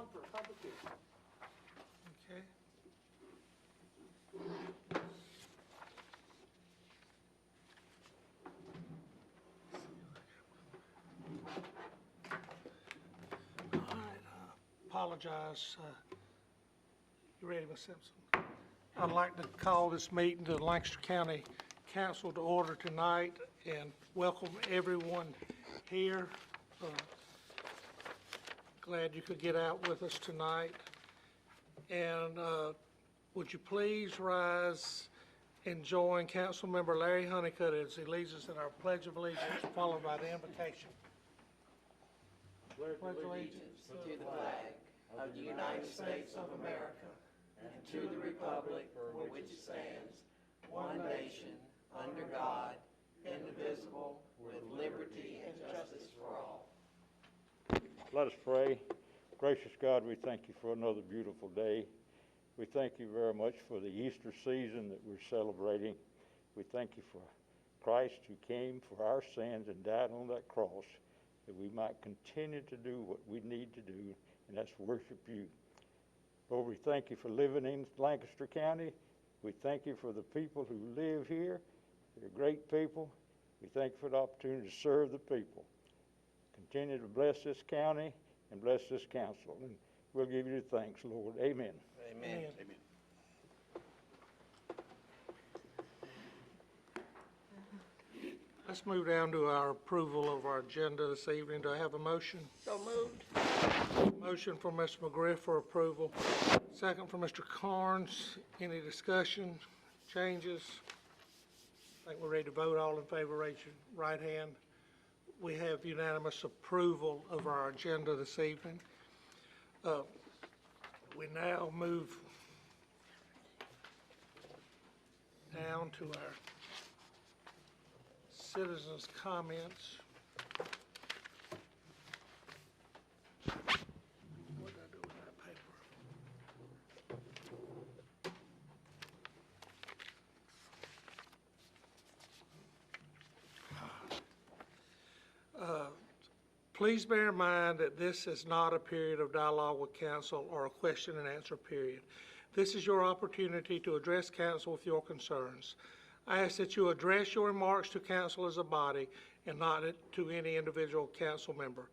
on for a public hearing. Okay. All right, apologize. You ready, Ms. Simpson? I'd like to call this meeting to the Lancaster County Council to order tonight and welcome everyone here. Glad you could get out with us tonight. And would you please rise and join Councilmember Larry Honeycutt as he leads us in our Pledge of Allegiance, followed by the invocation. Pledge allegiance to the flag of the United States of America and to the republic for which it stands, one nation, under God, indivisible, with liberty and justice for all. Let us pray. Gracious God, we thank you for another beautiful day. We thank you very much for the Easter season that we're celebrating. We thank you for Christ who came for our sins and died on that cross, that we might continue to do what we need to do, and that's worship you. Lord, we thank you for living in Lancaster County. We thank you for the people who live here. They're great people. We thank you for the opportunity to serve the people. Continue to bless this county and bless this council, and we'll give you thanks, Lord. Amen. Amen. Amen. Let's move down to our approval of our agenda this evening. Do I have a motion? So moved. Motion from Mr. McGriff for approval. Second from Mr. Carnes. Any discussion, changes? I think we're ready to vote. All in favor, raise your right hand. We have unanimous approval of our agenda this evening. We now move down to our citizens' comments. What did I do with that paper? Please bear in mind that this is not a period of dialogue with council or a question and answer period. This is your opportunity to address council with your concerns. I ask that you address your remarks to council as a body and not to any individual council member.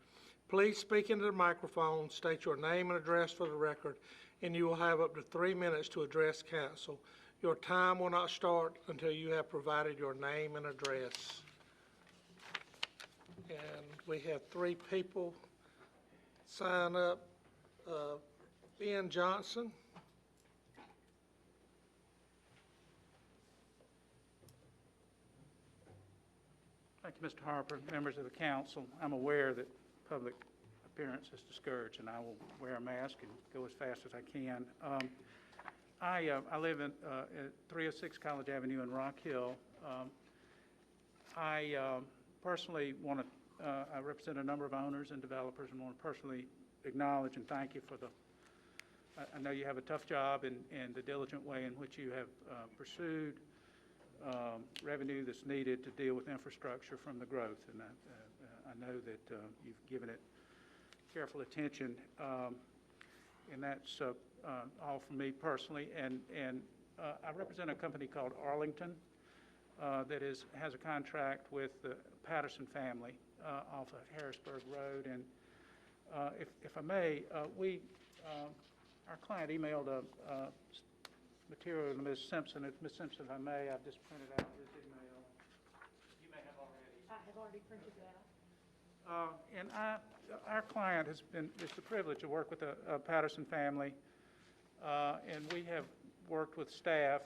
Please speak into the microphone, state your name and address for the record, and you will have up to 3 minutes to address council. Your time will not start until you have provided your name and address. And we have 3 people sign up. Ben Johnson. Thank you, Mr. Harper, members of the council. I'm aware that public appearance is discouraged, and I will wear a mask and go as fast as I can. I live at 306 College Avenue in Rock Hill. I personally want to, I represent a number of owners and developers and want to personally acknowledge and thank you for the, I know you have a tough job and the diligent way in which you have pursued revenue that's needed to deal with infrastructure from the growth. And I know that you've given it careful attention. And that's all from me personally. And I represent a company called Arlington that has a contract with the Patterson family off of Harrisburg Road. And if I may, our client emailed material to Ms. Simpson. If Ms. Simpson, if I may, I've just printed out his email. You may have already. I have already printed that. And our client has been, it's the privilege to work with the Patterson family, and we have worked with staff,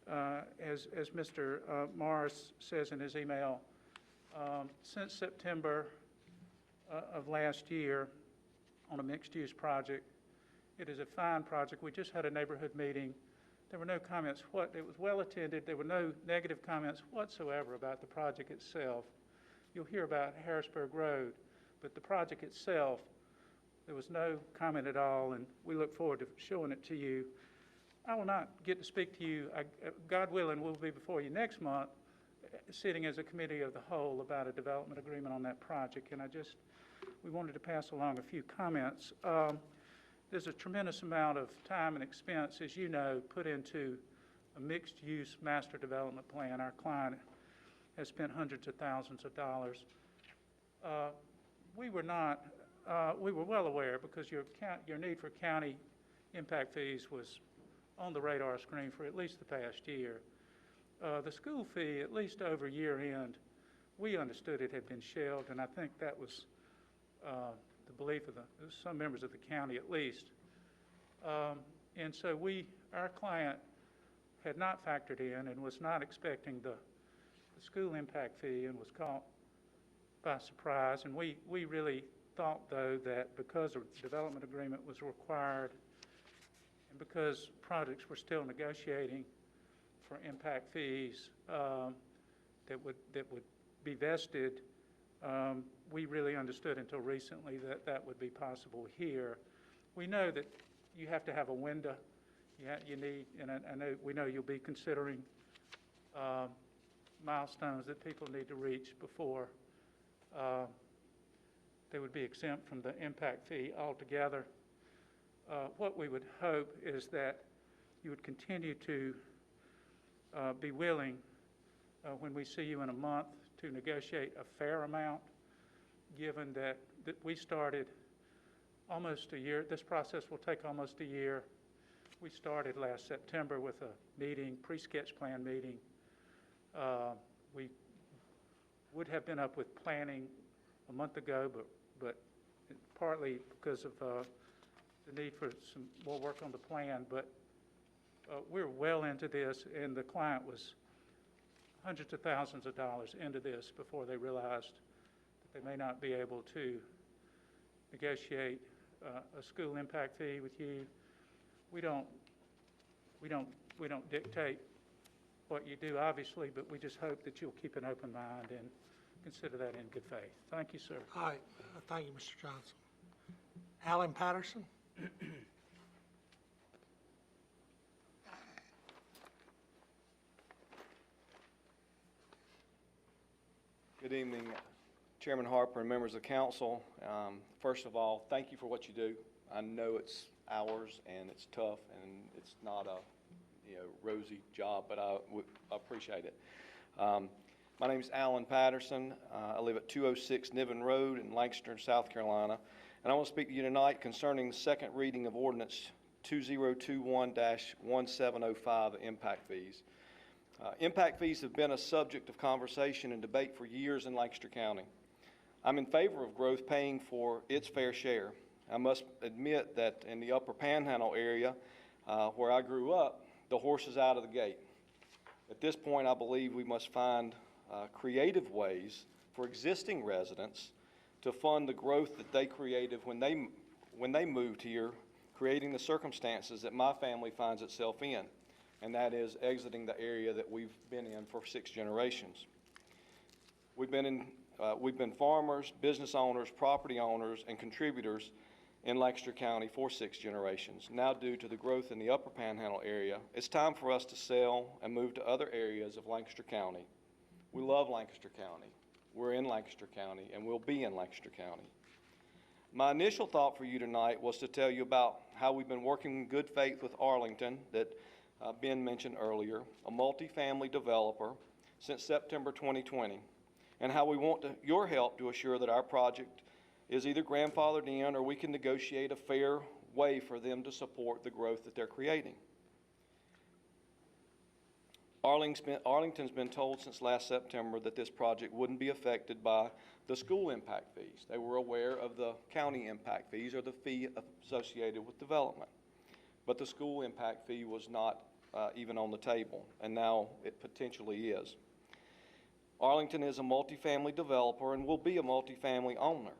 as Mr. Morris says in his email, since September of last year on a mixed-use project. It is a fine project. We just had a neighborhood meeting. There were no comments. It was well attended. There were no negative comments whatsoever about the project itself. You'll hear about Harrisburg Road, but the project itself, there was no comment at all, and we look forward to showing it to you. I will not get to speak to you. God willing, we'll be before you next month, sitting as a committee of the whole about a development agreement on that project, and we wanted to pass along a few comments. there's a tremendous amount of time and expense, as you know, put into a mixed-use master development plan. Our client has spent hundreds of thousands of dollars. We were well aware, because your need for county impact fees was on the radar screen for at least the past year. The school fee, at least over year end, we understood it had been shelved, and I think that was the belief of some members of the county at least. And so our client had not factored in and was not expecting the school impact fee, and was caught by surprise. And we really thought, though, that because a development agreement was required and because projects were still negotiating for impact fees that would be vested, we really understood until recently that that would be possible here. We know that you have to have a window. You need, and we know you'll be considering milestones that people need to reach before they would be exempt from the impact fee altogether. What we would hope is that you would continue to be willing, when we see you in a month, to negotiate a fair amount, given that we started almost a year. This process will take almost a year. We started last September with a meeting, pre-sketch plan meeting. We would have been up with planning a month ago, but partly because of the need for some more work on the plan. But we're well into this, and the client was hundreds of thousands of dollars into this before they realized that they may not be able to negotiate a school impact fee with you. We don't dictate what you do, obviously, but we just hope that you'll keep an open mind and consider that in good faith. Thank you, sir. All right, thank you, Mr. Johnson. Alan Patterson? Good evening, Chairman Harper and members of council. First of all, thank you for what you do. I know it's hours and it's tough and it's not a rosy job, but I appreciate it. My name is Alan Patterson. I live at 206 Niven Road in Lancaster, South Carolina, and I want to speak to you tonight concerning the second reading of Ordinance 2021-1705, impact fees. Impact fees have been a subject of conversation and debate for years in Lancaster County. I'm in favor of growth paying for its fair share. I must admit that in the Upper Panhandle area where I grew up, the horse is out of the gate. At this point, I believe we must find creative ways for existing residents to fund the growth that they created when they moved here, creating the circumstances that my family finds itself in, and that is exiting the area that we've been in for 6 generations. We've been farmers, business owners, property owners, and contributors in Lancaster County for 6 generations. Now, due to the growth in the Upper Panhandle area, it's time for us to sell and move to other areas of Lancaster County. We love Lancaster County. We're in Lancaster County, and we'll be in Lancaster County. My initial thought for you tonight was to tell you about how we've been working in good faith with Arlington, that Ben mentioned earlier, a multifamily developer, since September 2020, and how we want your help to assure that our project is either grandfathered in or we can negotiate a fair way for them to support the growth that they're creating. Arlington's been told since last September that this project wouldn't be affected by the school impact fees. They were aware of the county impact fees or the fee associated with development. But the school impact fee was not even on the table, and now it potentially is. Arlington is a multifamily developer and will be a multifamily owner.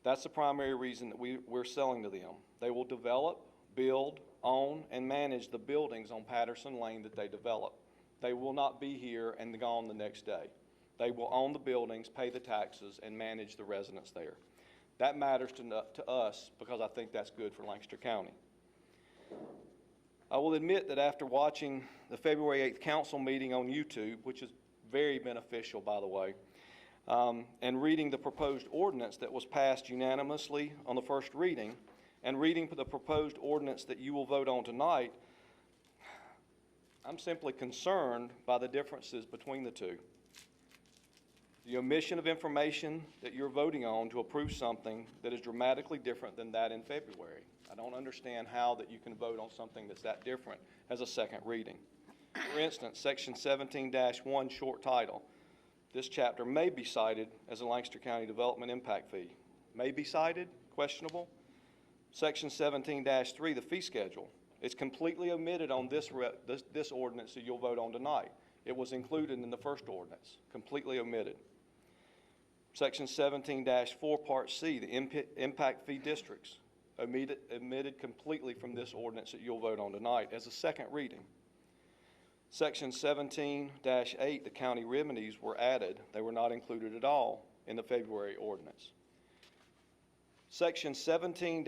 That's the primary reason that we're selling to them. They will develop, build, own, and manage the buildings on Patterson Lane that they develop. They will not be here and gone the next day. They will own the buildings, pay the taxes, and manage the residents there. That matters to us because I think that's good for Lancaster County. I will admit that after watching the February 8th council meeting on YouTube, which is very beneficial, by the way, and reading the proposed ordinance that was passed unanimously on the first reading, and reading the proposed ordinance that you will vote on tonight, I'm simply concerned by the differences between the two. The omission of information that you're voting on to approve something that is dramatically different than that in February. I don't understand how that you can vote on something that's that different as a second reading. For instance, Section 17-1 short title. This chapter may be cited as a Lancaster County Development Impact Fee. May be cited? Questionable. Section 17-3, the fee schedule. It's completely omitted on this ordinance that you'll vote on tonight. It was included in the first ordinance, completely omitted. Section 17-4, Part C, the impact fee districts, omitted completely from this ordinance that you'll vote on tonight as a second reading. Section 17-8, the county remedies were added. They were not included at all in the February ordinance. Section 17-11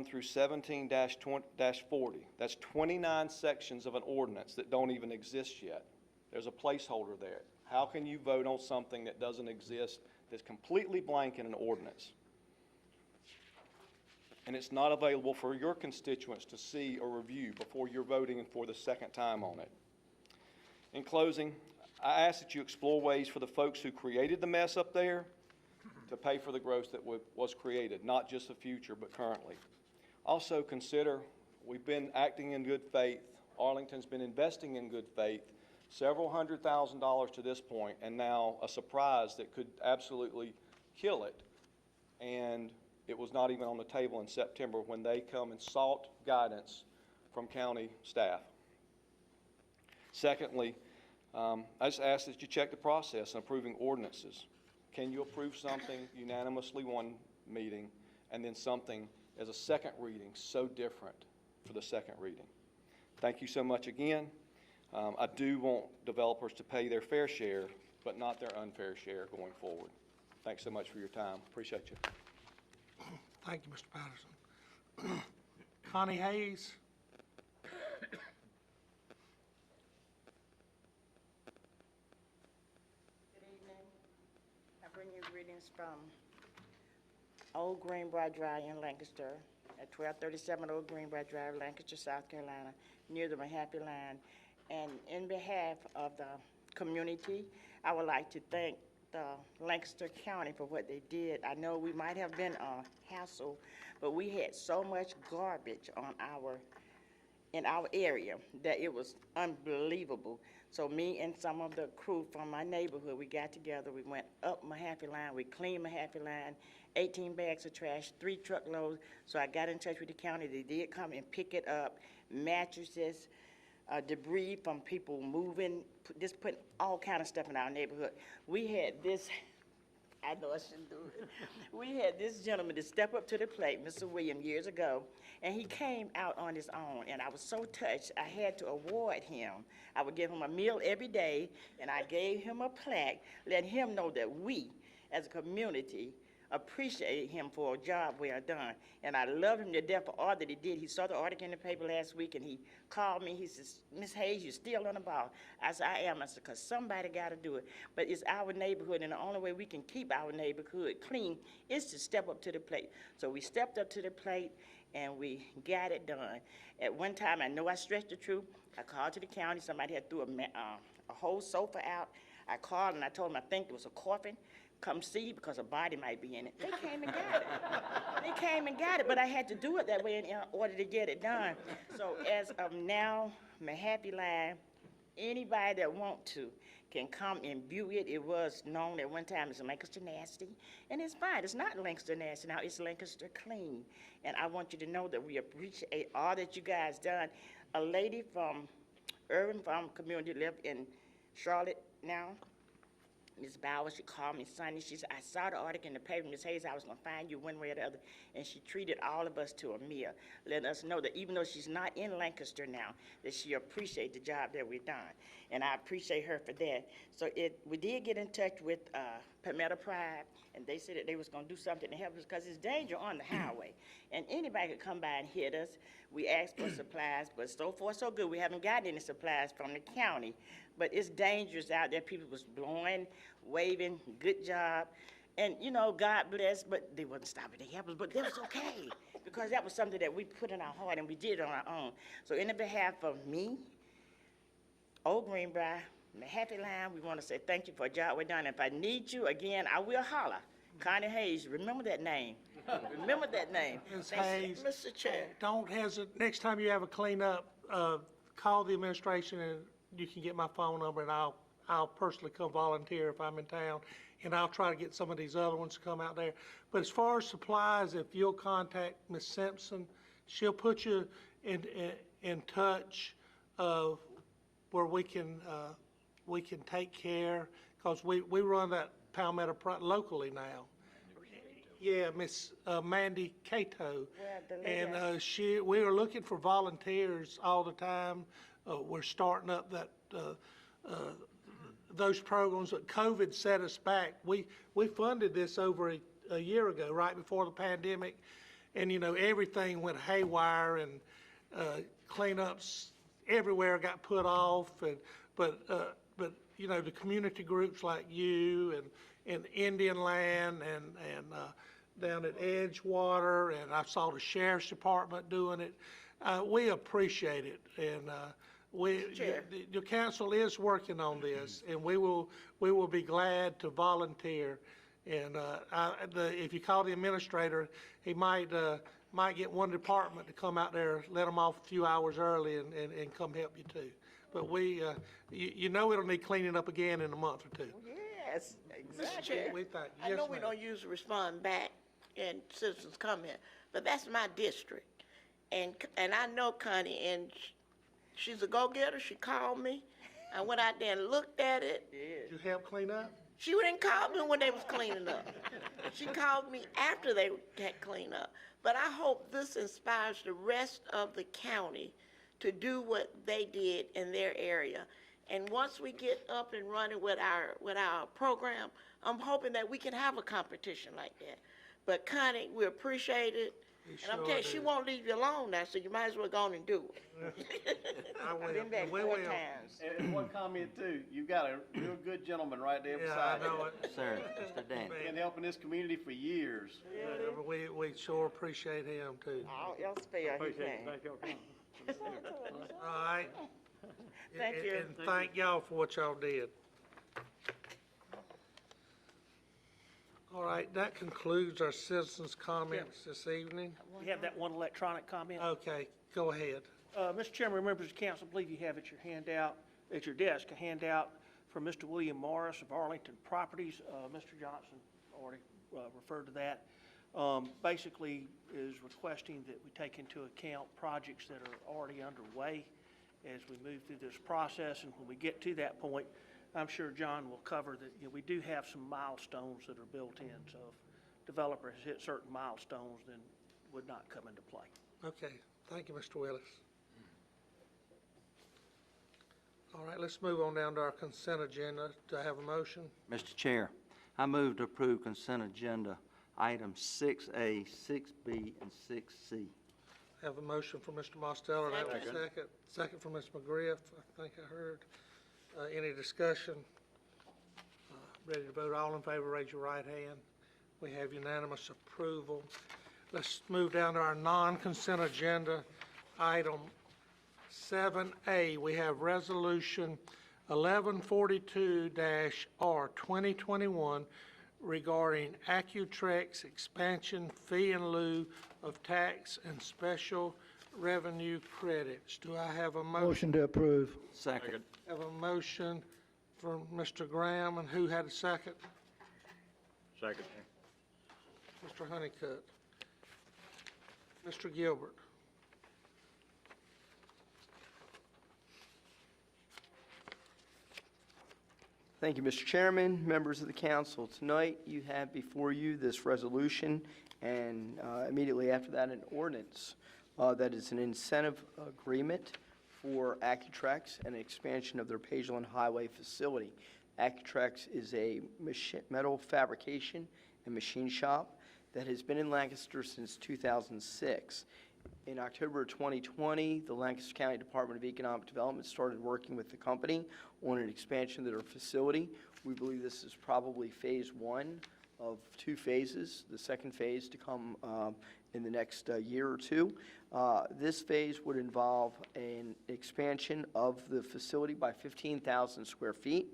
through 17-40, that's 29 sections of an ordinance that don't even exist yet. There's a placeholder there. How can you vote on something that doesn't exist, that's completely blank in an ordinance? And it's not available for your constituents to see or review before you're voting for the second time on it. In closing, I ask that you explore ways for the folks who created the mess up there to pay for the growth that was created, not just the future, but currently. Also consider, we've been acting in good faith. Arlington's been investing in good faith, several $100,000s to this point, and now a surprise that could absolutely kill it. And it was not even on the table in September when they come and sought guidance from county staff. Secondly, I just ask that you check the process in approving ordinances. Can you approve something unanimously one meeting and then something as a second reading so different for the second reading? Thank you so much again. I do want developers to pay their fair share, but not their unfair share going forward. Thanks so much for your time. Appreciate you. Thank you, Mr. Patterson. Connie Hayes. Good evening. I bring you greetings from Old Greenbrier Drive in Lancaster, at 1237 Old Greenbrier Drive, Lancaster, South Carolina, near the Mahaffey line. And in behalf of the community, I would like to thank the Lancaster County for what they did. I know we might have been a hassle, but we had so much garbage on in our area that it was unbelievable. So me and some of the crew from my neighborhood, we got together, we went up Mahaffey line, we cleaned Mahaffey line, 18 bags of trash, 3 truckloads. So I got in touch with the county. They did come and pick it up, mattresses, debris from people moving, just putting all kind of stuff in our neighborhood. We had this, I know I shouldn't do it. We had this gentleman to step up to the plate, Mr. William, years ago, and he came out on his own, and I was so touched, I had to award him. I would give him a meal every day, and I gave him a plaque, letting him know that we, as a community, appreciate him for a job well done. And I love him to death for all that he did. He saw the article in the paper last week, and he called me. He says, Miss Hayes, you're still on the ball. I said, I am. I said, because somebody got to do it. But it's our neighborhood, and the only way we can keep our neighborhood clean is to step up to the plate. So we stepped up to the plate, and we got it done. At one time, I know I stretched the truth. I called to the county. Somebody had threw a whole sofa out. I called, and I told them I think it was a coffin. Come see, because a body might be in it. They came and got it. They came and got it, but I had to do it that way in order to get it done. So as of now, Mahaffey line, anybody that want to can come and view it. It was known at one time as Lancaster Nasty, and it's fine. It's not Lancaster Nasty now, it's Lancaster Clean. And I want you to know that we appreciate all that you guys done. A lady from Urban Farm Community lived in Charlotte now. Ms. Bowers, she called me Sunday. She said, I saw the article in the paper, Ms. Hayes, I was going to find you one way or the other. And she treated all of us to a meal, letting us know that even though she's not in Lancaster now, that she appreciates the job that we've done. And I appreciate her for that. So we did get in touch with Palmetto Pride, and they said that they was going to do something to help us because it's danger on the highway. And anybody could come by and hit us. We asked for supplies, but so far so good. We haven't gotten any supplies from the county. But it's dangerous out there. People was blowing, waving, good job. And, you know, God bless, but they wasn't stopping to help us, but that was okay. because that was something that we put in our heart and we did on our own. So in the behalf of me, Old Greenbrier, and the Happy Line, we want to say thank you for a job well done. If I need you again, I will holler. Connie Hayes, remember that name. Remember that name. Ms. Thank you. Hayes, Mr. Chair. don't hesitate, next time you have a cleanup, call the administration and you can get my phone number and I'll personally come volunteer if I'm in town. And I'll try to get some of these other ones to come out there. But as far as supplies, if you'll contact Ms. Simpson, she'll put you in touch of where we can take care, because we run that Palmetto locally now. Yeah, Miss Mandy Cato. And we are looking for volunteers all the time. We're starting up that those programs, but COVID set us back. We funded this over a year ago, right before the pandemic, and everything went haywire, and cleanups everywhere got put off, but the community groups like you and Indian Land and down at Edgewater, and I saw the sheriff's department doing it. We appreciate it, and your council is working on this, and we will be glad to volunteer. And if you call the administrator, he might get one department to come out there, let them off a few hours early, and come help you too. But it'll need cleaning up again in a month or two. Yes, Mr. exactly. Chair, I Yes, know we ma'am. don't usually respond back in citizens' comment, but that's my district. And I know Connie, and she's a go-getter. She called me. I went out there and looked at it. Did you help clean up? She didn't call me when they was cleaning up. She called me after they had cleaned up. But I hope this inspires the rest of the county to do what they did in their area. And once we get up and running with our program, I'm hoping that we can have a competition like that. But Connie, we appreciate it. And I'm telling you, she won't leave you alone now, so you might as well go on and do it. I will. I've been back We 4 will. times. And one comment too, you've got a real good gentleman right there Yeah, I beside know you. it. Sir, Mr. Dan. Been helping this community for years. We sure appreciate him too. All else fail, he can. All right. Thank you. And thank y'all for what y'all did. All right, that concludes our citizens' comments this evening. We have that one electronic comment. Okay, go ahead. Mr. Chairman, members of the council, I believe you have at your handout, at your desk, a handout from Mr. William Morris of Arlington Properties. Mr. Johnson already referred to that. Basically is requesting that we take into account projects that are already underway as we move through this process. And when we get to that point, I'm sure John will cover that, we do have some milestones that are built in. So if developers hit certain milestones, then would not come into play. Okay, thank you, Mr. Willis. All right, let's move on down to our consent agenda. Do I have a motion? Mr. Chair, I move to approve consent agenda items 6A, 6B, and 6C. Have a motion from Mr. Mostello. That was second. Second from Ms. McGriff, I think I heard. Any discussion? Ready to vote? All in favor, raise your right hand. We have unanimous approval. Let's move down to our non-consent agenda. Item 7A, we have Resolution 1142-R 2021 regarding Accutrex expansion fee in lieu of tax and special revenue credits. Do I have a motion? Motion to approve. Second. Have a motion from Mr. Graham, and who had a second? Second. Mr. Honeycutt. Mr. Gilbert. Thank you, Mr. Chairman, members of the council. Tonight, you have before you this resolution, and immediately after that, an ordinance that is an incentive agreement for Accutrex and expansion of their Pageland Highway facility. Accutrex is a metal fabrication and machine shop that has been in Lancaster since 2006. In October 2020, the Lancaster County Department of Economic Development started working with the company on an expansion of their facility. We believe this is probably phase one of 2 phases. The second phase to come in the next year or two. This phase would involve an expansion of the facility by 15,000 square feet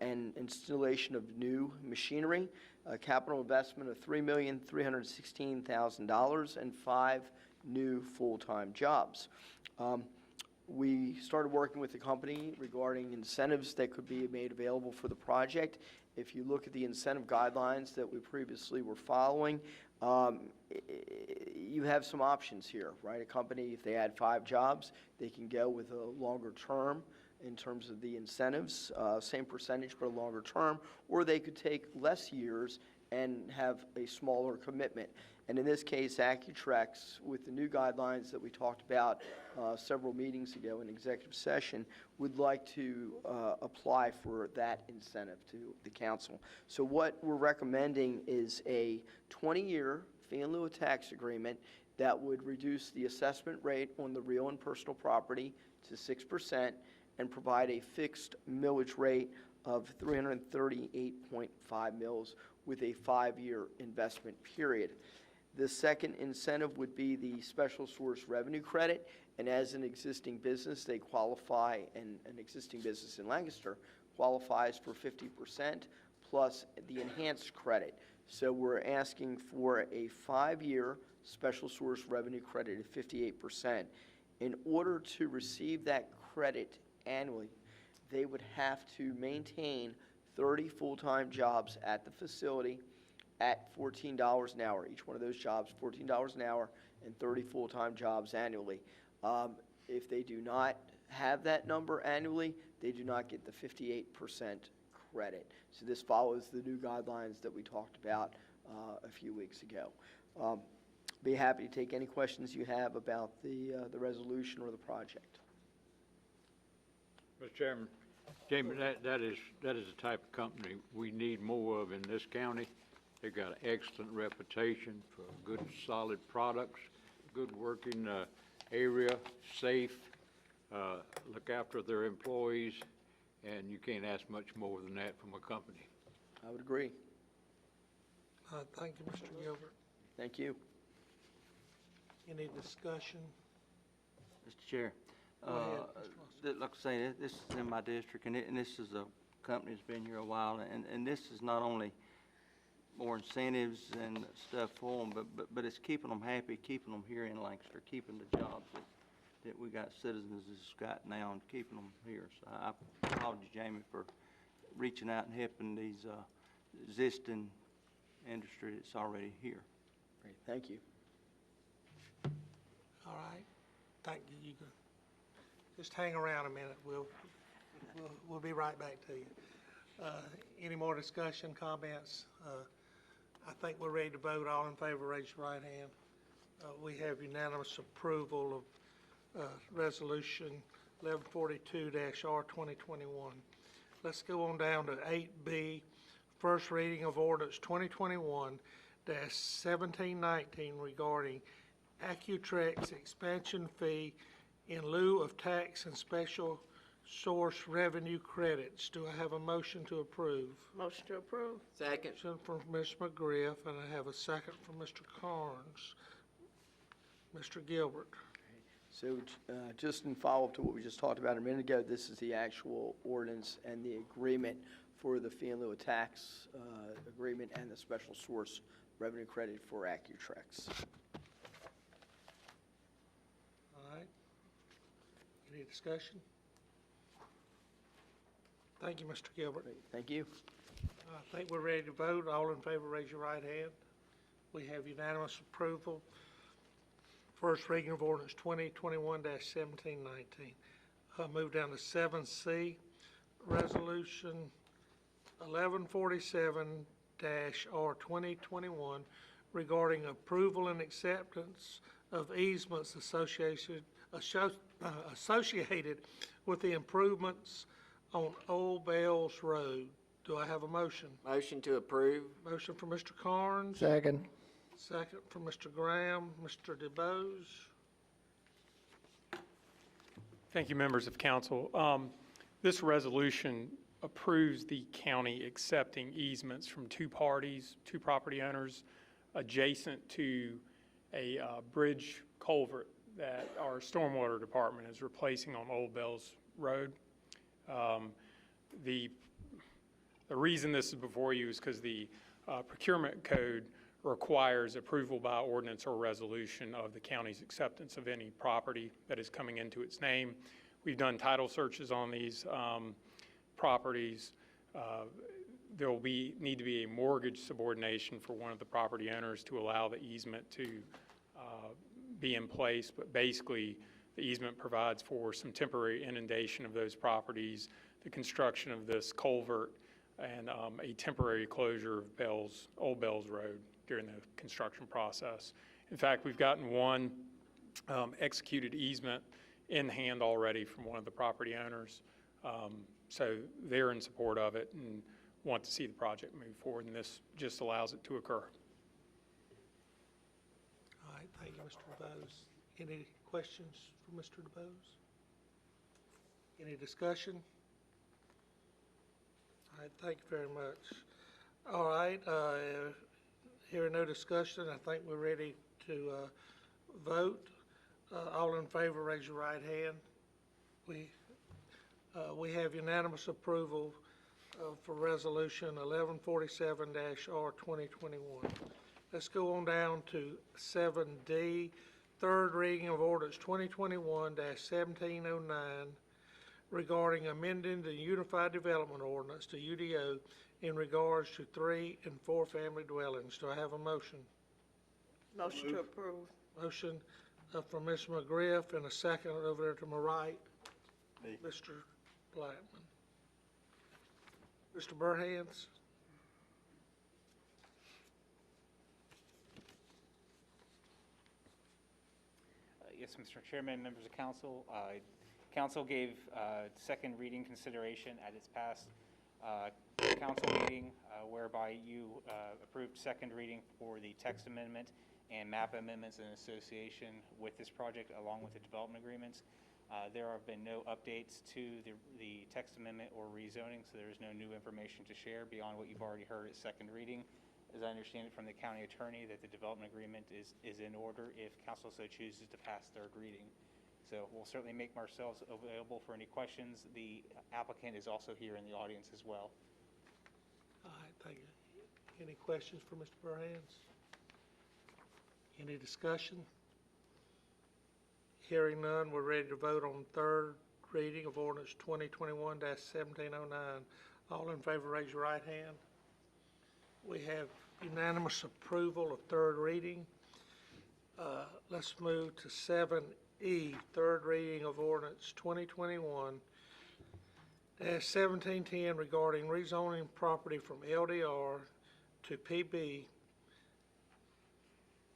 and installation of new machinery, a capital investment of $3,316,000, and 5 new full-time jobs. We started working with the company regarding incentives that could be made available for the project. If you look at the incentive guidelines that we previously were following, you have some options here, right? A company, if they add 5 jobs, they can go with a longer term in terms of the incentives, same percentage but a longer term, or they could take less years and have a smaller commitment. And in this case, Accutrex, with the new guidelines that we talked about several meetings ago in executive session, would like to apply for that incentive to the council. So what we're recommending is a 20-year fee in lieu of tax agreement that would reduce the assessment rate on the real and personal property to 6% and provide a fixed millage rate of 338.5 mils with a 5-year investment period. The second incentive would be the special source revenue credit, and as an existing business, they qualify, and an existing business in Lancaster qualifies for 50% plus the enhanced credit. So we're asking for a 5-year special source revenue credit of 58%. In order to receive that credit annually, they would have to maintain 30 full-time jobs at the facility at $14 an hour. Each one of those jobs, $14 an hour, and 30 full-time jobs annually. If they do not have that number annually, they do not get the 58% credit. So this follows the new guidelines that we talked about a few weeks ago. Be happy to take any questions you have about the resolution or the project. Mr. Chairman, Jamie, that is the type of company we need more of in this county. They've got an excellent reputation for good, solid products, good working area, safe, look after their employees, and you can't ask much more than that from a company. I would agree. Thank you, Mr. Gilbert. Thank you. Any discussion? Mr. Chair, Go ahead, Mr. Lawson. like I say, this is in my district, and this is a company that's been here a while, and this is not only more incentives and stuff for them, but it's keeping them happy, keeping them here in Lancaster, keeping the jobs that we got citizens has got now, and keeping them here. So I applaud you, Jamie, for reaching out and helping these existing industry that's already here. Great. Thank you. All right. Thank you. You can just hang around a minute. We'll be right back to you. Any more discussion, comments? I think we're ready to vote. All in favor, raise your right hand. We have unanimous approval of Resolution 1142-R2021. Let's go on down to 8B, first reading of ordinance 2021-1719 regarding Accutrex expansion fee in lieu of tax and special source revenue credits. Do I have a motion to approve? Motion to approve. Second. Motion from Ms. McGriff, and I have a second from Mr. Carnes. Mr. Gilbert. So just in follow-up to what we just talked about a minute ago, this is the actual ordinance and the agreement for the fee in lieu of tax agreement and the special source revenue credit for Accutrex. All right. Any discussion? Thank you, Mr. Gilbert. Great. Thank you. I think we're ready to vote. All in favor, raise your right hand. We have unanimous approval. First reading of ordinance 2021-1719. Move down to 7C, resolution 1147-R2021 regarding approval and acceptance of easements associated with the improvements on Old Bells Road. Do I have a motion? Motion to approve. Motion from Mr. Carnes. Second. Second from Mr. Graham. Mr. DeBose. Thank you, members of council. This resolution approves the county accepting easements from two parties, two property owners adjacent to a bridge culvert that our stormwater department is replacing on Old Bells Road. The reason this is before you is because the procurement code requires approval by ordinance or resolution of the county's acceptance of any property that is coming into its name. We've done title searches on these properties. There will need to be a mortgage subordination for one of the property owners to allow the easement to be in place, but basically the easement provides for some temporary inundation of those properties, the construction of this culvert, and a temporary closure of Old Bells Road during the construction process. In fact, we've gotten one executed easement in hand already from one of the property owners. So they're in support of it and want to see the project move forward, and this just allows it to occur. All right, thank you, Mr. DeBose. Any questions for Mr. DeBose? Any discussion? All right, thank you very much. All right, hearing no discussion, I think we're ready to vote. All in favor, raise your right hand. We have unanimous approval for Resolution 1147-R2021. Let's go on down to 7D, third reading of ordinance 2021-1709 regarding amending the Unified Development Ordinance to UDO in regards to 3 and 4 family dwellings. Do I have a motion? Motion to approve. Motion from Ms. McGriff and a second over there to my right. Mr. Blackman. Mr. Burhans? Yes, Mr. Chairman, members of council. Council gave second reading consideration at its past council meeting whereby you approved second reading for the text amendment and map amendments in association with this project along with the development agreements. There have been no updates to the text amendment or rezoning, so there is no new information to share beyond what you've already heard at second reading. As I understand it from the county attorney, that the development agreement is in order if council so chooses to pass third reading. So we'll certainly make ourselves available for any questions. The applicant is also here in the audience as well. All right, thank you. Any questions for Mr. Burhans? Any discussion? Hearing none, we're ready to vote on third reading of ordinance 2021-1709. All in favor, raise your right hand. We have unanimous approval of third reading. Let's move to 7E, third reading of ordinance 2021-1710 regarding rezoning property from LDR to PB.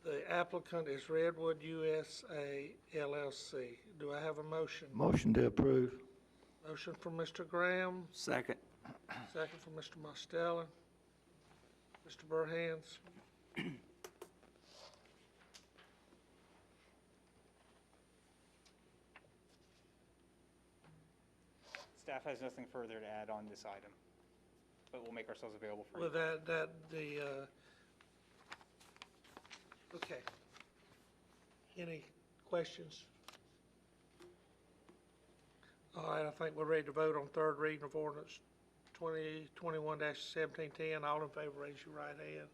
The applicant is Redwood USA LLC. Do I have a motion? Motion to approve. Motion from Mr. Graham, Second. second from Mr. Mostella. Mr. Burhans? Staff has nothing further to add on this item, but we'll make ourselves available for With okay. Any questions? All right, I think we're ready to vote on third reading of ordinance 2021-1710. All in favor, raise your right hand.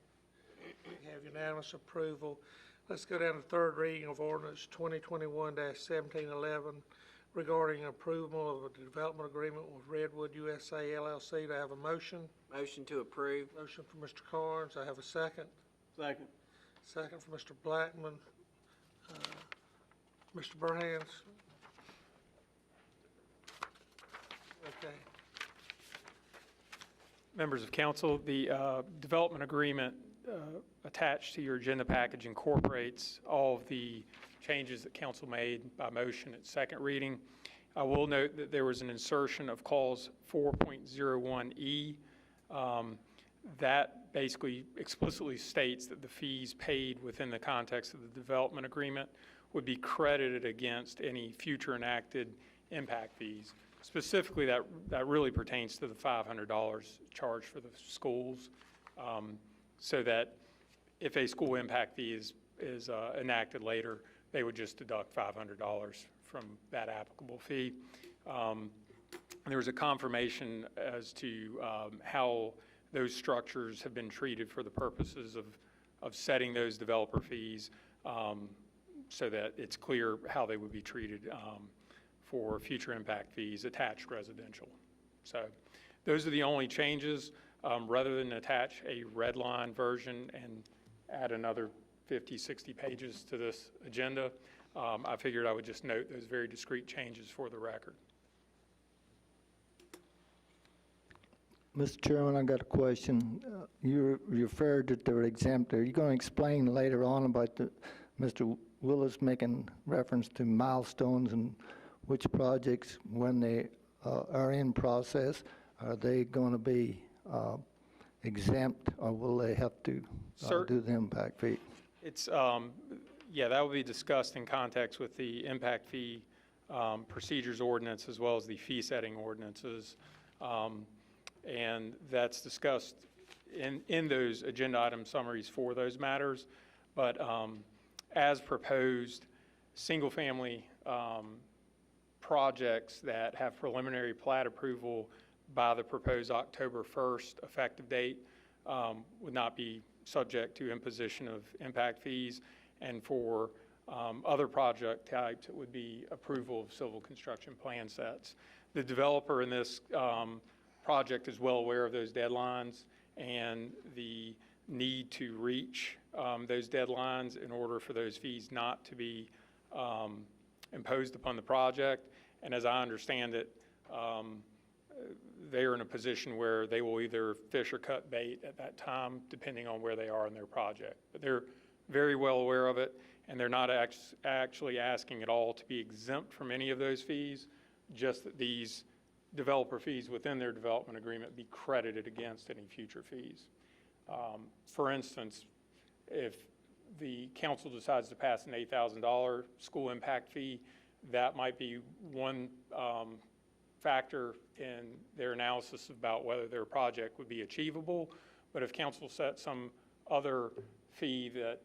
We have unanimous approval. Let's go down to third reading of ordinance 2021-1711 regarding approval of a development agreement with Redwood USA LLC. Do I have a motion? Motion to approve. Motion from Mr. Carnes. I have a second. Second. Second from Mr. Blackman. Mr. Burhans? Okay. Members of council, the development agreement attached to your agenda package incorporates all of the changes that council made by motion at second reading. I will note that there was an insertion of clause 4.01E. That basically explicitly states that the fees paid within the context of the development agreement would be credited against any future enacted impact fees. Specifically, that really pertains to the $500 charged for the schools, so that if a school impact fee is enacted later, they would just deduct $500 from that applicable fee. There was a confirmation as to how those structures have been treated for the purposes of setting those developer fees, so that it's clear how they would be treated for future impact fees attached residential. So those are the only changes. Rather than attach a red line version and add another 50, 60 pages to this agenda, I figured I would just note those very discrete changes for the record. Mr. Chairman, I got a question. You referred that they're exempt. Are you going to explain later on about Mr. Willis making reference to milestones and which projects, when they are in process, are they going to be exempt, or will they have to do the impact fee? It's, yeah, that will be discussed in context with the impact fee procedures ordinance as well as the fee setting ordinances. And that's discussed in those agenda item summaries for those matters. But as proposed, single-family projects that have preliminary plat approval by the proposed October 1st effective date would not be subject to imposition of impact fees. And for other project types, it would be approval of civil construction plan sets. The developer in this project is well aware of those deadlines and the need to reach those deadlines in order for those fees not to be imposed upon the project. And as I understand it, they are in a position where they will either fish or cut bait at that time, depending on where they are in their project. But they're very well aware of it, and they're not actually asking at all to be exempt from any of those fees, just that these developer fees within their development agreement be credited against any future fees. For instance, if the council decides to pass an $8,000 school impact fee, that might be one factor in their analysis about whether their project would be achievable. But if council sets some other fee that,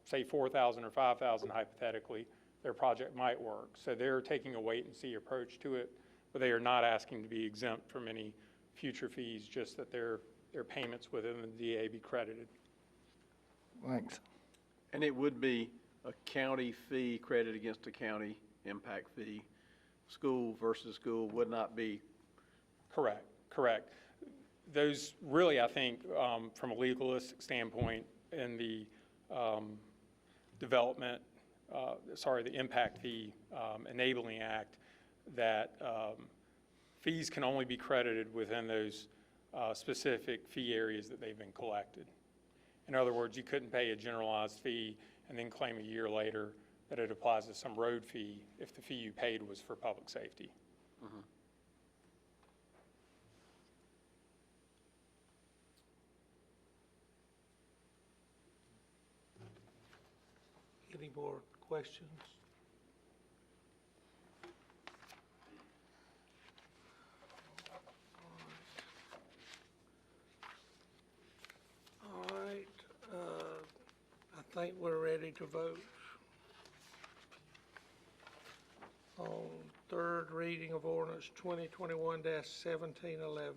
say $4,000 or $5,000 hypothetically, their project might work. So they're taking a wait and see approach to it, but they are not asking to be exempt from any future fees, just that their payments within the DA be credited. Thanks. And it would be a county fee credited against a county impact fee. School versus school would not be. Correct, correct. Those really, I think, from a legalistic standpoint in the development, the Impact Fee Enabling Act, that fees can only be credited within those specific fee areas that they've been collected. In other words, you couldn't pay a generalized fee and then claim a year later that it applies to some road fee if the fee you paid was for public safety. Mm-hmm. Any more questions? All right, I think we're ready to vote on third reading of ordinance 2021-1711.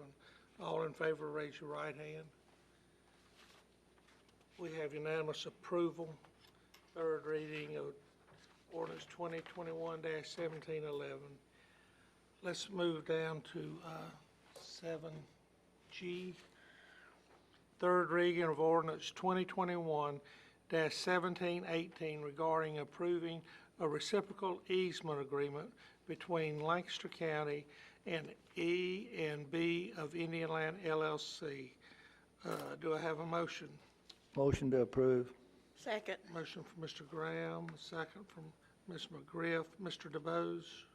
All in favor, raise your right hand. We have unanimous approval. Third reading of ordinance 2021-1711. Let's move down to 7G. Third reading of ordinance 2021-1718 regarding approving a reciprocal easement agreement between Lancaster County and E&B of Indian Land LLC. Do I have a motion? Motion to approve. Second. Motion from Mr. Graham, a second from Ms. McGriff. Mr. DeBose?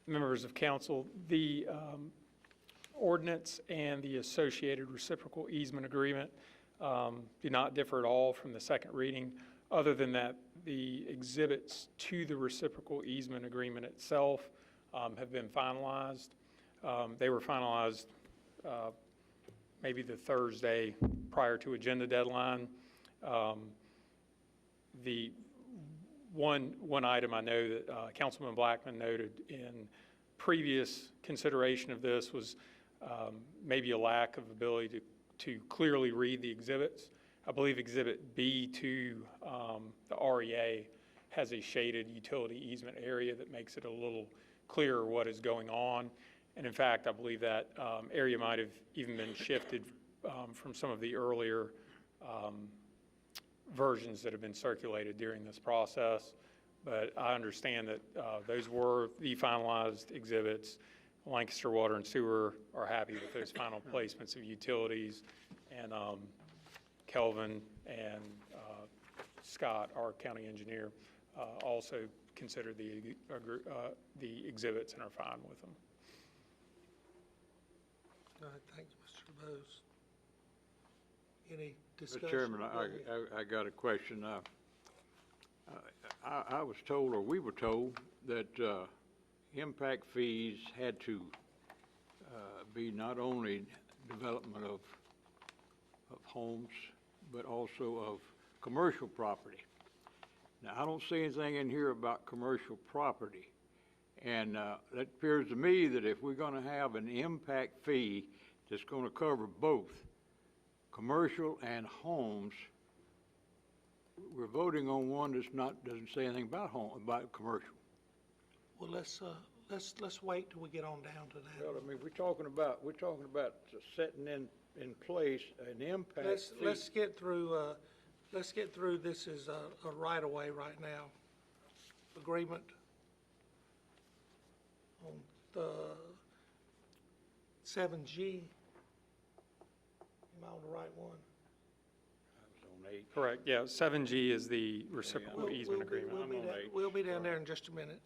Members of council, the ordinance and the associated reciprocal easement agreement do not differ at all from the second reading Other than that, the exhibits to the reciprocal easement agreement itself have been finalized. They were finalized maybe the Thursday prior to agenda deadline. The one item I know that Councilman Blackman noted in previous consideration of this was maybe a lack of ability to clearly read the exhibits. I believe Exhibit B to the REA has a shaded utility easement area that makes it a little clearer what is going on. And in fact, I believe that area might have even been shifted from some of the earlier versions that have been circulated during this process. But I understand that those were the finalized exhibits. Lancaster Water and Sewer are happy with those final placements of utilities, and Kelvin and Scott, our county engineer, also consider the exhibits and are fine with them. All right, thank you, Mr. DeBose. Any discussion? Mr. Chairman, I got a question. I was told, or we were told, that impact fees had to be not only development of homes, but also of commercial property. Now, I don't see anything in here about commercial property. And it appears to me that if we're going to have an impact fee that's going to cover both commercial and homes, we're voting on one that's doesn't say anything about commercial. Well, let's wait till we get on down to that. Well, I mean, we're talking about setting in place an impact fee. Let's get through this is a right of way right now. Agreement on the 7G. Am I on the right one? Correct, yeah, 7G is the reciprocal easement agreement. We'll be down there in just a minute.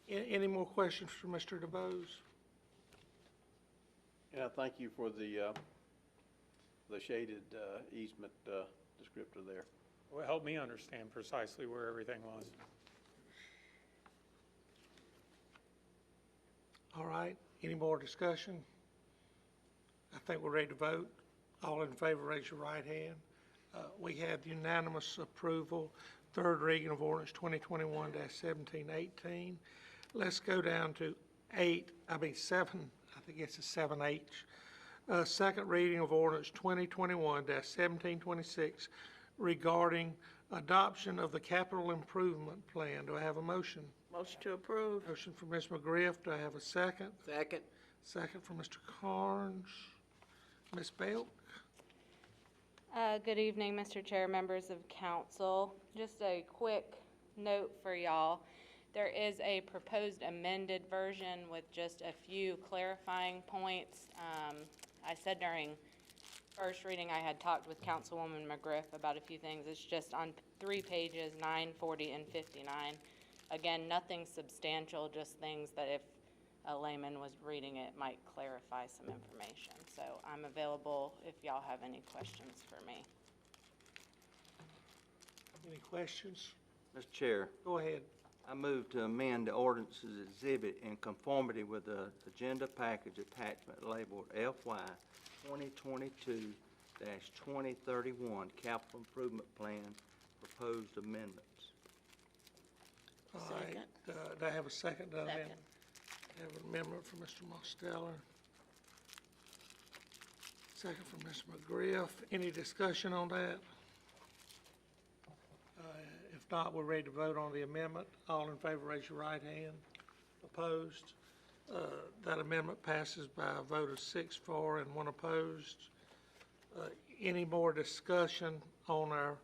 Any more questions for Mr. DeBose? Yeah, thank you for the shaded easement descriptor there. Well, help me understand precisely where everything was. All right, any more discussion? I think we're ready to vote. All in favor, raise your right hand. We have unanimous approval. Third reading of ordinance 2021-1718. Let's go down to 7, I think it's a 7H. Second reading of ordinance 2021-1726 regarding adoption of the capital improvement plan. Do I have a motion? Motion to approve. Motion from Ms. McGriff. Do I have a second? Second. Second from Mr. Carnes. Ms. Belk? Good evening, Mr. Chair, members of council. Just a quick note for y'all. There is a proposed amended version with just a few clarifying points. I said during first reading I had talked with Councilwoman McGriff about a few things. It's just on 3 pages, 9, 40, and 59. Again, nothing substantial, just things that if a layman was reading it might clarify some information. So I'm available if y'all have any questions for me. Any questions? Mr. Chair, Go ahead. I move to amend the ordinance's exhibit in conformity with the agenda package attachment labeled FY 2022-2031 Capital Improvement Plan Proposed Amendments. All right. Do I have a second to that amendment? I have an amendment from Mr. Mosteller. Second from Ms. McGriff. Any discussion on that? If not, we're ready to vote on the amendment. All in favor, raise your right hand. Opposed? That amendment passes by a vote of 6-4 and 1 opposed. Any more discussion on our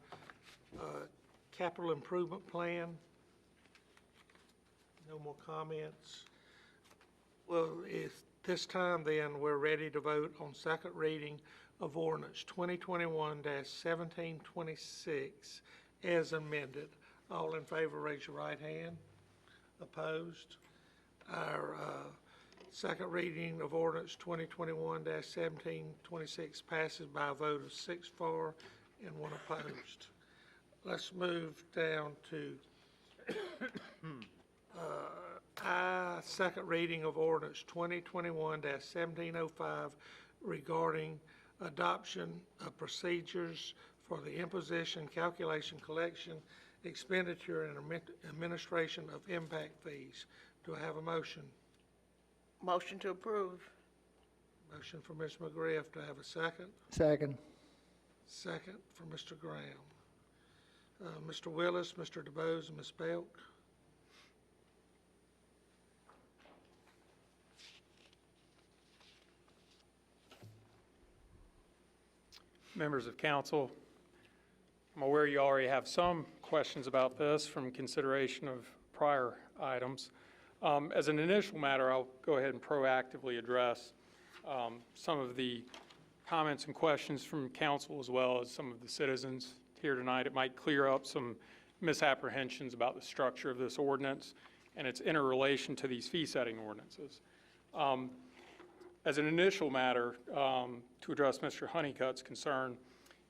capital improvement plan? No more comments? Well, this time then, we're ready to vote on second reading of ordinance 2021-1726 as amended. All in favor, raise your right hand. Opposed? Our second reading of ordinance 2021-1726 passes by a vote of 6-4 and 1 opposed. Let's move down to I, second reading of ordinance 2021-1705 regarding adoption of procedures for the imposition, calculation, collection, expenditure, and administration of impact fees. Do I have a motion? Motion to approve. Motion for Ms. McGriff. Do I have a second? Second. Second for Mr. Graham. Mr. Willis, Mr. DeBose, and Ms. Belk. Members of council, I'm aware you already have some questions about this from consideration of prior items. As an initial matter, I'll go ahead and proactively address some of the comments and questions from council as well as some of the citizens here tonight. It might clear up some misapprehensions about the structure of this ordinance and its interrelation to these fee-setting ordinances. As an initial matter, to address Mr. Honeycutt's concern,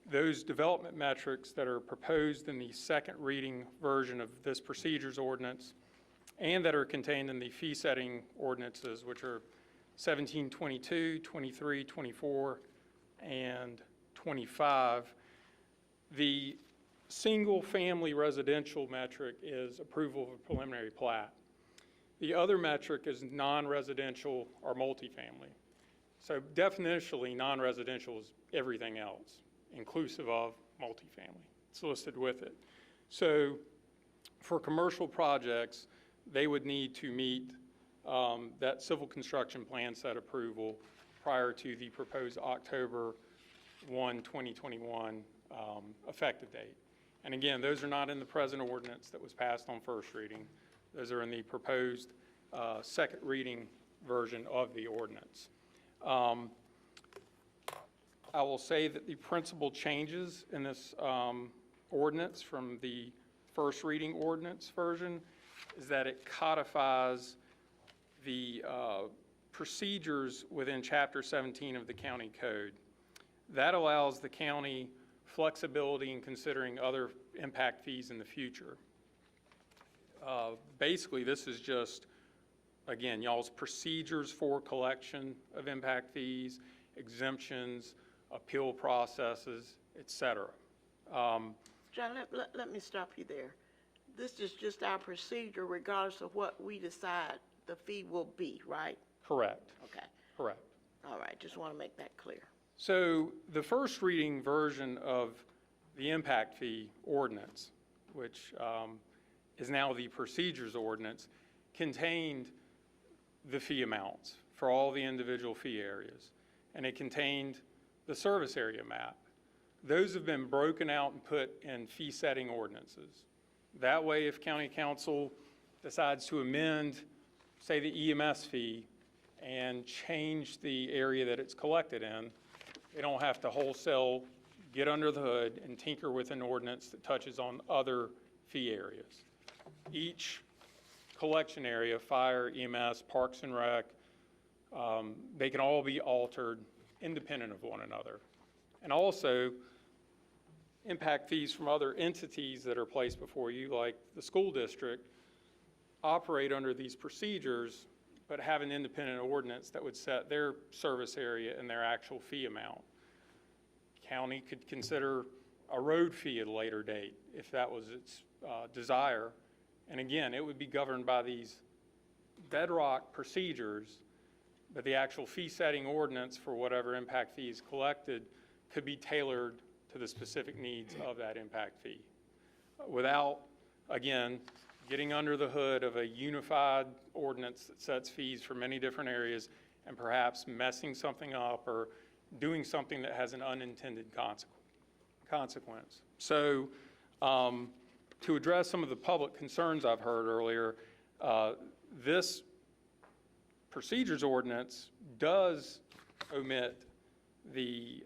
those development metrics that are proposed in the second reading version of this procedures ordinance and that are contained in the fee-setting ordinances, which are 1722, 23, 24, and 25, the single-family residential metric is approval of a preliminary plat. The other metric is non-residential or multifamily. So definitionally, non-residential is everything else, inclusive of multifamily. It's listed with it. So for commercial projects, they would need to meet that civil construction plan set approval prior to the proposed October 1, 2021 effective date. And again, those are not in the present ordinance that was passed on first reading. Those are in the proposed second reading version of the ordinance. I will say that the principal changes in this ordinance from the first reading ordinance version is that it codifies the procedures within Chapter 17 of the county code. That allows the county flexibility in considering other impact fees in the future. Basically, this is just, again, y'all's procedures for collection of impact fees, exemptions, appeal processes, et cetera. John, let me stop you there. This is just our procedure regardless of what we decide the fee will be, right? Correct. Okay. Correct. All right, just want to make that clear. So the first reading version of the impact fee ordinance, which is now the procedures ordinance, contained the fee amounts for all the individual fee areas. And it contained the service area map. Those have been broken out and put in fee setting ordinances. That way, if county council decides to amend, say, the EMS fee and change the area that it's collected in, they don't have to wholesale get under the hood and tinker with an ordinance that touches on other fee areas. Each collection area, fire, EMS, Parks and Rec, they can all be altered independent of one another. And also, impact fees from other entities that are placed before you, like the school district, operate under these procedures, but have an independent ordinance that would set their service area and their actual fee amount. County could consider a road fee at a later date if that was its desire. And again, it would be governed by these bedrock procedures, but the actual fee setting ordinance for whatever impact fee is collected could be tailored to the specific needs of that impact fee without, again, getting under the hood of a unified ordinance that sets fees for many different areas and perhaps messing something up or doing something that has an unintended consequence. So to address some of the public concerns I've heard earlier, this procedures ordinance does omit the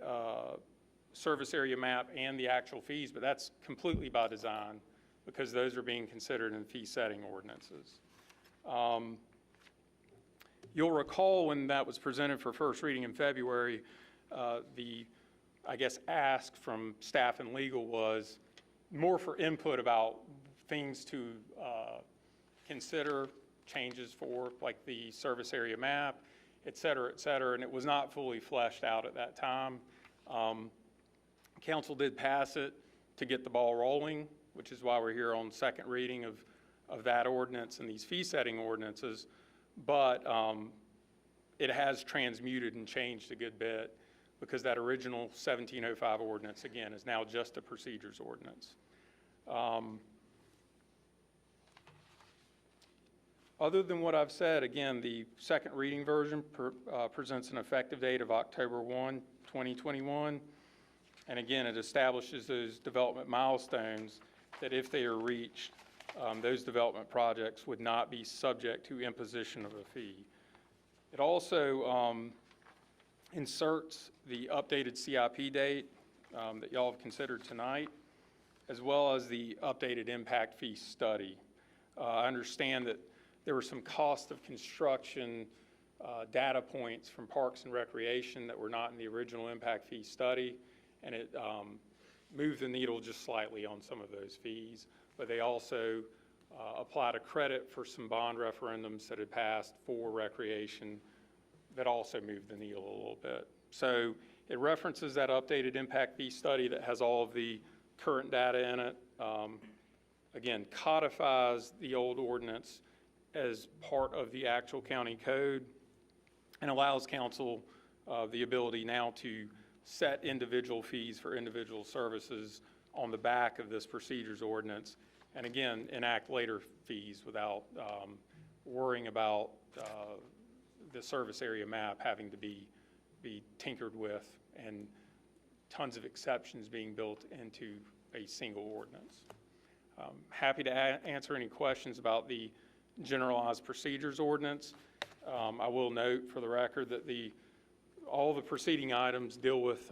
service area map and the actual fees, but that's completely by design because those are being considered in fee setting ordinances. You'll recall when that was presented for first reading in February, the, I guess, ask from staff and legal was more for input about things to consider, changes for, like the service area map, et cetera, and it was not fully fleshed out at that time. Council did pass it to get the ball rolling, which is why we're here on second reading of that ordinance and these fee-setting ordinances, but it has transmuted and changed a good bit because that original 1705 ordinance, again, is now just a procedures ordinance. Other than what I've said, again, the second reading version presents an effective date of October 1, 2021. And again, it establishes those development milestones that if they are reached, those development projects would not be subject to imposition of a fee. It also inserts the updated CIP date that y'all have considered tonight, as well as the updated impact fee study. I understand that there were some cost of construction data points from Parks and Recreation that were not in the original impact fee study, and it moved the needle just slightly on some of those fees. But they also applied a credit for some bond referendums that had passed for recreation that also moved the needle a little bit. So it references that updated impact fee study that has all of the current data in it. Again, codifies the old ordinance as part of the actual county code and allows council the ability now to set individual fees for individual services on the back of this procedures ordinance, and again, enact later fees without worrying about the service area map having to be tinkered with and tons of exceptions being built into a single ordinance. Happy to answer any questions about the generalized procedures ordinance. I will note for the record that all the preceding items deal with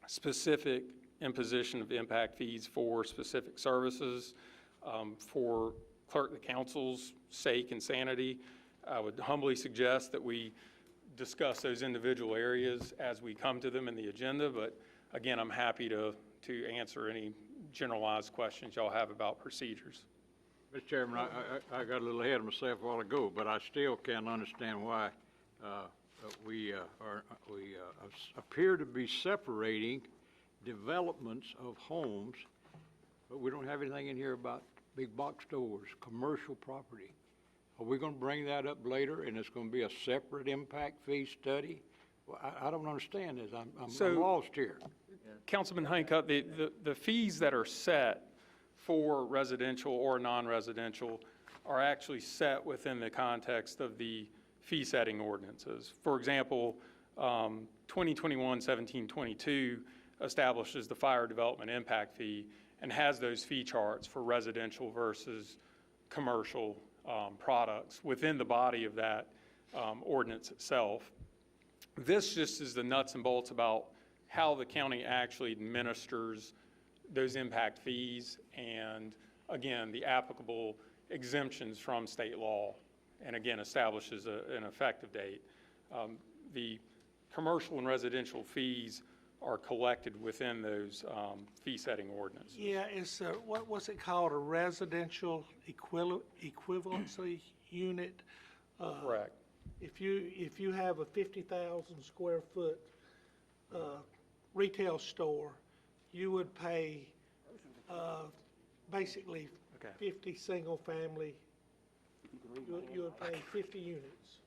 specific imposition of impact fees for specific services. For clerk of the council's sake and sanity, I would humbly suggest that we discuss those individual areas as we come to them in the agenda, but again, I'm happy to answer any generalized questions y'all have about procedures. Mr. Chairman, I got a little ahead of myself a while ago, but I still can't understand why we appear to be separating developments of homes, but we don't have anything in here about big box stores, commercial property. Are we going to bring that up later, and it's going to be a separate impact fee study? Well, I don't understand this. I'm lost here. Councilman Hancock, the fees that are set for residential or non-residential are actually set within the context of the fee-setting ordinances. For example, 2021-1722 establishes the fire development impact fee and has those fee charts for residential versus commercial products within the body of that ordinance itself. This just is the nuts and bolts about how the county actually administers those impact fees and, again, the applicable exemptions from state law, and again, establishes an effective date. The commercial and residential fees are collected within those fee-setting ordinances. Yeah, it's, what's it called, a residential equivalency unit? Correct. If you have a 50,000 square foot retail store, you would pay basically 50 single family. You would pay 50 units.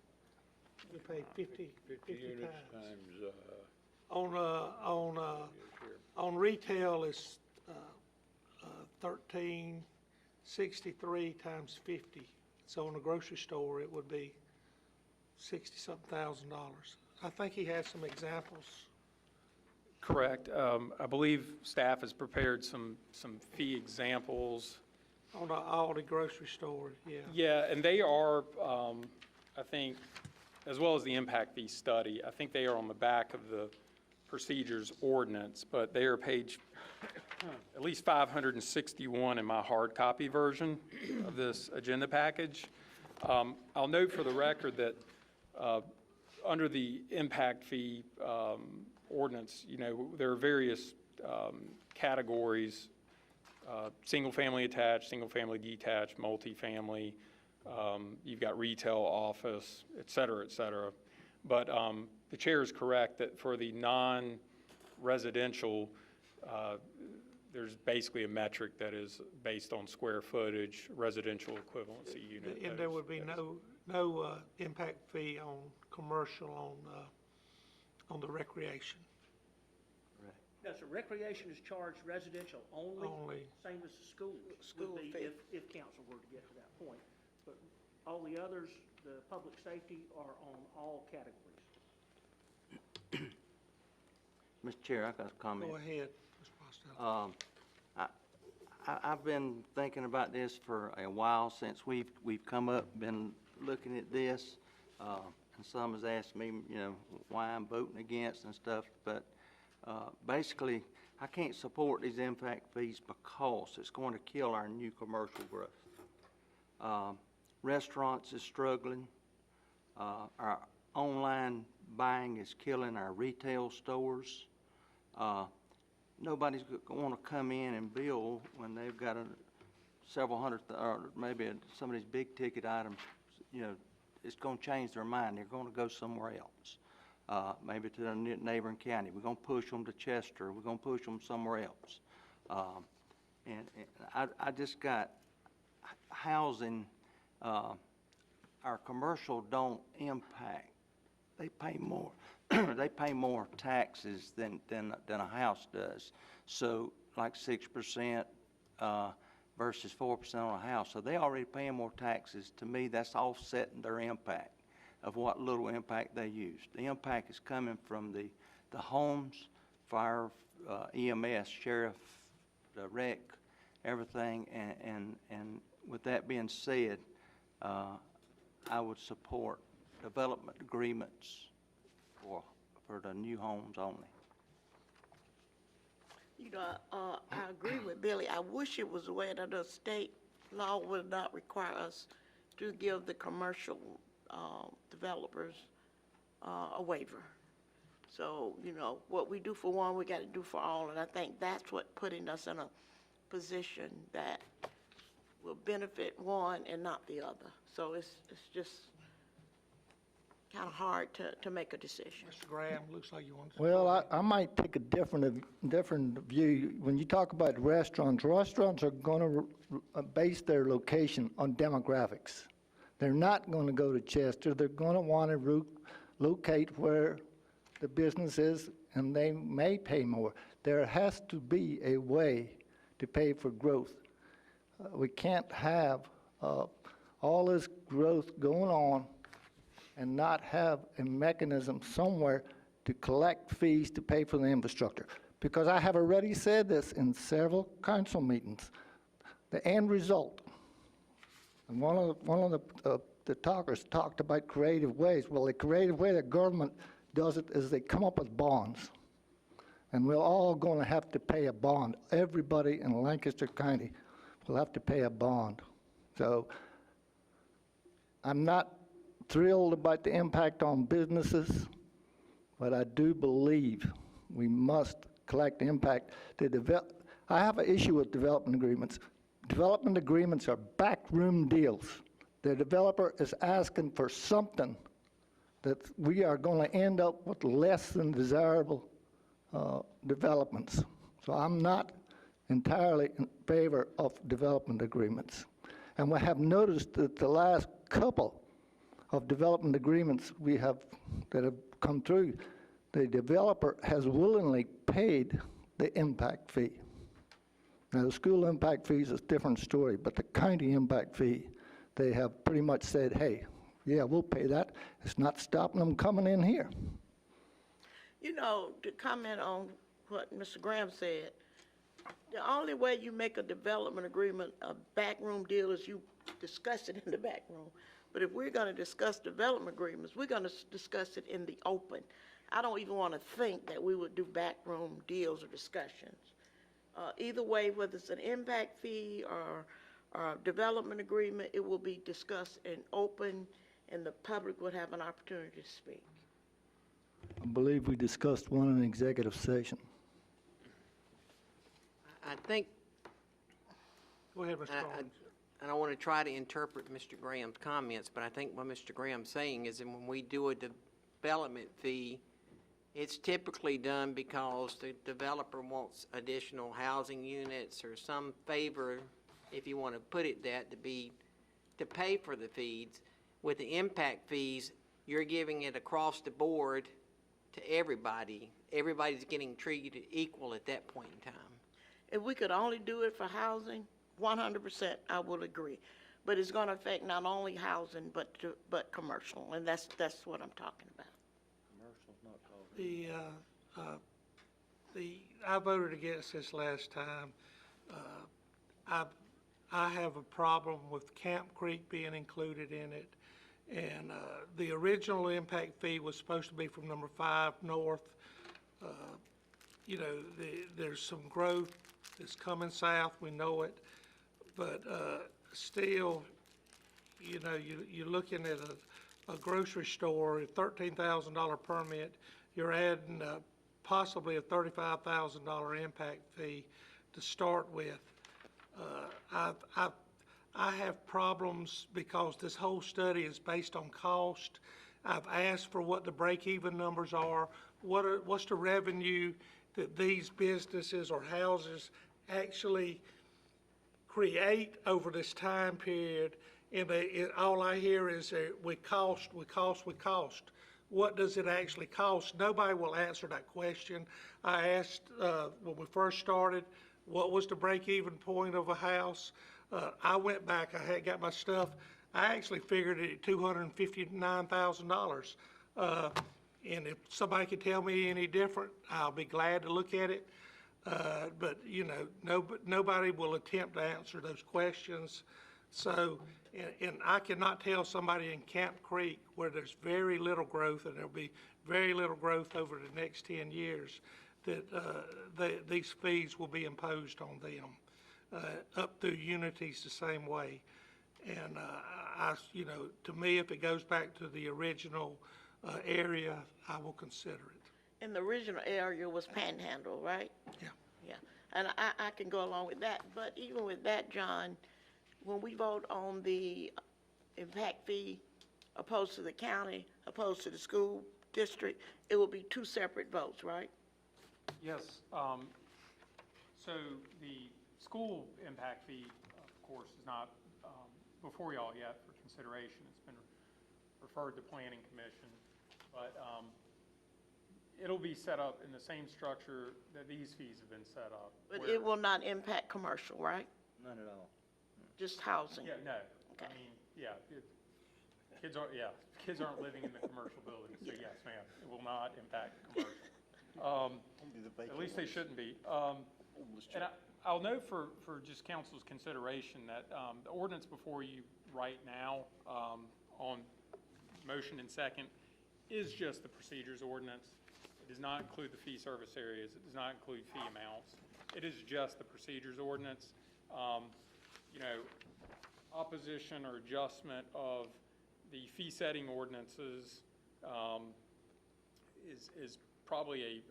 You pay 50 units times. times. On retail, it's 1363 times 50. So in a grocery store, it would be $60-something thousand. I think he has some examples. Correct. I believe staff has prepared some fee examples. On the Aldi grocery store, yeah. Yeah, and they are, I think, as well as the impact fee study, I think they are on the back of the procedures ordinance, but they are page at least 561 in my hard copy version of this agenda package. I'll note for the record that under the impact fee ordinance, there are various categories single-family attached, single-family detached, multifamily, you've got retail, office, et cetera, et cetera. But the chair is correct that for the non-residential, there's basically a metric that is based on square footage, residential equivalency unit. And there would be no impact fee on commercial on the recreation. No, so recreation is charged residential only. Only. Same as the school School would be fee. if council were to get to that point. But all the others, the public safety are on all categories. Mr. Chair, I got a comment. Go ahead, Mr. Costello. I've been thinking about this for a while since we've come up, been looking at this, and some has asked me, you know, why I'm voting against and stuff, but basically, I can't support these impact fees because it's going to kill our new commercial growth. Restaurants is struggling. Our online buying is killing our retail stores. Nobody's going to come in and build when they've got several hundred, or maybe some of these big ticket items, you know, it's going to change their mind. They're going to go somewhere else, maybe to the neighboring county. We're going to push them to Chester. We're going to push them somewhere else. And I just got housing, our commercial don't impact. They pay more. They pay more taxes than a house does. So like 6% versus 4% on a house. So they already paying more taxes. To me, that's offsetting their impact of what little impact they use. The impact is coming from the homes, fire, EMS, sheriff, the rec, everything. And with that being said, I would support development agreements for the new homes only. You know, I agree with Billy. I wish it was the way that the state law would not require us to give the commercial developers a waiver. So, you know, what we do for one, we got to do for all, and I think that's what putting us in a position that will benefit one and not the other. So it's just kind of hard to make a decision. Mr. Graham, looks like you want to. Well, I might take a different view. When you talk about restaurants are going to base their location on demographics. They're not going to go to Chester. They're going to want to locate where the business is, and they may pay more. There has to be a way to pay for growth. We can't have all this growth going on and not have a mechanism somewhere to collect fees to pay for the infrastructure. Because I have already said this in several council meetings, the end result, and one of the talkers talked about creative ways. Well, the creative way the government does it is they come up with bonds. And we're all going to have to pay a bond. Everybody in Lancaster County will have to pay a bond. So I'm not thrilled about the impact on businesses, but I do believe we must collect the impact. I have an issue with development agreements. Development agreements are backroom deals. The developer is asking for something that we are going to end up with less than desirable developments. So I'm not entirely in favor of development agreements. And we have noticed that the last couple of development agreements that have come through, the developer has willingly paid the impact fee. Now, the school impact fee is a different story, but the county impact fee, they have pretty much said, hey, yeah, we'll pay that. It's not stopping them coming in here. You know, to comment on what Mr. Graham said, the only way you make a development agreement a backroom deal is you discuss it in the back room. But if we're going to discuss development agreements, we're going to discuss it in the open. I don't even want to think that we would do backroom deals or discussions. Either way, whether it's an impact fee or a development agreement, it will be discussed in open, and the public would have an opportunity to speak. I believe we discussed one in executive session. I think Go ahead, Mr. Barnes. And I want to try to interpret Mr. Graham's comments, but I think what Mr. Graham's saying is that when we do a development fee, it's typically done because the developer wants additional housing units or some favor, if you want to put it that, to pay for the fees. With the impact fees, you're giving it across the board to everybody. Everybody's getting treated equal at that point in time. If we could only do it for housing, 100%, I would agree. But it's going to affect not only housing, but commercial, and that's what I'm talking about. I voted against this last time. I have a problem with Camp Creek being included in it. And the original impact fee was supposed to be from number 5 north. You know, there's some growth that's coming south, we know it. But still, you know, you're looking at a grocery store, a $13,000 permit, you're adding possibly a $35,000 impact fee to start with. I have problems because this whole study is based on cost. I've asked for what the break-even numbers are. What's the revenue that these businesses or houses actually create over this time period? And all I hear is we cost. What does it actually cost? Nobody will answer that question. I asked when we first started, what was the break-even point of a house? I went back, I had got my stuff, I actually figured it at $259,000. And if somebody could tell me any different, I'll be glad to look at it. But, you know, nobody will attempt to answer those questions. So, and I cannot tell somebody in Camp Creek where there's very little growth, and there'll be very little growth over the next 10 years, that these fees will be imposed on them. Up through Unity's the same way. And you know, to me, if it goes back to the original area, I will consider it. And the original area was Panhandle, right? Yeah. Yeah, and I can go along with that. But even with that, John, when we vote on the impact fee opposed to the county, opposed to the school district, it will be 2 separate votes, right? Yes. So the school impact fee, of course, is not before y'all yet for consideration. It's been referred to Planning Commission, but it'll be set up in the same structure that these fees have been set up. But it will not impact commercial, right? None at all. Just housing? Yeah, no. Okay. I mean, yeah, kids aren't living in the commercial buildings, so yes, ma'am, it will not impact commercial. At least they shouldn't be. And I'll note for just council's consideration that the ordinance before you right now on motion and second is just the procedures ordinance. It does not include the fee service areas. It does not include fee amounts. It is just the procedures ordinance. You know, opposition or adjustment of the fee setting ordinances is probably a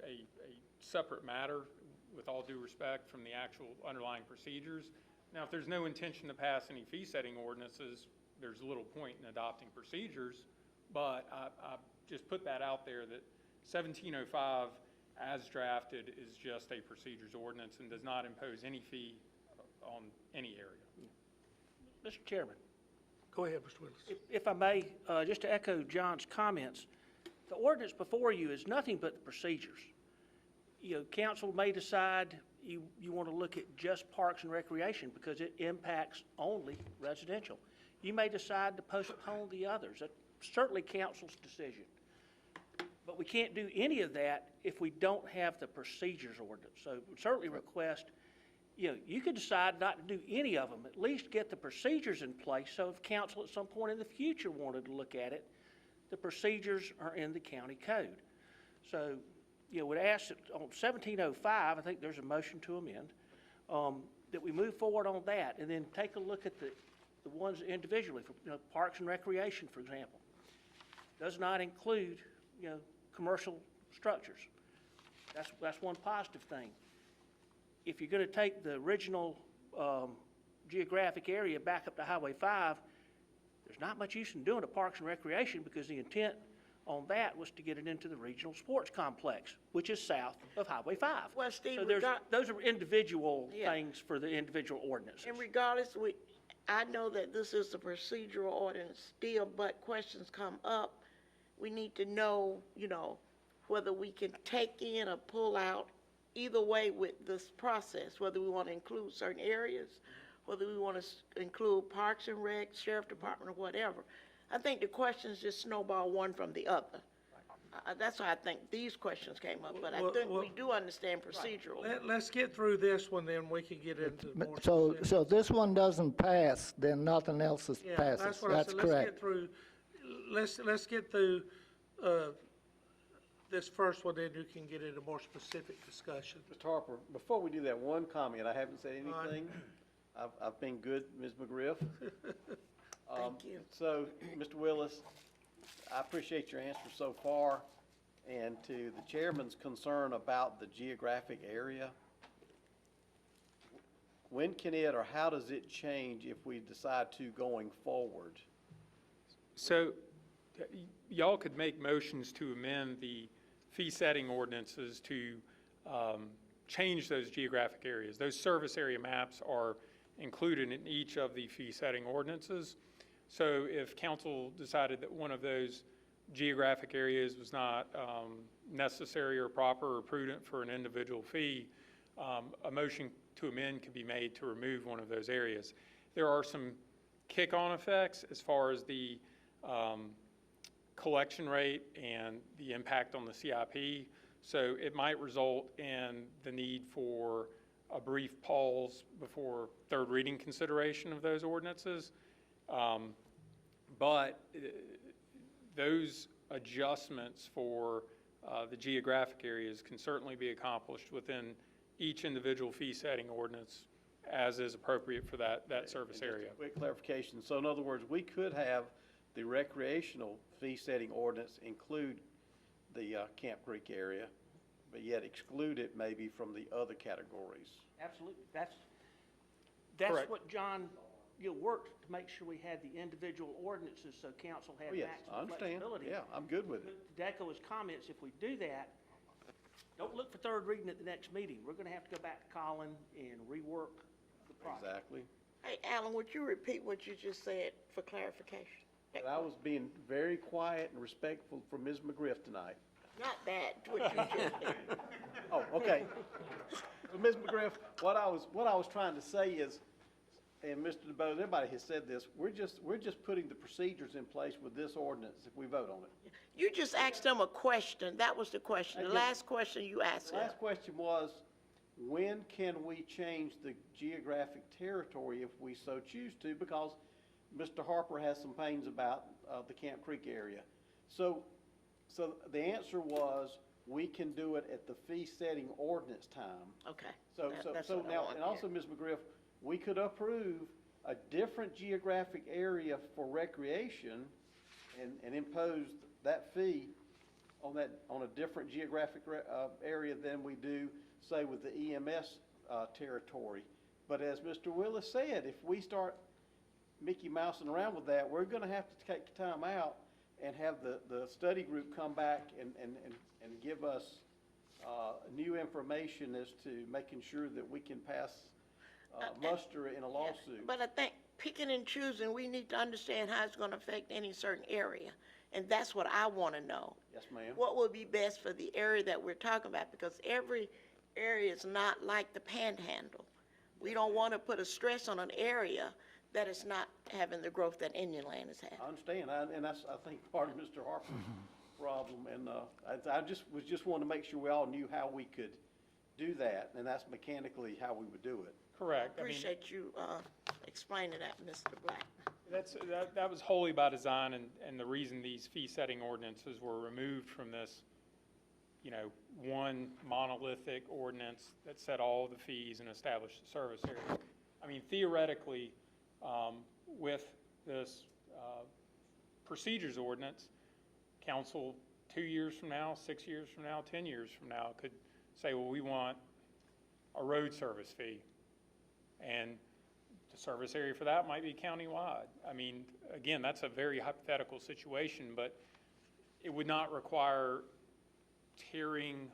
separate matter, with all due respect, from the actual underlying procedures. Now, if there's no intention to pass any fee setting ordinances, there's little point in adopting procedures, but I just put that out there that 1705 as drafted is just a procedures ordinance and does not impose any fee on any area. Mr. Chairman. Go ahead, Mr. Willis. If I may, just to echo John's comments, the ordinance before you is nothing but procedures. You know, council may decide you want to look at just parks and recreation because it impacts only residential. You may decide to postpone the others. That's certainly council's decision. But we can't do any of that if we don't have the procedures ordinance. So we certainly request, you know, you could decide not to do any of them, at least get the procedures in place so if council at some point in the future wanted to look at it, the procedures are in the county code. So, you know, would ask that on 1705, I think there's a motion to amend, that we move forward on that and then take a look at the ones individually, for, you know, parks and recreation, for example. Does not include, you know, commercial structures. That's one positive thing. If you're going to take the original geographic area back up to Highway 5, there's not much use in doing a Parks and Recreation because the intent on that was to get it into the regional sports complex, which is south of Highway 5. Well, Steve, So those are individual things for the individual ordinances. And regardless, I know that this is a procedural ordinance still, but questions come up. We need to know, whether we can take in or pull out either way with this process, whether we want to include certain areas, whether we want to include Parks and Rec, Sheriff Department, or whatever. I think the questions just snowball one from the other. That's why I think these questions came up, but I think we do understand procedural. Let's get through this one, then we can get into more So, so this one doesn't pass, then nothing else Yeah, passes. that's what I said. Let's correct. get through, let's get through, this first one, then you can get into more specific discussion. Mr. Harper, before we do that, one comment. I haven't said All right. anything. I've been good, Ms. McGriff. Thank you. So, Mr. Willis, I appreciate your answer so far. And to the chairman's concern about the geographic area, when can it or how does it change if we decide to going forward? So y'all could make motions to amend the fee setting ordinances to change those geographic areas. Those service area maps are included in each of the fee setting ordinances. So if council decided that one of those geographic areas was not necessary or proper or prudent for an individual fee, a motion to amend could be made to remove one of those areas. There are some kick-on effects as far as the collection rate and the impact on the CIP. So it might result in the need for a brief pause before third reading consideration of those ordinances. But those adjustments for the geographic areas can certainly be accomplished within each individual fee setting ordinance as is appropriate for that service And just area. a quick clarification. So in other words, we could have the recreational fee setting ordinance include the Camp Creek area, but yet exclude it maybe from the other categories. Absolutely. That's Correct. what John, worked to make sure we had the individual ordinances so council had Oh, yes, I maximum understand. flexibility. Yeah, I'm good with it. To echo his comments, if we do that, don't look for third reading at the next meeting. We're gonna have to go back to Colin and rework the project. Exactly. Hey, Alan, would you repeat what you just said for clarification? And I was being very quiet and respectful for Ms. McGriff tonight. Not that, what you just said. Oh, okay. Well, Ms. McGriff, what I was trying to say is, and Mr. DeBose, everybody has said this, we're just putting the procedures in place with this ordinance if we vote on it. You just asked them a question. That was the question. The I did. last question you asked The them. last question was, when can we change the geographic territory if we so choose to? Because Mr. Harper has some pains about the Camp Creek area. So the answer was, we can do it at the fee setting ordinance time. Okay. So That's what I now, want, and also, Ms. McGriff, we could approve a different geographic area for recreation and impose that fee on a different geographic area than we do, say, with the EMS territory. But as Mr. Willis said, if we start Mickey Mousing around with that, we're gonna have to take time out and have the study group come back and give us new information as to making sure that we can pass muster in a lawsuit. But I think picking and choosing, we need to understand how it's gonna affect any certain area. And that's what I wanna know. Yes, ma'am. What would be best for the area that we're talking about? Because every area is not like the Panhandle. We don't wanna put a stress on an area that is not having the growth that Indian Land has had. I understand, and that's, I think, part of Mr. Harper's problem, and I just wanted to make sure we all knew how we could do that, and that's mechanically how we would do it. Correct. I mean, Appreciate you explaining that, Mr. Black. that was wholly by design, and the reason these fee-setting ordinances were removed from this, one monolithic ordinance that set all the fees and established the service area. I mean, theoretically, with this procedures ordinance, council 2 years from now, 6 years from now, 10 years from now could say, well, we want a road service fee. And the service area for that might be countywide. I mean, again, that's a very hypothetical situation, but it would not require tearing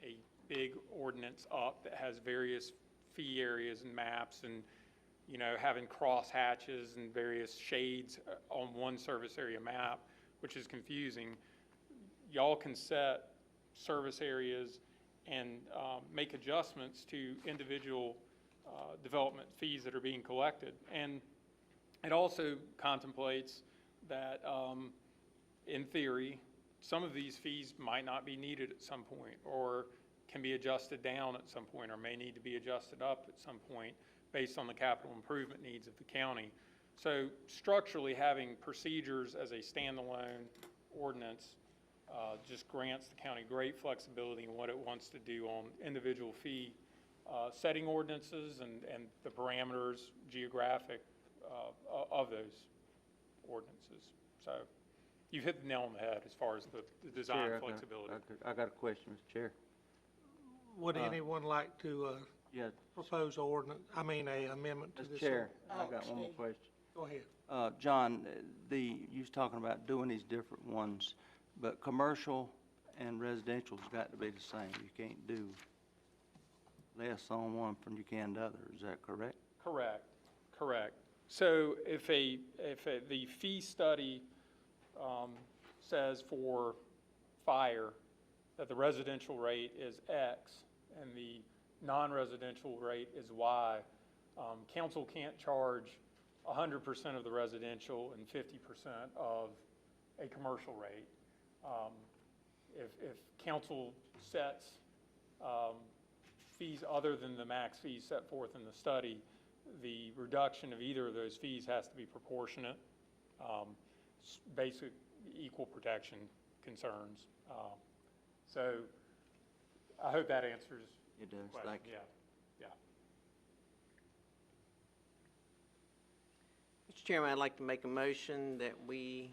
a big ordinance up that has various fee areas and maps and, you know, having cross hatches and various shades on one service area map, which is confusing. Y'all can set service areas and make adjustments to individual development fees that are being collected. And it also contemplates that, in theory, some of these fees might not be needed at some point, or can be adjusted down at some point, or may need to be adjusted up at some point based on the capital improvement needs of the county. So structurally, having procedures as a standalone ordinance just grants the county great flexibility in what it wants to do on individual fee setting ordinances and the parameters geographic of those ordinances. So you've hit the nail on the head as far as the design Chair, flexibility. I got a question, Mr. Chair. Would anyone like to Yeah, propose a amendment to Mr. this? Chair, I Oh, got one more Steve. question. Go ahead. John, you was talking about doing these different ones, but commercial and residential's got to be the same. You can't do less on one than you can the other. Is that correct? Correct. So if the fee study says for fire that the residential rate is X and the non-residential rate is Y, council can't charge 100% of the residential and 50% of a commercial rate. If council sets fees other than the max fees set forth in the study, the reduction of either of those fees has to be proportionate. Basic equal protection concerns. So I hope that answers It does. the question. Thank you. Yeah. Mr. Chairman, I'd like to make a motion that we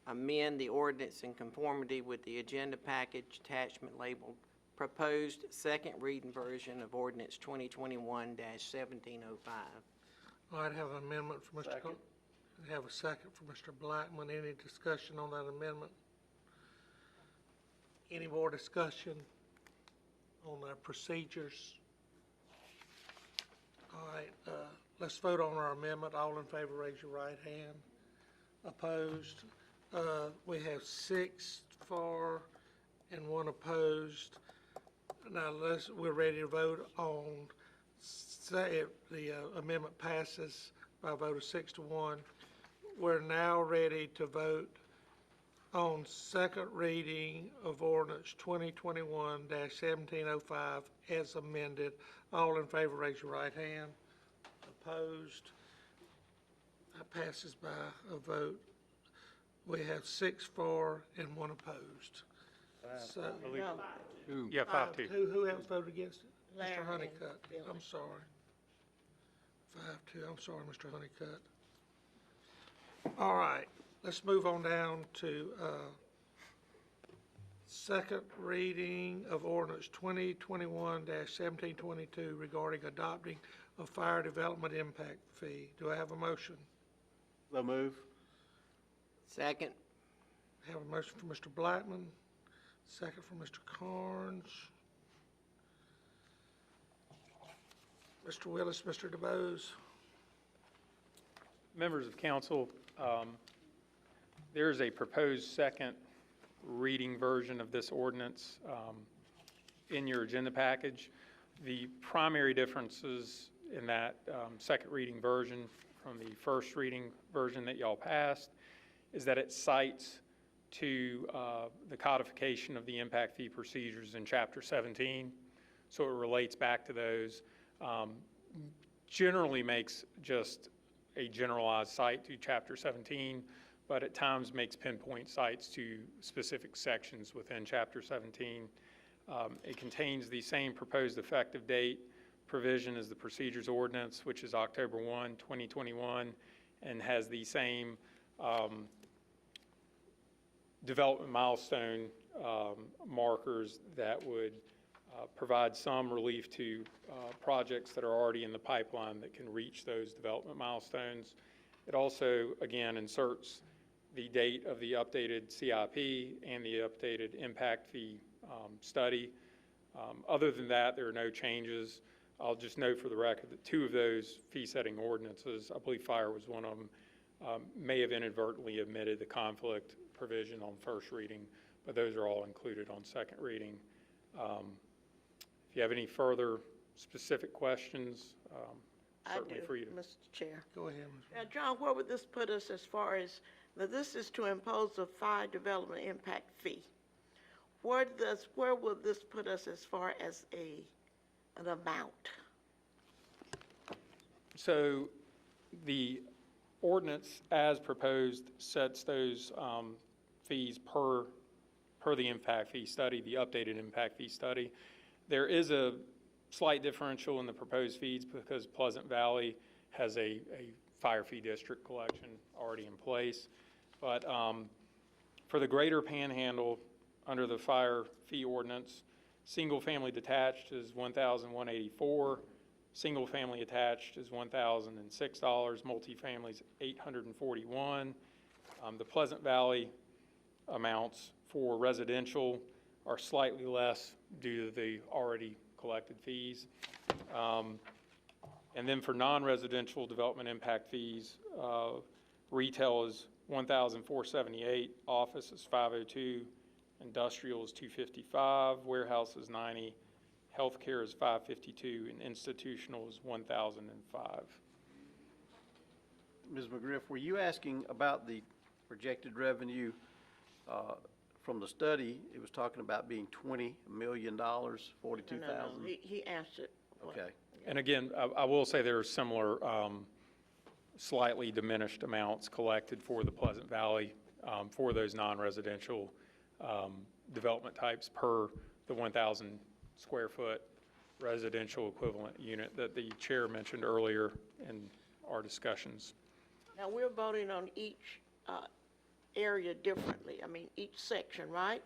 amend the ordinance in conformity with the agenda package attachment labeled proposed second reading version of ordinance 2021-1705. All right, have an amendment for Mr. Second. Have a second for Mr. Blackman. Any discussion on that amendment? Any more discussion on the procedures? All right, let's vote on our amendment. All in favor, raise your right hand. Opposed? We have 6 for and 1 opposed. Now, we're ready to vote on, say, the amendment passes by a vote of 6-1. We're now ready to vote on second reading of ordinance 2021-1705 as amended. All in favor, raise your right hand. Opposed? That passes by a vote. We have 6 for and 1 opposed. So, Yeah, 5-2. who else voted against it? Larry Mr. and Honeycutt. Billy. I'm sorry. 5-2. I'm sorry, Mr. Honeycutt. All right, let's move on down to second reading of ordinance 2021-1722 regarding adopting a fire development impact fee. Do I have a motion? So move. Second. Have a motion for Mr. Blackman, second for Mr. Carnes. Mr. Willis, Mr. DeBose. Members of council, there is a proposed second reading version of this ordinance in your agenda package. The primary differences in that second reading version from the first reading version that y'all passed is that it cites to the codification of the impact fee procedures in Chapter 17. So it relates back to those. Generally makes just a generalized cite to Chapter 17, but at times makes pinpoint cites to specific sections within Chapter 17. It contains the same proposed effective date provision as the procedures ordinance, which is October 1, 2021, and has the same development milestone markers that would provide some relief to projects that are already in the pipeline that can reach those development milestones. It also, again, inserts the date of the updated CIP and the updated impact fee study. Other than that, there are no changes. I'll just note for the record that 2 of those fee-setting ordinances, I believe fire was one of them, may have inadvertently omitted the conflict provision on first reading, but those are all included on second reading. If you have any further specific questions, certainly for you to. Mr. Chair. Go ahead, Ms. Now, John, where would this put us as far as, now this is to impose a fire development impact fee. Where will this put us as far as an amount? So the ordinance as proposed sets those fees per the impact fee study, the updated impact fee study. There is a slight differential in the proposed fees because Pleasant Valley has a fire fee district collection already in place. But for the greater Panhandle, under the fire fee ordinance, single-family detached is $1,184, single-family attached is $1,006, multifamily is $841. The Pleasant Valley amounts for residential are slightly less due to the already collected fees. And then for non-residential development impact fees, retail is $1,478, office is $502, industrial is $255, warehouse is $90, healthcare is $552, and institutional is $1,005. Ms. McGriff, were you asking about the projected revenue from the study? It was talking about being $20 million, 42,000? No, he answered. Okay. And again, I will say there are similar slightly diminished amounts collected for the Pleasant Valley for those non-residential development types per the 1,000 square foot residential equivalent unit that the chair mentioned earlier in our discussions. Now, we're voting on each area differently. I mean, each section, right?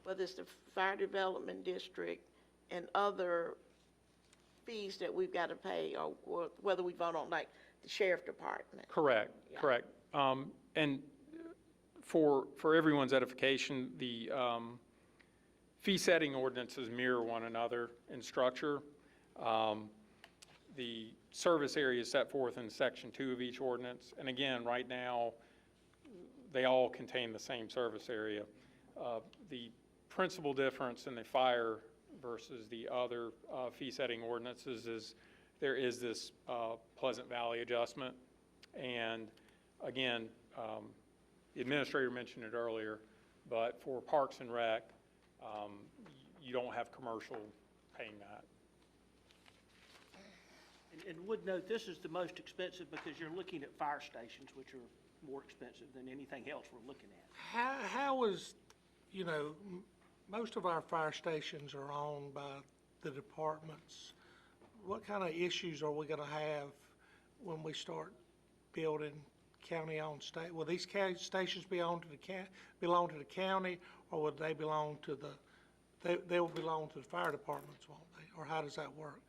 Whether it's the fire development district and other fees that we've got to pay, or whether we vote on like the sheriff department. Correct, Yeah. correct. And for everyone's edification, the fee setting ordinances mirror one another in structure. The service area is set forth in section 2 of each ordinance. And again, right now, they all contain the same service area. The principal difference in the fire versus the other fee setting ordinances is there is this Pleasant Valley adjustment. And again, the administrator mentioned it earlier, but for Parks and Rec, you don't have commercial paying that. And would note, this is the most expensive because you're looking at fire stations, which are more expensive than anything else we're looking at. How is, you know, most of our fire stations are owned by the departments. What kind of issues are we gonna have when we start building county-owned state? Will these stations be owned to belong to the county, or would they belong to they will belong to the fire departments, won't they? Or how does that work?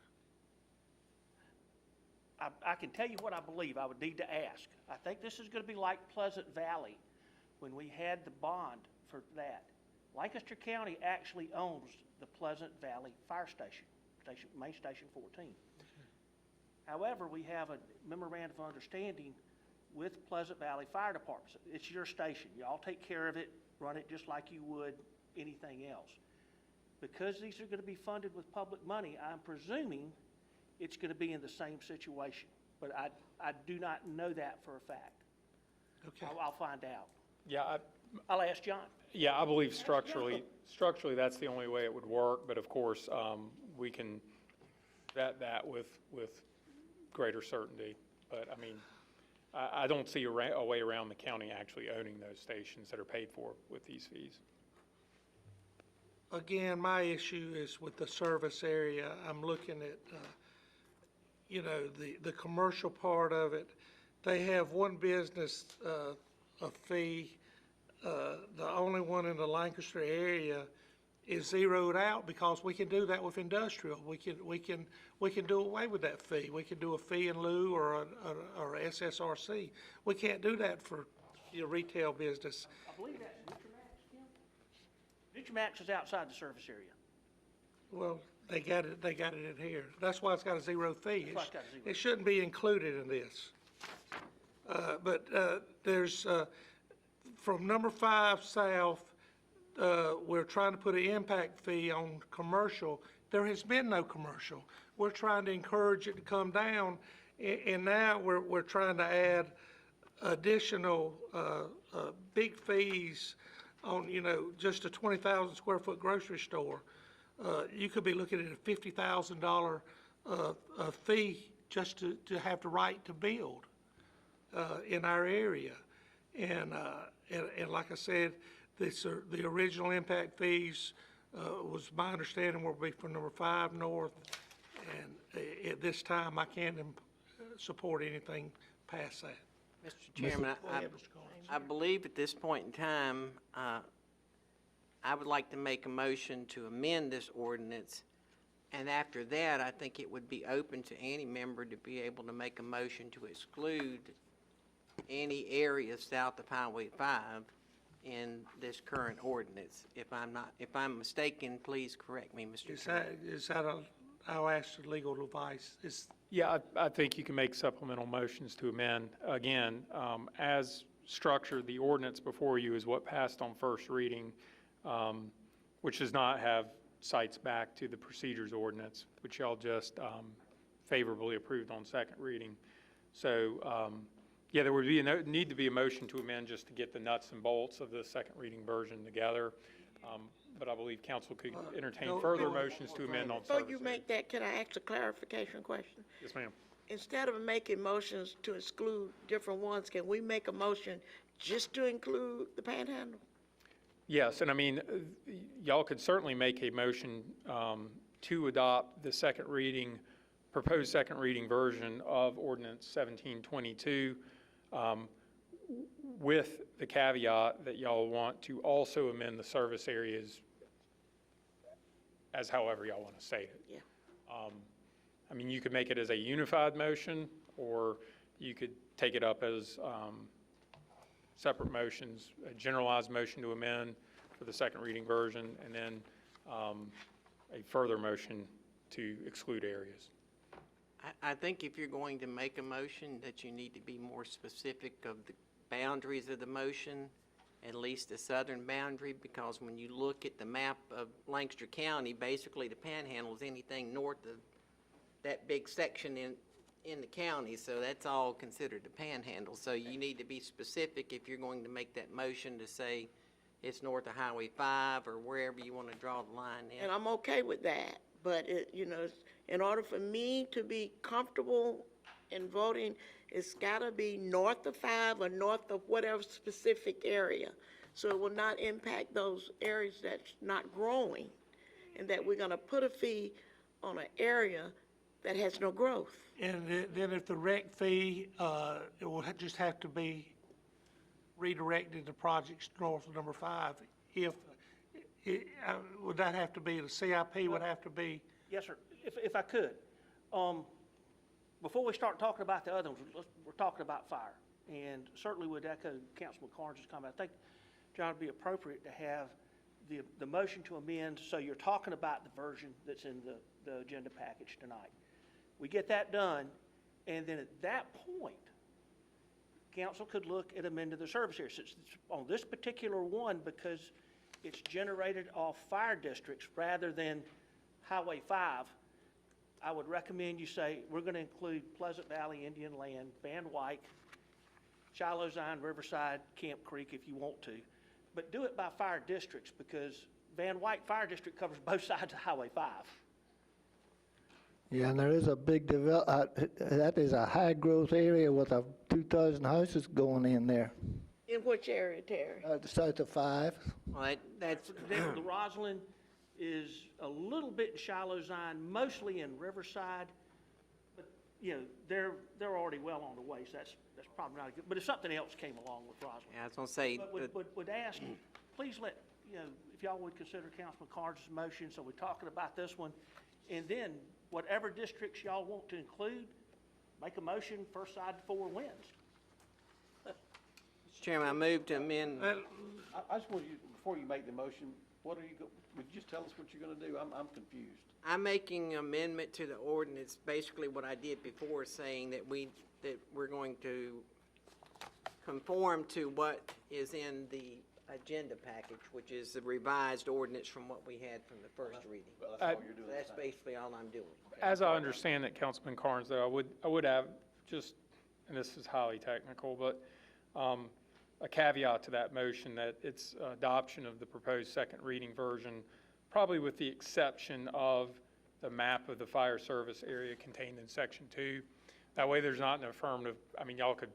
I can tell you what I believe. I would need to ask. I think this is going to be like Pleasant Valley when we had the bond for that. Lancaster County actually owns the Pleasant Valley Fire Station, Main Station 14. However, we have a memorandum of understanding with Pleasant Valley Fire Department. It's your station. Y'all take care of it, run it just like you would anything else. Because these are going to be funded with public money, I'm presuming it's going to be in the same situation. But I do not know that for a fact. Okay. I'll find out. Yeah, I'll ask John. yeah, I believe structurally that's the only way it would work. But of course, we can vet that with greater certainty. But I mean, I don't see a way around the county actually owning those stations that are paid for with these fees. Again, my issue is with the service area. I'm looking at, you know, the commercial part of it. They have one business, a fee, the only one in the Lancaster area is zeroed out, because we can do that with industrial. We can do away with that fee. We can do a fee in lieu or a SSRC. We can't do that for your retail business. I believe that's NutriMax, Kim? NutriMax is outside the service area. Well, they got it in here. That's why it's got a zero fee. That's why it's got a zero. It shouldn't be included in this. But there's, from number 5 south, we're trying to put an impact fee on commercial. There has been no commercial. We're trying to encourage it to come down, and now we're trying to add additional big fees on, just a 20,000 square foot grocery store. You could be looking at a $50,000 fee just to have the right to build in our area. And like I said, the original impact fees was my understanding will be for number 5 north. And at this time, I can't support anything past that. Mr. Chairman, I believe at this point in time, I would like to make a motion to amend this ordinance. And after that, I think it would be open to any member to be able to make a motion to exclude any area south of Highway 5 in this current ordinance. If I'm mistaken, please correct me, Mr. Chairman. I'll ask the legal advice. Yeah, I think you can make supplemental motions to amend. Again, as structured, the ordinance before you is what passed on first reading, which does not have cites back to the procedures ordinance, which y'all just favorably approved on second reading. So, yeah, there would need to be a motion to amend just to get the nuts and bolts of the second reading version together. But I believe council could entertain further motions to amend on service. Before you make that, can I ask a clarification question? Yes, ma'am. Instead of making motions to exclude different ones, can we make a motion just to include the Panhandle? Yes, and I mean, y'all could certainly make a motion to adopt the second reading, proposed second reading version of ordinance 1722, with the caveat that y'all want to also amend the service areas as however y'all want to say it. Yeah. I mean, you could make it as a unified motion, or you could take it up as separate motions, a generalized motion to amend for the second reading version, and then a further motion to exclude areas. I think if you're going to make a motion, that you need to be more specific of the boundaries of the motion, at least the southern boundary, because when you look at the map of Lancaster County, basically the Panhandle is anything north of that big section in the county, so that's all considered the Panhandle. So you need to be specific if you're going to make that motion to say it's north of Highway 5 or wherever you want to draw the line in. And I'm okay with that, but in order for me to be comfortable in voting, it's gotta be north of 5 or north of whatever specific area. So it will not impact those areas that's not growing, and that we're gonna put a fee on an area that has no growth. And then if the rec fee, it will just have to be redirected to projects north of number 5. Would that have to be, the CIP would have to be? Yes, sir. If I could. Before we start talking about the other ones, we're talking about fire. And certainly would echo Councilman Carnes' comment. I think, John, it'd be appropriate to have the motion to amend, so you're talking about the version that's in the agenda package tonight. We get that done, and then at that point, council could look at amending the service area. Since it's on this particular one, because it's generated off fire districts rather than Highway 5, I would recommend you say, we're going to include Pleasant Valley, Indian Land, Van Wyck, Shiloh, Zion, Riverside, Camp Creek if you want to. But do it by fire districts, because Van Wyck Fire District covers both sides of Highway 5. Yeah, and there is a big that is a high-growth area with 2,000 houses going in there. In which area, Terry? South of 5. Well, that's The Roslyn is a little bit in Shiloh, Zion, mostly in Riverside, but, they're already well on the way, so that's probably not good. But if something else came along with Roslyn. Yeah, I was going to say, But would ask, please let, if y'all would consider Councilman Carnes' motion, so we're talking about this one. And then, whatever districts y'all want to include, make a motion, first side to 4 wins. Mr. Chairman, I move to amend, I just want you, before you make the motion, would you just tell us what you're gonna do? I'm confused. I'm making amendment to the ordinance, basically what I did before, saying that we're going to conform to what is in the agenda package, which is the revised ordinance from what we had from the first reading. Well, that's all you're doing. That's basically all I'm doing. As I understand it, Councilman Carnes, though, I would have just, and this is highly technical, but a caveat to that motion that it's adoption of the proposed second reading version, probably with the exception of the map of the fire service area contained in section 2. That way there's not an affirmative, I mean, y'all could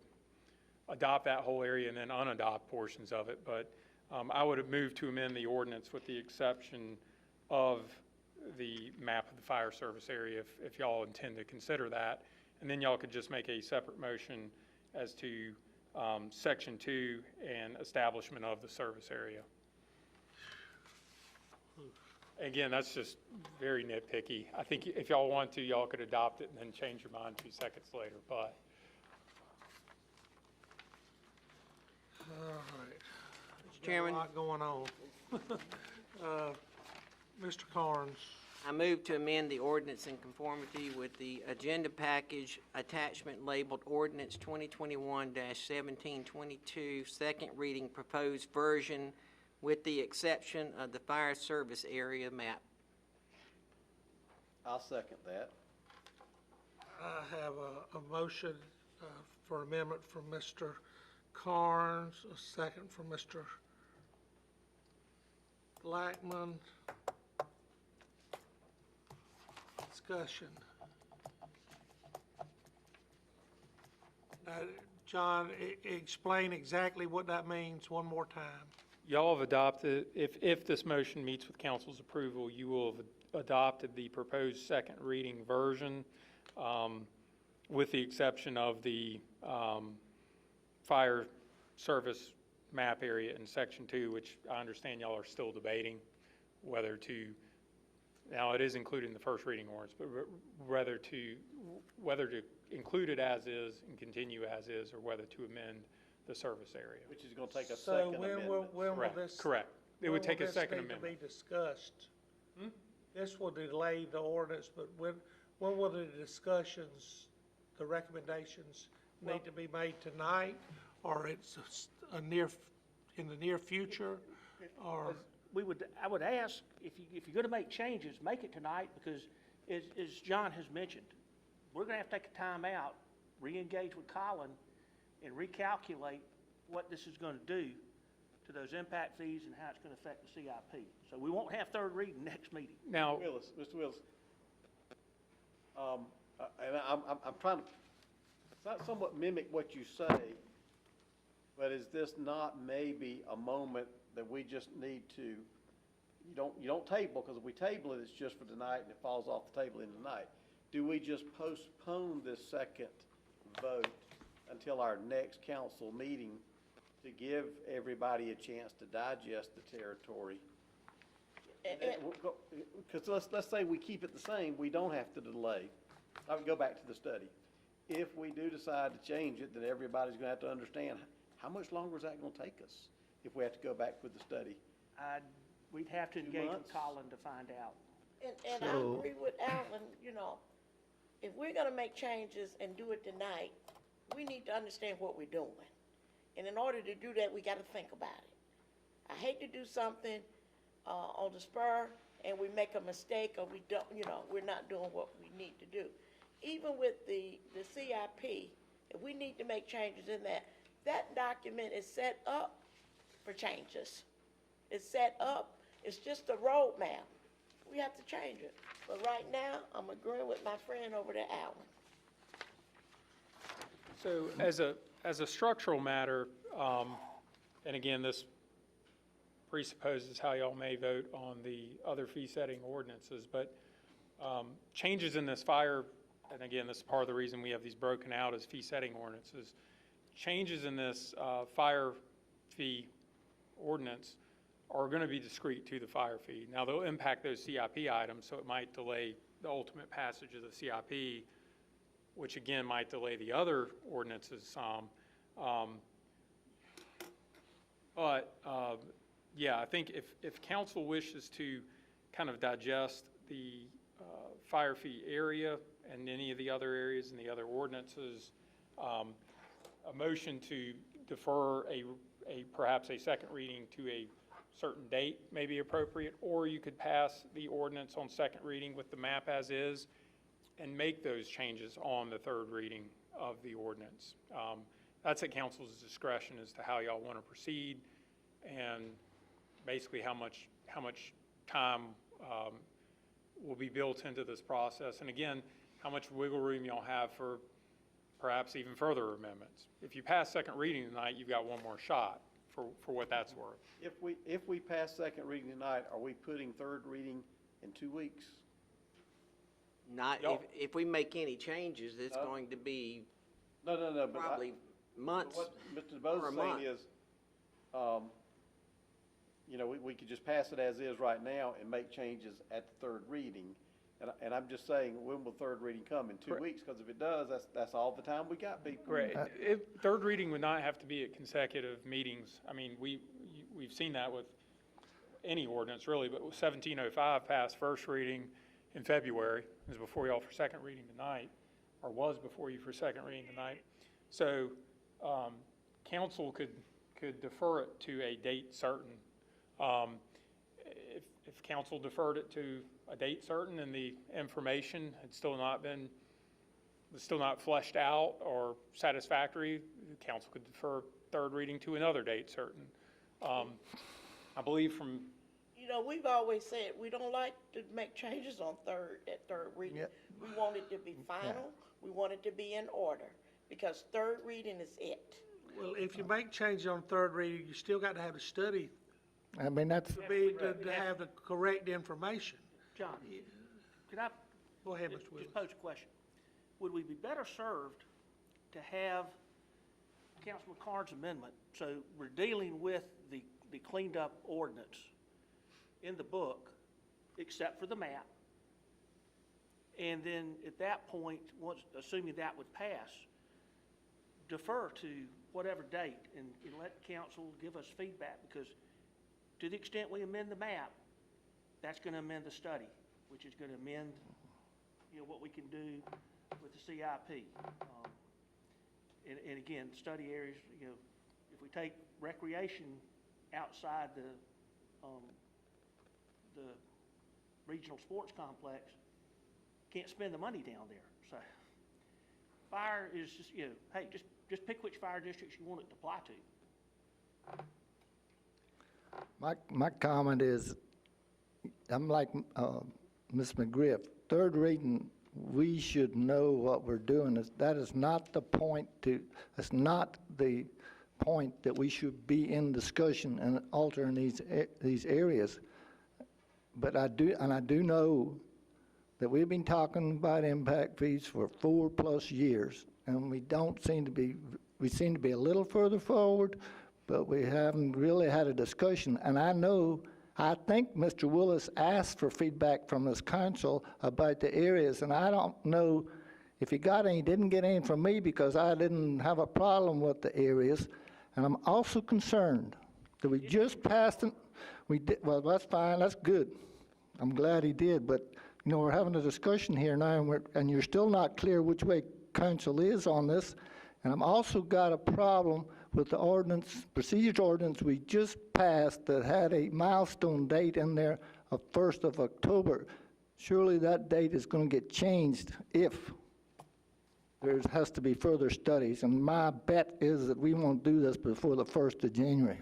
adopt that whole area and then unadopt portions of it, but I would have moved to amend the ordinance with the exception of the map of the fire service area if y'all intend to consider that. And then y'all could just make a separate motion as to section 2 and establishment of the service area. Again, that's just very nitpicky. I think if y'all want to, y'all could adopt it and then change your mind 2 seconds later, but. All right. Mr. Chairman, A lot going on. Mr. Carnes, I move to amend the ordinance in conformity with the agenda package attachment labeled Ordinance 2021-1722, second reading proposed version, with the exception of the fire service area map. I'll second that. I have a motion for amendment from Mr. Carnes, a second from Mr. Blackman. Discussion. John, explain exactly what that means one more time. Y'all have adopted, if this motion meets with council's approval, you will have adopted the proposed second reading version, with the exception of the fire service map area in section 2, which I understand y'all are still debating whether to, now it is included in the first reading ordinance, but whether to include it as is and continue as is, or whether to amend the service area. Which is gonna take a second amendment. So when will Correct. this? Correct. It would take a second When will this amendment. need to be discussed? This will delay the ordinance, but when will the discussions, the recommendations need to be made tonight? Or it's in the near future, or? I would ask, if you're gonna make changes, make it tonight, because as John has mentioned, we're gonna have to take a time out, re-engage with Colin, and recalculate what this is gonna do to those impact fees and how it's gonna affect the CIP. So we won't have third reading next meeting. Now, Mr. Willis, and I'm trying to somewhat mimic what you say, but is this not maybe a moment that we just need to, you don't table, because if we table it, it's just for tonight and it falls off the table in the night. Do we just postpone this second vote until our next council meeting to give everybody a chance to digest the territory? Because let's say we keep it the same, we don't have to delay. I would go back to the study. If we do decide to change it, then everybody's gonna have to understand, how much longer is that gonna take us if we have to go back with the study? We'd have to 2 engage months? with Colin to find out. And I agree with Alan, if we're gonna make changes and do it tonight, we need to understand what we're doing. And in order to do that, we gotta think about it. I hate to do something, on the spur, and we make a mistake, or we don't, we're not doing what we need to do. Even with the CIP, if we need to make changes in that document is set up for changes. It's set up, it's just a roadmap. We have to change it. But right now, I'm agreeing with my friend over there, Alan. so as a structural matter, and again, this presupposes how y'all may vote on the other fee-setting ordinances, but changes in this fire, and again, this is part of the reason we have these broken out as fee-setting ordinances, changes in this fire fee ordinance are going to be discrete to the fire fee. Now, they'll impact those CIP items, so it might delay the ultimate passage of the CIP, which again might delay the other ordinances some. Yeah, I think if council wishes to kind of digest the fire fee area and any of the other areas and the other ordinances, a motion to defer perhaps a second reading to a certain date may be appropriate, or you could pass the ordinance on second reading with the map as is and make those changes on the third reading of the ordinance. That's at council's discretion as to how y'all want to proceed, and basically how much time will be built into this process. And again, how much wiggle room y'all have for perhaps even further amendments. If you pass second reading tonight, you've got one more shot for what that's worth. If we pass second reading tonight, are we putting third reading in 2 weeks? Not, if we make any changes, it's going to be No, but probably months. What Mr. DeBose is saying is, you know, we could just pass it as is right now and make changes at the third reading. And I'm just saying, when will third reading come? In 2 Correct. weeks? Because if it does, that's all the time we got, people. Great. Third reading would not have to be at consecutive meetings. I mean, we've seen that with any ordinance really, but 1705 passed first reading in February. It was before y'all for second reading tonight, or was before you for second reading tonight. So council could defer it to a date certain. If council deferred it to a date certain and the information had still not fleshed out or satisfactory, the council could defer third reading to another date certain. I believe from. You know, we've always said we don't like to make changes on at third reading. Yep. We want it to be final. We want it to be in order, because third reading is it. Well, if you make changes on third reading, you still got to have a study I mean, that's, to have the correct information. John, could I Go ahead, Mr. Willis. just pose a question? Would we be better served to have Councilman Carnes' amendment, so we're dealing with the cleaned up ordinance in the book, except for the map, and then at that point, assuming that would pass, defer to whatever date and let council give us feedback, because to the extent we amend the map, that's going to amend the study, which is going to amend, you know, what we can do with the CIP. And again, study areas, you know, if we take recreation outside the regional sports complex, can't spend the money down there. So fire is just, you know, hey, just pick which fire districts you want it to apply to. my comment is, I'm like Ms. McGriff, third reading, we should know what we're doing. That is not the point it's not the point that we should be in discussion and altering these areas. But I do know that we've been talking about impact fees for 4+ years, and we seem to be a little further forward, but we haven't really had a discussion. And I think Mr. Willis asked for feedback from his council about the areas, and I don't know if he got any. He didn't get any from me because I didn't have a problem with the areas. And I'm also concerned that we just passed it. Well, that's fine, that's good. I'm glad he did, but you know, we're having a discussion here now, and you're still not clear which way council is on this. And I've also got a problem with the ordinance, procedure ordinance we just passed that had a milestone date in there of 1st of October. Surely that date is going to get changed if there has to be further studies. And my bet is that we won't do this before the 1st of January.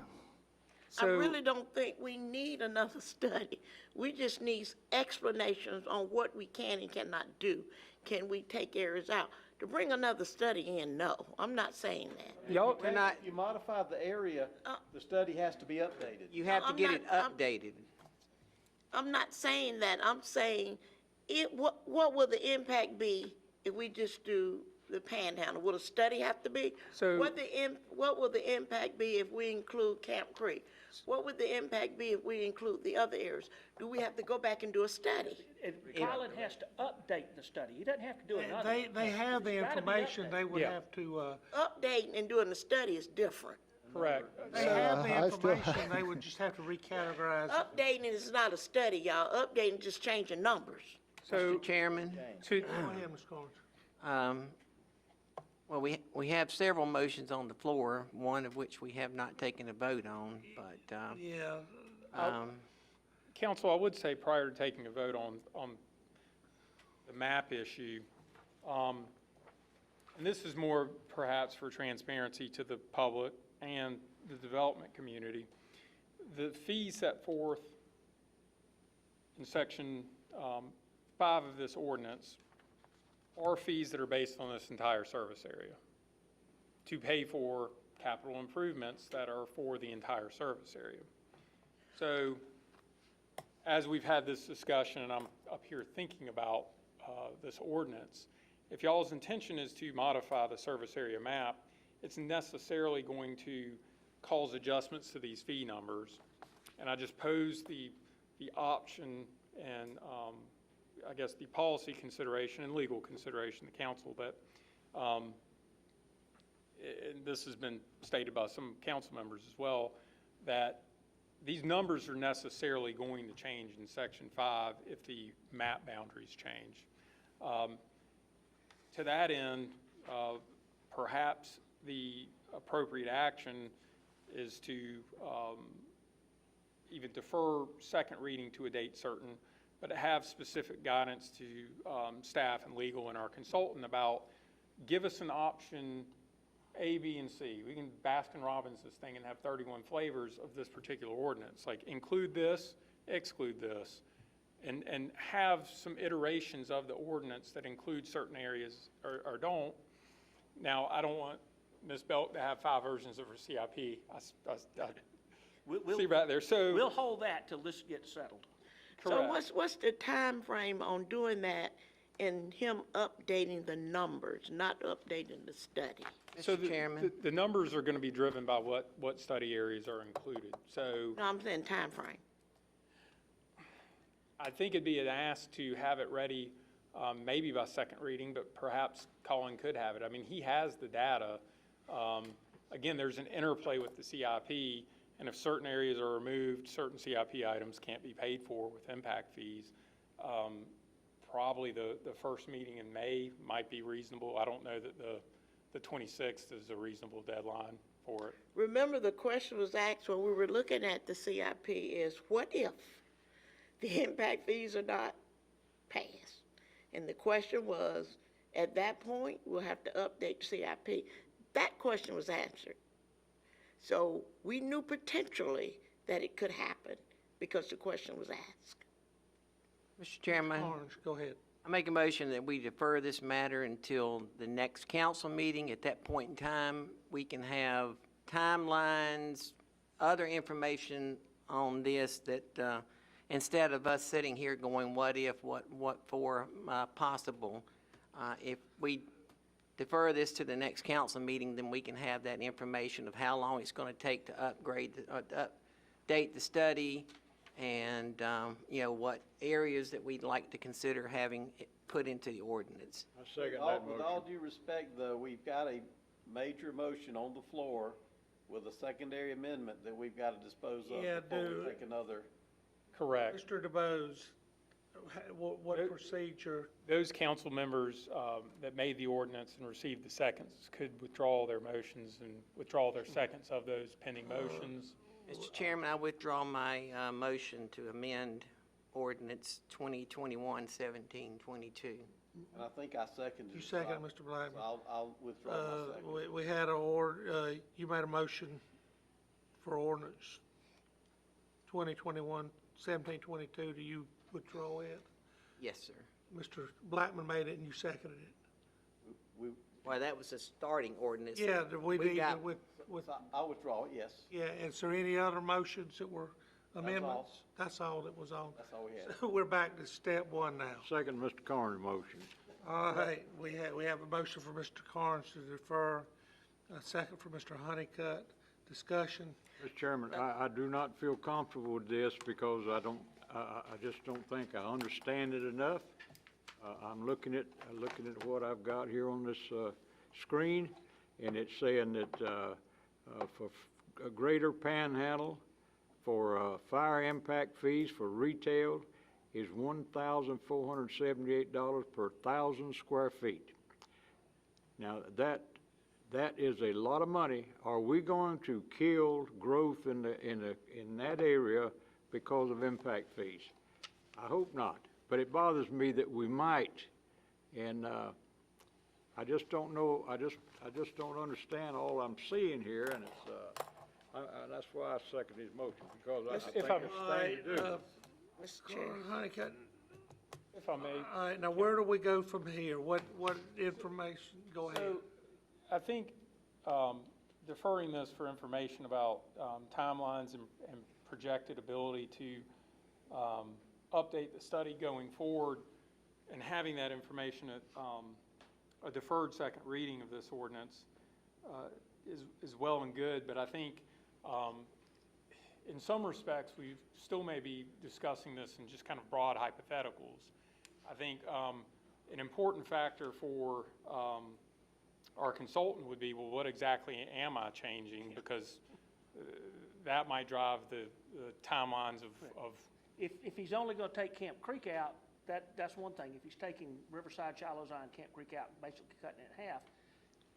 I really don't think we need another study. We just need explanations on what we can and cannot do. Can we take areas out? To bring another study in, no, I'm not saying that. If you modify the area, the study has to be updated. You have to get it updated. I'm not saying that. I'm saying, what will the impact be if we just do the Panhandle? Will a study have to be? So- What will the impact be if we include Camp Creek? What would the impact be if we include the other areas? Do we have to go back and do a study? And Colin has to update the study. He doesn't have to do another. They have the It's gotta be information, they would Yeah. have to, Updating and doing the study is different. Correct. they have the I still- information, they would just have to recategorize it. Updating is not a study, y'all. Updating is just changing numbers. So, Mr. Chairman, to, Go ahead, Ms. Carnes. well, we have several motions on the floor, one of which we have not taken a vote on, but, Yeah, Council, I would say prior to taking a vote on the map issue, and this is more perhaps for transparency to the public and the development community, the fees set forth in section 5 of this ordinance are fees that are based on this entire service area to pay for capital improvements that are for the entire service area. So as we've had this discussion and I'm up here thinking about this ordinance, if y'all's intention is to modify the service area map, it's necessarily going to cause adjustments to these fee numbers. And I just posed the option and I guess the policy consideration and legal consideration to council that, and this has been stated by some council members as well, that these numbers are necessarily going to change in section 5 if the map boundaries change. To that end, perhaps the appropriate action is to even defer second reading to a date certain, but have specific guidance to staff and legal and our consultant about, give us an option A, B, and C. We can Baskin-Robbins this thing and have 31 flavors of this particular ordinance. Like include this, exclude this, and have some iterations of the ordinance that include certain areas or don't. Now, I don't want Ms. Belk to have 5 versions of her CIP. I We'll- see right there. So We'll hold that till this gets settled. So what's the time frame on doing that and him updating the numbers, not updating the study? So Mr. Chairman. the numbers are going to be driven by what study areas are included. So No, I'm saying time frame. I think it'd be an ask to have it ready maybe by second reading, but perhaps Colin could have it. I mean, he has the data. Again, there's an interplay with the CIP, and if certain areas are removed, certain CIP items can't be paid for with impact fees. Probably the first meeting in May might be reasonable. I don't know that the 26th is a reasonable deadline for it. Remember, the question was asked when we were looking at the CIP is, what if the impact fees are not passed? And the question was, at that point, we'll have to update the CIP. That question was answered. So we knew potentially that it could happen because the question was asked. Mr. Chairman, Orange, go ahead. I make a motion that we defer this matter until the next council meeting. At that point in time, we can have timelines, other information on this that, instead of us sitting here going, what if, what for, possible. If we defer this to the next council meeting, then we can have that information of how long it's going to take to update the study and, you know, what areas that we'd like to consider having it put into the ordinance. I second With that with all motion. due respect, though, we've got a major motion on the floor with a secondary amendment that we've got to dispose of Yeah, before do- we take another. Correct. Mr. DeBose, what procedure? Those council members that made the ordinance and received the seconds could withdraw their motions and withdraw their seconds of those pending motions. Mr. Chairman, I withdraw my motion to amend ordinance 2021-1722. And I think I seconded it. You so second, I- Mr. Blackman. So I'll withdraw my second. We had you made a motion for ordinance 2021-1722. Do you withdraw it? Yes, sir. Mr. Blackman made it and you seconded it. Well, that was a starting ordinance. Yeah, we need to got- So I'll withdraw it, yes. yeah, is there any other motions that were all. amendments? That's all that was on. That's all we had. So we're back to step one now. Second Mr. Carnes' motion. All right, we have a motion for Mr. Carnes to defer, a second for Mr. Honeycutt. Discussion? Mr. Chairman, I do not feel comfortable with this because I just don't think I understand it enough. I'm looking at what I've got here on this, screen, and it's saying that, for a greater panhandle, for, fire impact fees for retail is $1,478 per 1,000 square feet. Now, that is a lot of money. Are we going to kill growth in that area because of impact fees? I hope not, but it bothers me that we might, and I just don't know. I just don't understand all I'm seeing here, and it's and that's why I second his motion, because I think it's thing to do. Mr. Chair. Honeycutt, If I may. all right, now where do we go from here? What information, go ahead. So, I think deferring this for information about timelines and projected ability to update the study going forward, and having that information at a deferred second reading of this ordinance is well and good, but I think in some respects we still may be discussing this in just kind of broad hypotheticals. I think an important factor for our consultant would be, well, what exactly am I changing? Because that might drive the timelines of If he's only gonna take Camp Creek out, that's one thing. If he's taking Riverside, Shiloh, and Camp Creek out and basically cutting it in half,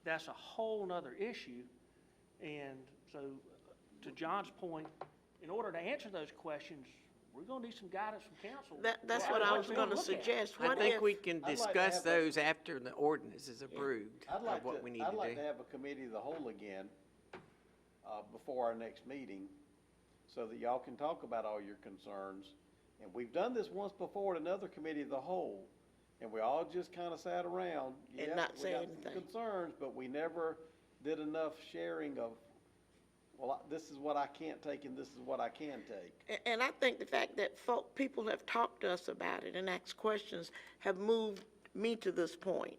that's a whole nother issue. And so, to John's point, in order to answer those questions, we're gonna need some guidance from council. That's what I was gonna suggest. I What think if- we can I'd like to discuss have those after the ordinance is approved I'd like of what to, we need I'd to like do. to have a committee of the whole again, before our next meeting, so that y'all can talk about all your concerns. And we've done this once before at another committee of the whole, and we all just kinda sat around. And Yeah, not we say got some anything. concerns, but we never did enough sharing of, well, this is what I can't take and this is what I can take. And I think the fact that people have talked to us about it and asked questions have moved me to this point.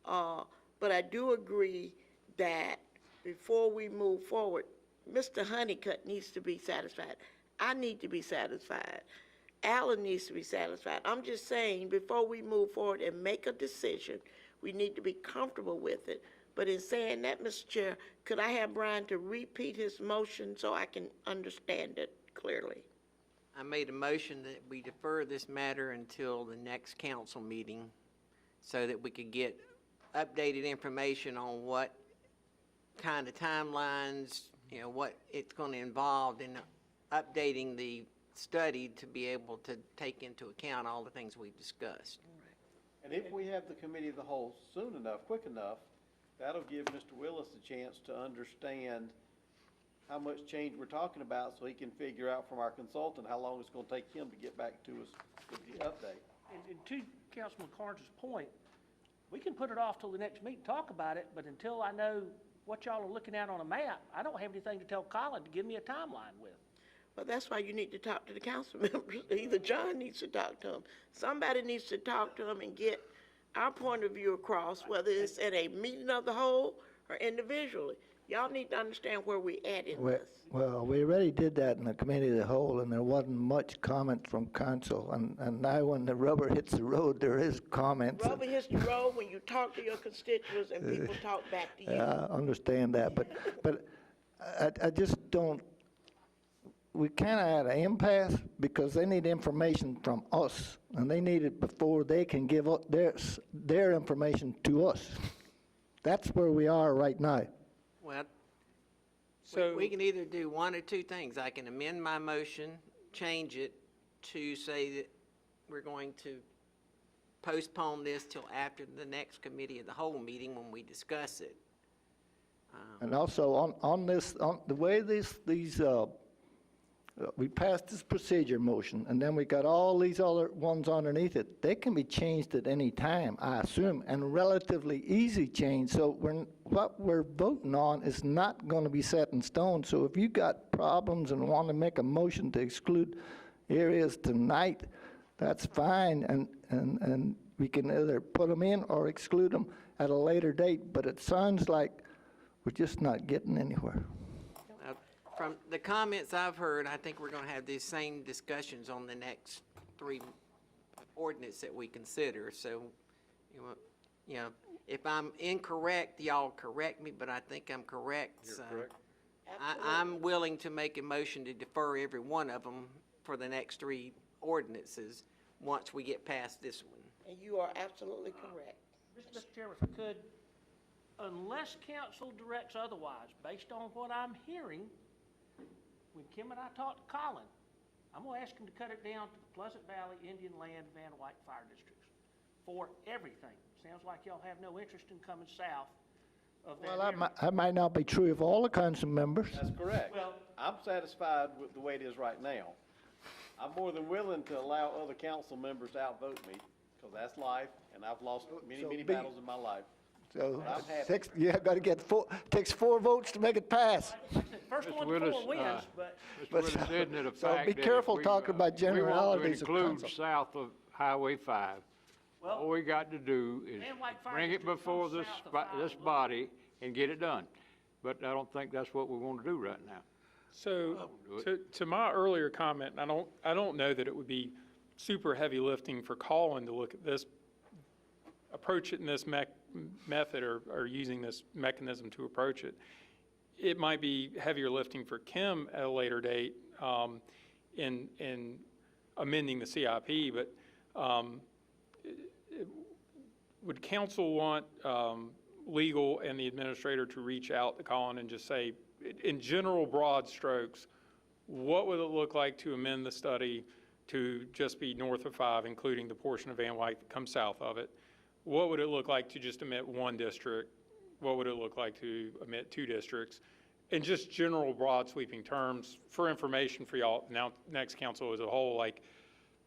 But I do agree that before we move forward, Mr. Honeycutt needs to be satisfied. I need to be satisfied. Alan needs to be satisfied. I'm just saying, before we move forward and make a decision, we need to be comfortable with it. But in saying that, Mr. Chair, could I have Brian to repeat his motion so I can understand it clearly? I made a motion that we defer this matter until the next council meeting so that we could get updated information on what kind of timelines, what it's going to involve in updating the study to be able to take into account all the things we've discussed. And if we have the committee of the whole soon enough, quick enough, that'll give Mr. Willis a chance to understand how much change we're talking about, so he can figure out from our consultant how long it's gonna take him to get back to us with the update. And to Councilman Carnes' point, we can put it off till the next meeting, talk about it, but until I know what y'all are looking at on a map, I don't have anything to tell Colin to give me a timeline with. Well, that's why you need to talk to the council members. Either John needs to talk to them. Somebody needs to talk to them and get our point of view across, whether it's at a meeting of the whole or individually. Y'all need to understand where we at in this. Well, we already did that in the committee of the whole, and there wasn't much comment from council. And now when the rubber hits the road, there is comments. Rubber hits the road when you talk to your constituents and people talk back to you. I understand that, but I just don't, we kind of at an impasse because they need information from us, and they need it before they can give up their information to us. That's where we are right now. Well, So- we can either do one or two things. I can amend my motion, change it to say that we're going to postpone this till after the next committee of the whole meeting when we discuss it. And also on this, on the way we passed this procedure motion, and then we got all these other ones underneath it. They can be changed at any time, I assume, and relatively easy change. So what we're voting on is not going to be set in stone. So if you got problems and want to make a motion to exclude areas tonight, that's fine, and we can either put them in or exclude them at a later date. But it sounds like we're just not getting anywhere. From the comments I've heard, I think we're gonna have these same discussions on the next 3 ordinance that we consider, so, you know, if I'm incorrect, y'all correct me, but I think I'm correct. You're so correct. I'm willing to make a motion to defer every one of them for the next 3 ordinances, once we get past this one. And you are absolutely correct. Mr. Chairman, if I could, unless council directs otherwise, based on what I'm hearing, when Kim and I talked to Colin, I'm gonna ask him to cut it down to the Pleasant Valley, Indian Land, Van Wyck fire districts for everything. Sounds like y'all have no interest in coming south of that Well, area. that might not be true of all the council members. That's correct. Well- I'm satisfied with the way it is right now. I'm more than willing to allow other council members to outvote me, because that's life, and I've lost many, So many be- battles in my life. So, I'm happy. you got to get takes 4 votes to make it pass. First Mr. one to Willis, 4 wins, but Mr. But Willis, so- isn't it a so fact be that careful if we, talking about generalities of We want to council. include south of Highway 5. Well- All we got to do is Van Wyck Fire bring it District before comes this, south of 5 this body and get it done. But I don't think that's what we want to do right now. So, to my earlier comment, I don't know that it would be super heavy lifting for Colin to look at this, approach it in this method or using this mechanism to approach it. It might be heavier lifting for Kim at a later date in amending the CIP, but would council want legal and the administrator to reach out to Colin and just say, in general broad strokes, what would it look like to amend the study to just be north of 5, including the portion of Van Wyck that comes south of it? What would it look like to just omit 1 district? What would it look like to omit 2 districts? In just general broad sweeping terms for information for y'all, now next council as a whole, like,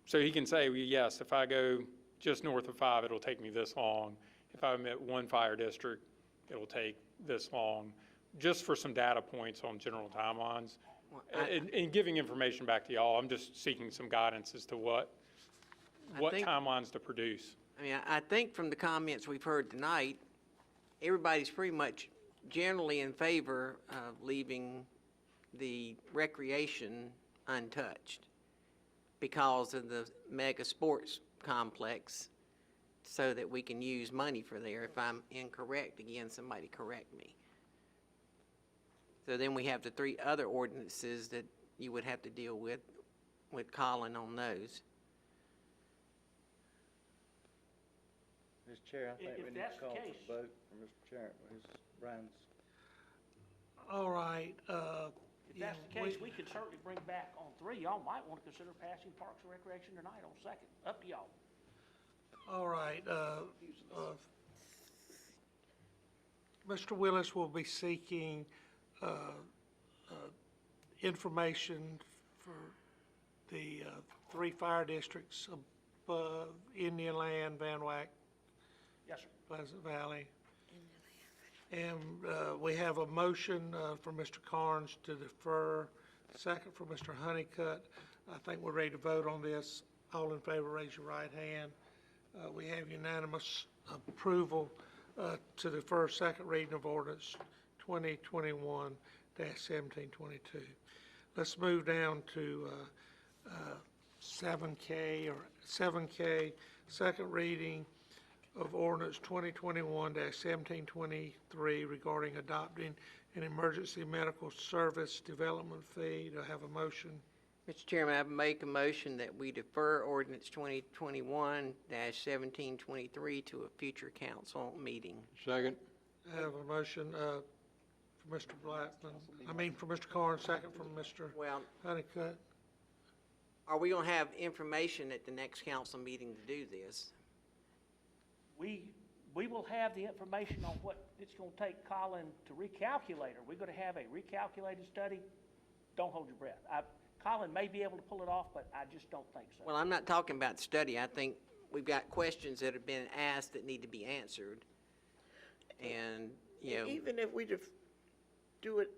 so he can say, well, yes, if I go just north of 5, it'll take me this long. If I omit 1 fire district, it'll take this long, just for some data points on general timelines. And giving information back to y'all, I'm just seeking some guidance as to what think- timelines to produce. I mean, I think from the comments we've heard tonight, everybody's pretty much generally in favor of leaving the recreation untouched because of the mega sports complex, so that we can use money for there. If I'm incorrect, again, somebody correct me. So then we have the 3 other ordinances that you would have to deal with Colin on those. Mr. Chair, I If think we need that's to the call for case- a vote for Mr. Chairman, Brian's. All right, if that's the case, we could certainly bring back on 3. Y'all might want to consider passing Parks and Recreation tonight on 2nd. Up to y'all. all right, Mr. Willis will be seeking information for the 3 fire districts above Indian Land, Van Wyck, Yes, sir. Pleasant Valley. And we have a motion from Mr. Carnes to defer, second from Mr. Honeycutt. I think we're ready to vote on this. All in favor, raise your right hand. We have unanimous approval to defer second reading of ordinance 2021-1722. Let's move down to 7K, second reading of ordinance 2021-1723 regarding adopting an emergency medical service development fee. Do I have a motion? Mr. Chairman, I make a motion that we defer ordinance 2021-1723 to a future council meeting. Second. I have a motion for Mr. for Mr. Carnes, second from Mr. Well, Honeycutt. are we going to have information at the next council meeting to do this? We will have the information on what it's going to take Colin to recalculate. Are we going to have a recalculated study? Don't hold your breath. Colin may be able to pull it off, but I just don't think so. Well, I'm not talking about study. I think we've got questions that have been asked that need to be answered. And, you know, Even if we do it,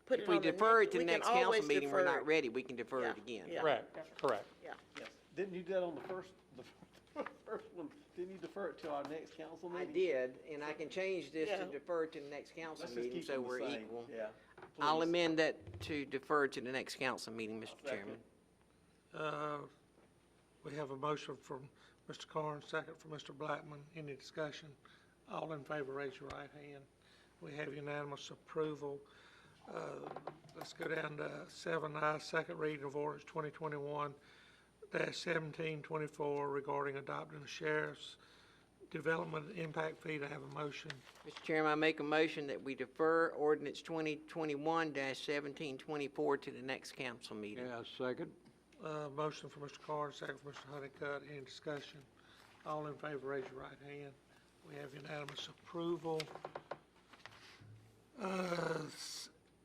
put it if on we the defer it to we the can next council always meeting, we're defer not it. ready, we can defer it Yeah, again. yeah. Correct, correct. Yeah. Yes. Didn't you do that on the first one Didn't you defer it to our next council I meeting? did, and I can change this to Yeah. defer to the next council Let's just meeting, keep so them the we're same, equal. yeah. I'll Please. amend that to defer to the next council meeting, Mr. Chairman. We have a motion from Mr. Carnes, second from Mr. Blackman. Any discussion? All in favor, raise your right hand. We have unanimous approval. Let's go down to 7I, second reading of ordinance 2021-1724 regarding adopting the sheriff's development impact fee. To have a motion. Mr. Chairman, I make a motion that we defer ordinance 2021-1724 to the next council meeting. second. Motion for Mr. Carnes, second for Mr. Honeycutt. Any discussion? All in favor, raise your right hand. We have unanimous approval.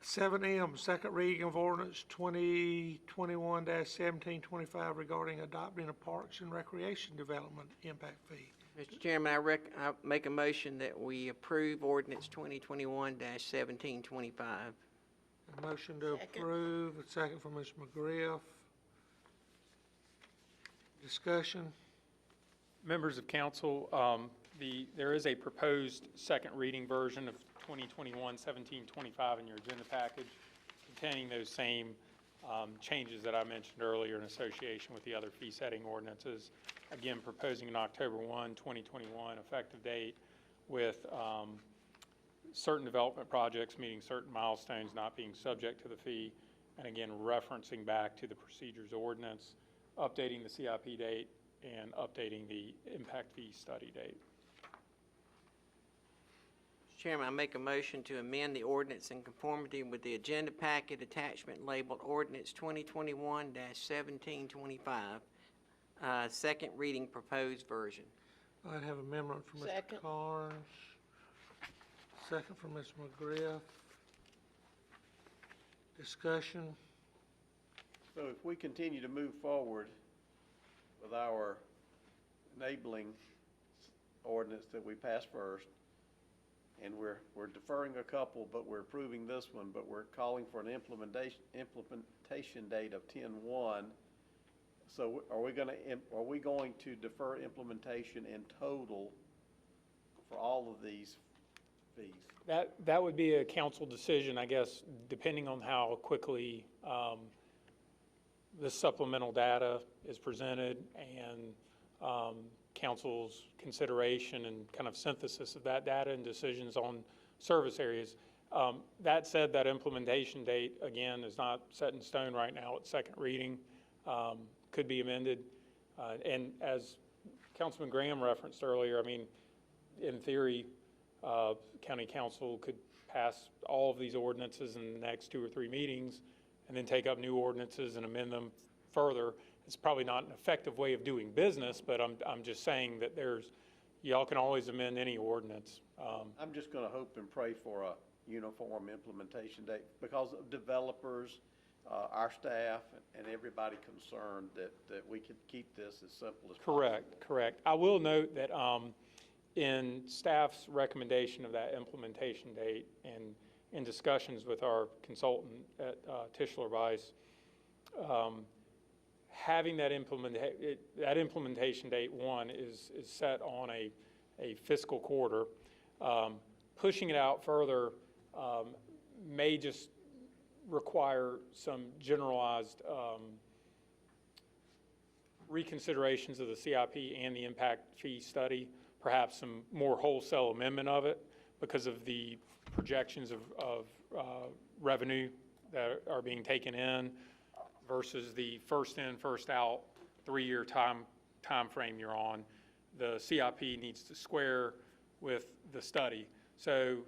7M, second reading of ordinance 2021-1725 regarding adopting a Parks and Recreation Development impact fee. Mr. Chairman, I make a motion that we approve ordinance 2021-1725. A motion to approve, a second from Ms. McGriff. Discussion? Members of council, there is a proposed second reading version of 2021-1725 in your agenda package containing those same changes that I mentioned earlier in association with the other fee setting ordinances. Again, proposing an October 1, 2021 effective date with certain development projects meeting certain milestones not being subject to the fee, and again, referencing back to the procedures ordinance, updating the CIP date, and updating the impact fee study date. Mr. Chairman, I make a motion to amend the ordinance in conformity with the agenda packet attachment labeled ordinance 2021-1725, second reading proposed version. I have an amendment from Mr. Second. Carnes, second from Ms. McGriff. Discussion? So if we continue to move forward with our enabling ordinance that we passed first, and we're deferring a couple, but we're approving this one, but we're calling for an implementation date of 10/1. So are we going to defer implementation in total for all of these fees? That would be a council decision, I guess, depending on how quickly the supplemental data is presented and council's consideration and kind of synthesis of that data and decisions on service areas. That said, that implementation date, again, is not set in stone right now. It's second reading, could be amended. And as Councilman Graham referenced earlier, I mean, in theory, county council could pass all of these ordinances in the next 2 or 3 meetings and then take up new ordinances and amend them further. It's probably not an effective way of doing business, but I'm just saying that y'all can always amend any ordinance. I'm just gonna hope and pray for a uniform implementation date because of developers, our staff, and everybody concerned that we could keep this as simple as possible. Correct. I will note that in staff's recommendation of that implementation date and in discussions with our consultant at Tischler Weiss, having that implementation date, one, is set on a fiscal quarter. Pushing it out further may just require some generalized reconsiderations of the CIP and the impact fee study, perhaps some more wholesale amendment of it because of the projections of revenue that are being taken in versus the first in, first out 3-year time frame you're on. The CIP needs to square with the study. So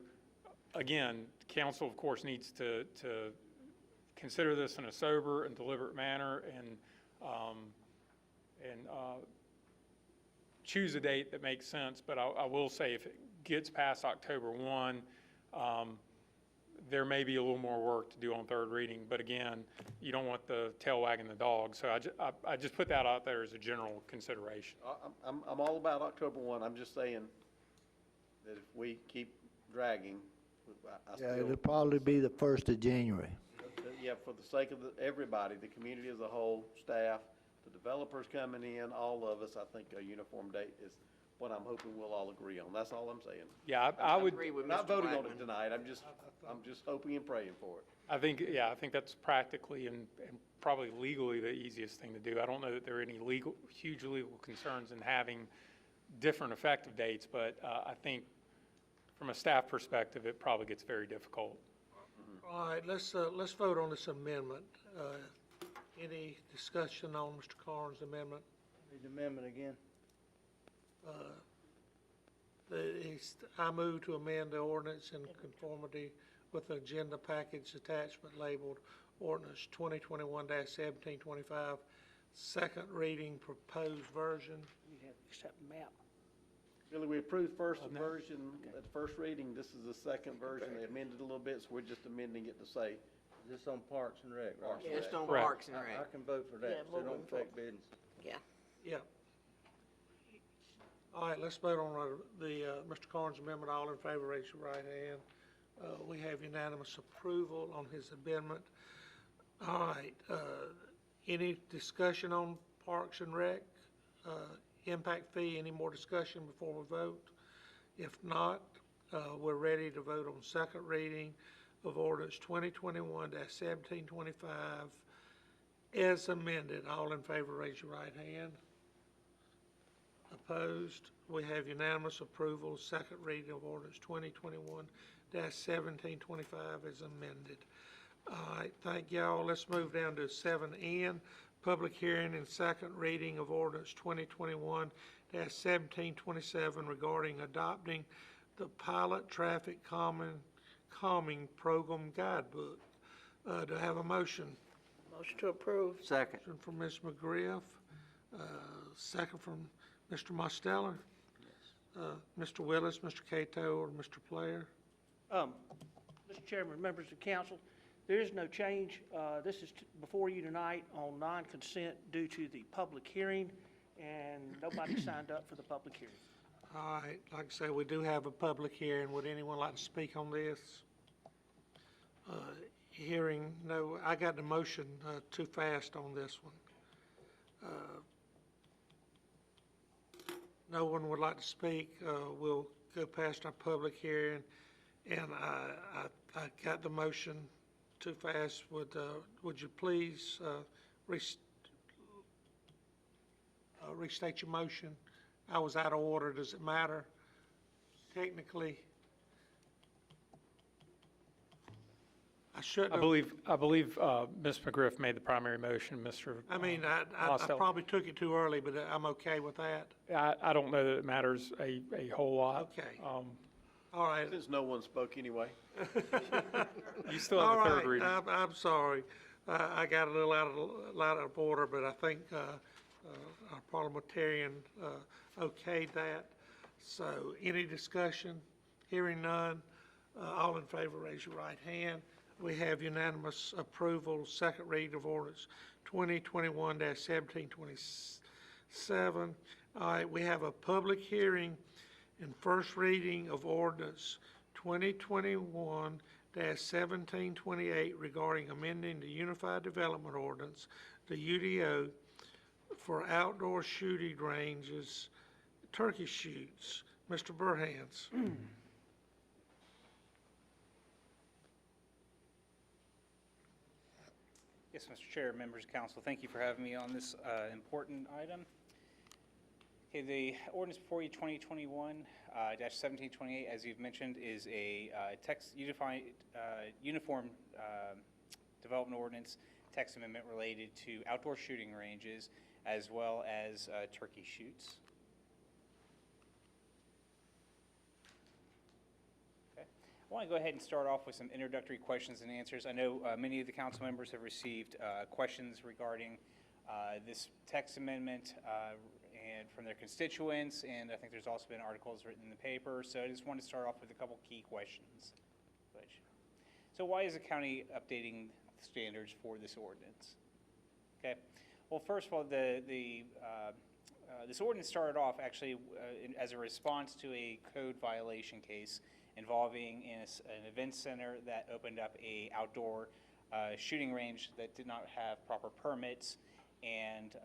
again, council of course needs to consider this in a sober and deliberate manner and choose a date that makes sense. But I will say if it gets past October 1, there may be a little more work to do on third reading, but again, you don't want the tail wagging the dog. So I just put that out there as a general consideration. I'm all about October 1. I'm just saying that if we keep dragging, I Yeah, still, it'll probably be the 1st of January. yeah, for the sake of everybody, the community as a whole, staff, the developers coming in, all of us, I think a uniform date is what I'm hoping we'll all agree on. That's all I'm saying. Yeah, I would, Agree with Not Mr. voting on Blackman. it tonight, I'm just hoping and praying for it. I think, yeah, I think that's practically and probably legally the easiest thing to do. I don't know that there are any huge legal concerns in having different effective dates, but I think from a staff perspective, it probably gets very difficult. All right, let's vote on this amendment. Any discussion on Mr. Carnes' amendment? Read the amendment again. I move to amend the ordinance in conformity with the agenda package attachment labeled ordinance 2021-1725, second reading proposed version. You have to accept the map. Billy, we approved first version at the first reading. This is the second version. They amended a little bit, so we're just amending it to say. Is this on Parks and Rec, right? Yeah, it's on Correct. Parks and I Rec. can vote for that, Yeah, so it don't moving affect business. Yeah. Yeah. All right, let's vote on Mr. Carnes' amendment. All in favor, raise your right hand. We have unanimous approval on his amendment. All right, any discussion on Parks and Rec? Impact fee, any more discussion before we vote? If not, we're ready to vote on second reading of ordinance 2021-1725 as amended. All in favor, raise your right hand. Opposed? We have unanimous approval, second reading of ordinance 2021-1725 as amended. All right, thank y'all. Let's move down to 7N, public hearing and second reading of ordinance 2021-1727 regarding adopting the pilot traffic calming program guidebook. Do I have a motion? Motion to approve. Second. Motion from Ms. McGriff, second from Mr. Mosteller. Mr. Willis, Mr. Cato, or Mr. Player? Mr. Chairman, members of the council, there is no change. This is before you tonight on non-consent due to the public hearing, and nobody signed up for the public hearing. All right, like I say, we do have a public hearing. Would anyone like to speak on this? Hearing, no, I got the motion too fast on this one. No one would like to speak. We'll go past our public hearing, and I got the motion too fast. Would you please restate your motion? I was out of order. Does it matter? Technically, I shouldn't have. I believe Ms. McGriff made the primary motion, Mr. I mean, I Mosteller. probably took it too early, but I'm okay with that. I don't know that it matters a whole lot. Okay. All right. Since no one spoke anyway. You still have a third reading. All right, I'm sorry. I got a little out of order, but I think our parliamentarian okayed that. So any discussion? Hearing none. All in favor, raise your right hand. We have unanimous approval, second reading of ordinance 2021-1727. All right, we have a public hearing and first reading of ordinance 2021-1728 regarding amending the Unified Development Ordinance, the UDO, for outdoor shooting ranges, turkey shoots. Mr. Burhans. Yes, Mr. Chair, members of council, thank you for having me on this important item. Okay, the ordinance before you, 2021-1728, as you've mentioned, is a uniform development ordinance, text amendment related to outdoor shooting ranges as well as turkey shoots. Okay. I want to go ahead and start off with some introductory questions and answers. I know many of the council members have received questions regarding this text amendment and from their constituents, and I think there's also been articles written in the paper, so I just want to start off with a couple key questions. So why is the county updating standards for this ordinance? Okay, well, first of all, this ordinance started off actually as a response to a code violation case involving an event center that opened up a outdoor shooting range that did not have proper permits, and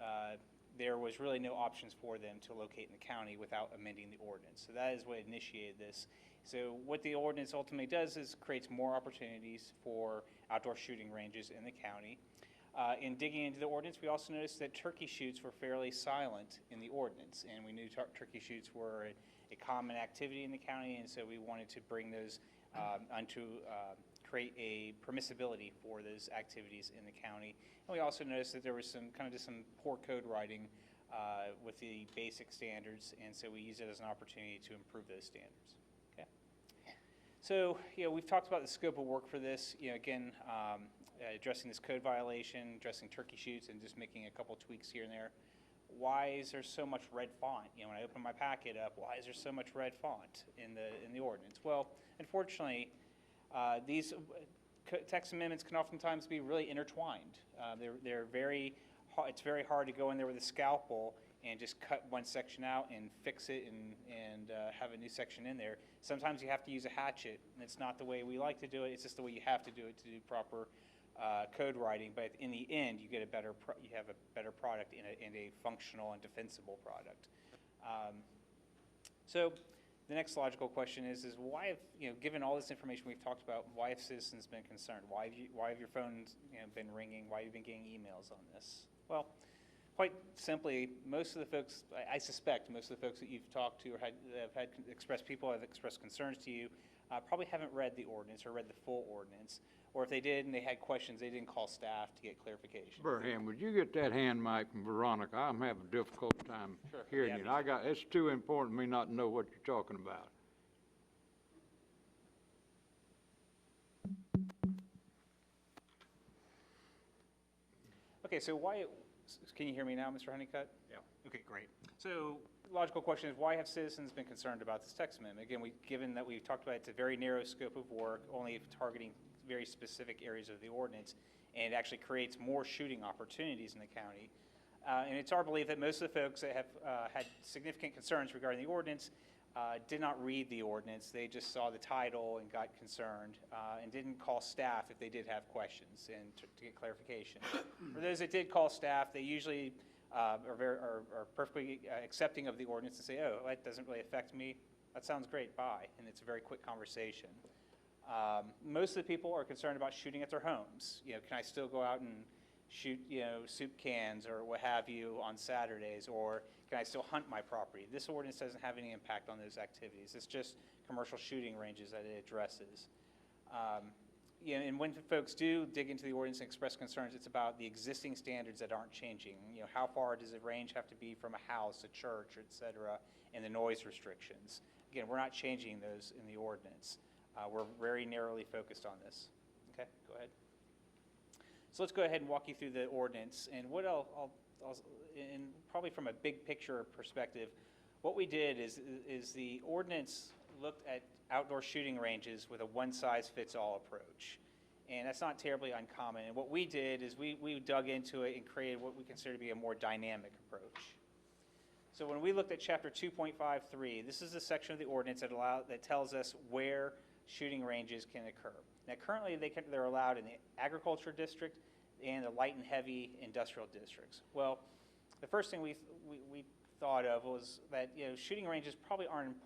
there was really no options for them to locate in the county without amending the ordinance. So that is what initiated this. So what the ordinance ultimately does is creates more opportunities for outdoor shooting ranges in the county. In digging into the ordinance, we also noticed that turkey shoots were fairly silent in the ordinance, and we knew turkey shoots were a common activity in the county, and so we wanted to bring those create a permissibility for those activities in the county. And we also noticed that there was some poor code writing with the basic standards, and so we used it as an opportunity to improve those standards. Okay. So, we've talked about the scope of work for this. Again, addressing this code violation, addressing turkey shoots, and just making a couple tweaks here and there. Why is there so much red font? When I open my packet up, why is there so much red font in the ordinance? Well, unfortunately, these text amendments can oftentimes be really intertwined. It's very hard to go in there with a scalpel and just cut one section out and fix it and have a new section in there. Sometimes you have to use a hatchet, and it's not the way we like to do it. It's just the way you have to do it to do proper code writing. But in the end, you have a better product and a functional and defensible product. So the next logical question is why have, given all this information we've talked about, why have citizens been concerned? Why have your phones been ringing? Why have you been getting emails on this? Well, quite simply, most of the folks, I suspect most of the folks that you've talked to or have expressed concerns to you probably haven't read the ordinance or read the full ordinance. Or if they did and they had questions, they didn't call staff to get clarification. Burham, would you get that hand mic from Veronica? I'm having a difficult time hearing you. It's too important to me not to know what you're talking about. Okay, so can you hear me now, Mr. Honeycutt? Yeah. Okay, great. So logical question is, why have citizens been concerned about this text amendment? Again, given that we've talked about it's a very narrow scope of work, only targeting very specific areas of the ordinance, and it actually creates more shooting opportunities in the county. And it's our belief that most of the folks that have had significant concerns regarding the ordinance did not read the ordinance. They just saw the title and got concerned and didn't call staff if they did have questions and to get clarification. For those that did call staff, they usually are perfectly accepting of the ordinance and say, oh, that doesn't really affect me. That sounds great, bye. And it's a very quick conversation. Most of the people are concerned about shooting at their homes. Can I still go out and shoot, soup cans or what have you on Saturdays, or can I still hunt my property? This ordinance doesn't have any impact on those activities. It's just commercial shooting ranges that it addresses. And when folks do dig into the ordinance and express concerns, it's about the existing standards that aren't changing. How far does a range have to be from a house, a church, et cetera, and the noise restrictions. Again, we're not changing those in the ordinance. We're very narrowly focused on this. Okay, go ahead. So let's go ahead and walk you through the ordinance. And what and probably from a big picture perspective, what we did is the ordinance looked at outdoor shooting ranges with a one-size-fits-all approach. And that's not terribly uncommon. And what we did is we dug into it and created what we consider to be a more dynamic approach. So when we looked at Chapter 2.53, this is the section of the ordinance that tells us where shooting ranges can occur. Now, currently, they're allowed in the agriculture district and the light and heavy industrial districts. Well, the first thing we thought of was that shooting ranges probably aren't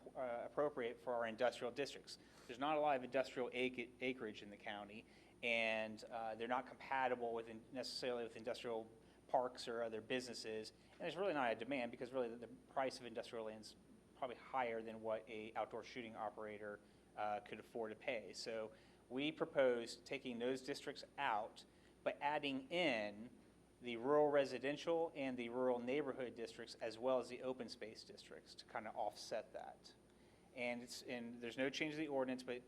appropriate for our industrial districts. There's not a lot of industrial acreage in the county, and they're not compatible necessarily with industrial parks or other businesses. And there's really not a demand because really the price of industrial land is probably higher than what a outdoor shooting operator could afford to pay. So we proposed taking those districts out, but adding in the rural residential and the rural neighborhood districts as well as the open space districts to kind of offset that. And there's no change to the ordinance, but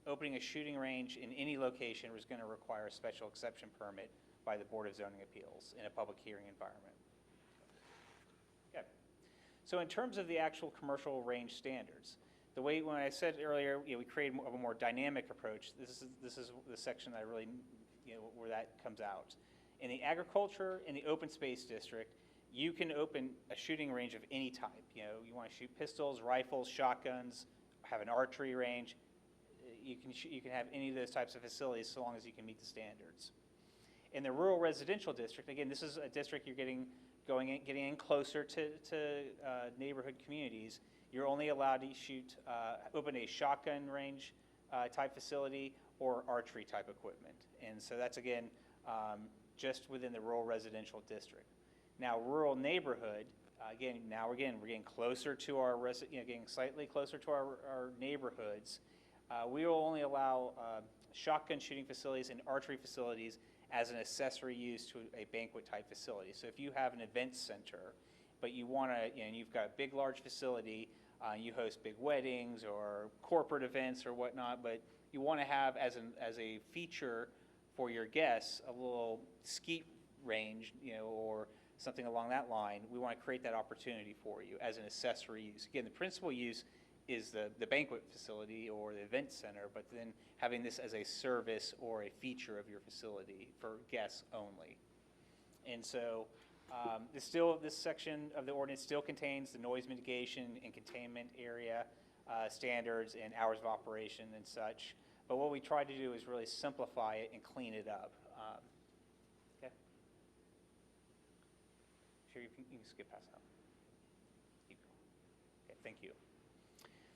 opening a shooting range in any location was going to require a special exception permit by the Board of Zoning Appeals in a public hearing environment. Okay. So in terms of the actual commercial range standards, when I said earlier, we created a more dynamic approach. This is the section that really, where that comes out. In the agriculture and the open space district, you can open a shooting range of any type. You want to shoot pistols, rifles, shotguns, have an archery range. You can have any of those types of facilities so long as you can meet the standards. In the rural residential district, again, this is a district you're getting in closer to neighborhood communities, you're only allowed to open a shotgun range type facility or archery type equipment. And so that's, again, just within the rural residential district. Now, rural neighborhood, we're getting closer to our, getting slightly closer to our neighborhoods. We will only allow shotgun shooting facilities and archery facilities as an accessory use to a banquet type facility. So if you have an event center, but you want to, and you've got a big, large facility, you host big weddings or corporate events or whatnot, but you want to have as a feature for your guests a little skeet range, or something along that line, we want to create that opportunity for you as an accessory use. Again, the principal use is the banquet facility or the event center, but then having this as a service or a feature of your facility for guests only. And so this section of the ordinance still contains the noise mitigation and containment area standards and hours of operation and such. But what we tried to do is really simplify it and clean it up. Okay. Sure, you can skip past that. Keep going. Okay, thank you.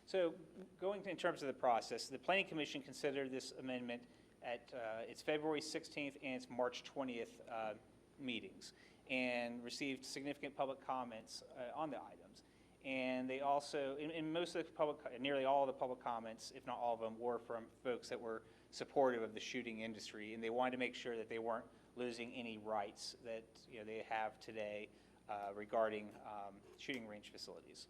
So going in terms of the process, the Planning Commission considered this amendment at its February 16th and its March 20th meetings and received significant public comments on the items. And they also, in most of the nearly all of the public comments, if not all of them, were from folks that were supportive of the shooting industry, and they wanted to make sure that they weren't losing any rights that they have today regarding shooting range facilities.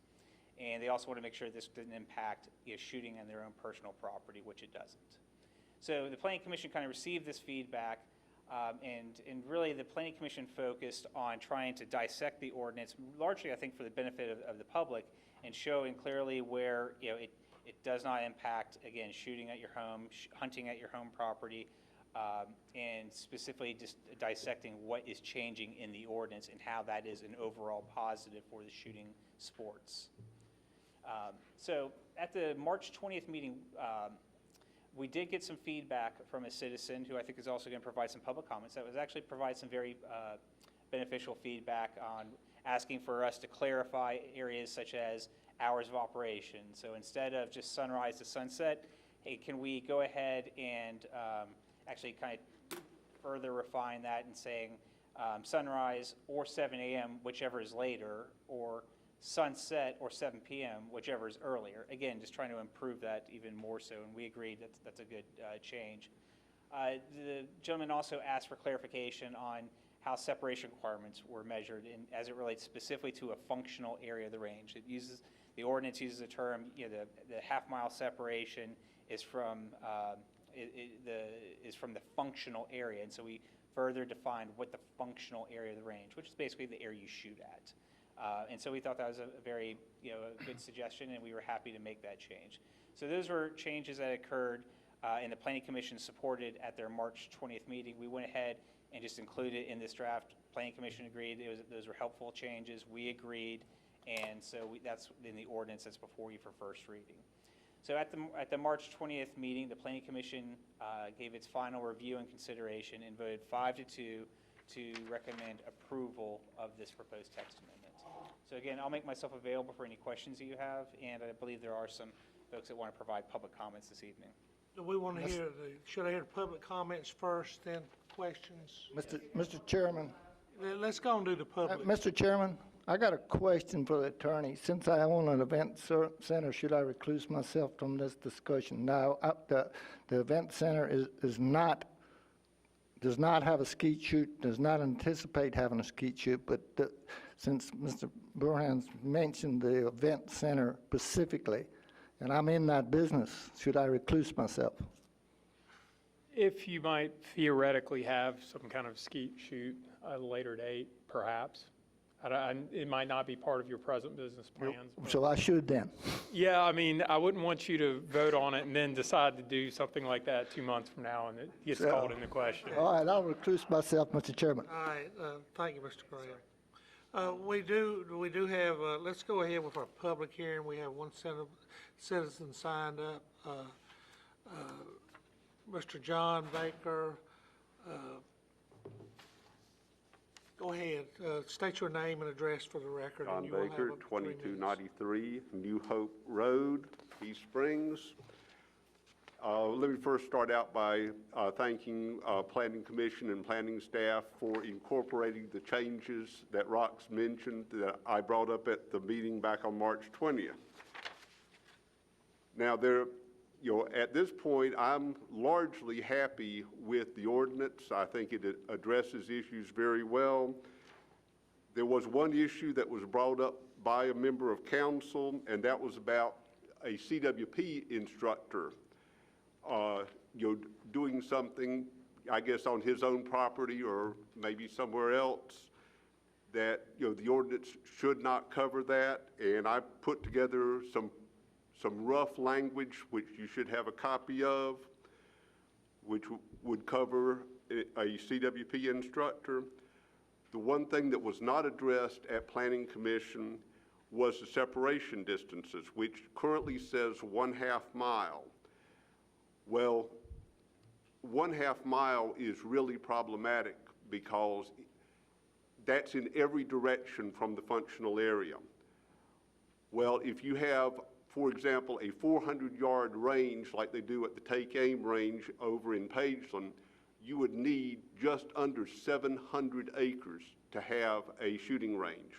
And they also want to make sure this didn't impact shooting on their own personal property, which it doesn't. So the Planning Commission kind of received this feedback, and really the Planning Commission focused on trying to dissect the ordinance, largely I think for the benefit of the public, and showing clearly where it does not impact, again, shooting at your home, hunting at your home property, and specifically just dissecting what is changing in the ordinance and how that is an overall positive for the shooting sports. So at the March 20th meeting, we did get some feedback from a citizen who I think is also going to provide some public comments that was actually provide some very beneficial feedback on asking for us to clarify areas such as hours of operation. So instead of just sunrise to sunset, hey, can we go ahead and actually kind of further refine that and saying sunrise or 7 a.m., whichever is later, or sunset or 7 p.m., whichever is earlier. Again, just trying to improve that even more so, and we agreed that's a good change. The gentleman also asked for clarification on how separation requirements were measured and as it relates specifically to a functional area of the range. The ordinance uses the term, the half-mile separation is from the functional area, and so we further defined what the functional area of the range, which is basically the area you shoot at. And so we thought that was a very a good suggestion, and we were happy to make that change. So those were changes that occurred, and the Planning Commission supported at their March 20th meeting. We went ahead and just included it in this draft. Planning Commission agreed those were helpful changes. We agreed, and so that's in the ordinance that's before you for first reading. So at the March 20th meeting, the Planning Commission gave its final review and consideration and voted 5-2 to recommend approval of this proposed text amendment. So again, I'll make myself available for any questions that you have, and I believe there are some folks that want to provide public comments this evening. Do we want to hear should I hear public comments first, then questions? Mr. Chairman. Let's go and do the public. Mr. Chairman, I got a question for the attorney. Since I own an event center, should I recluse myself from this discussion? Now, the event center does not have a skeet shoot, does not anticipate having a skeet shoot, but since Mr. Burhan's mentioned the event center specifically, and I'm in that business, should I recluse myself? If you might theoretically have some kind of skeet shoot at a later date, perhaps. It might not be part of your present business plans. So I should then? Yeah, I mean, I wouldn't want you to vote on it and then decide to do something like that 2 months from now and it gets called into question. All right, I'll recluse myself, Mr. Chairman. All right, thank you, Mr. Graham. We do have, let's go ahead with our public hearing. We have one citizen signed up, Mr. John Baker. Go ahead, state your name and address for the record. John and you will have Baker, up to 3 minutes. 2293 New Hope Road, East Springs. Let me first start out by thanking Planning Commission and planning staff for incorporating the changes that Rox mentioned that I brought up at the meeting back on March 20th. Now, at this point, I'm largely happy with the ordinance. I think it addresses issues very well. There was one issue that was brought up by a member of council, and that was about a CWP instructor, doing something, I guess, on his own property or maybe somewhere else that, the ordinance should not cover that. And I put together some rough language, which you should have a copy of, which would cover a CWP instructor. The one thing that was not addressed at Planning Commission was the separation distances, which currently says 1/2 mile. Well, 1/2 mile is really problematic because that's in every direction from the functional area. Well, if you have, for example, a 400-yard range like they do at the Take Aim range over in Pageland, you would need just under 700 acres to have a shooting range,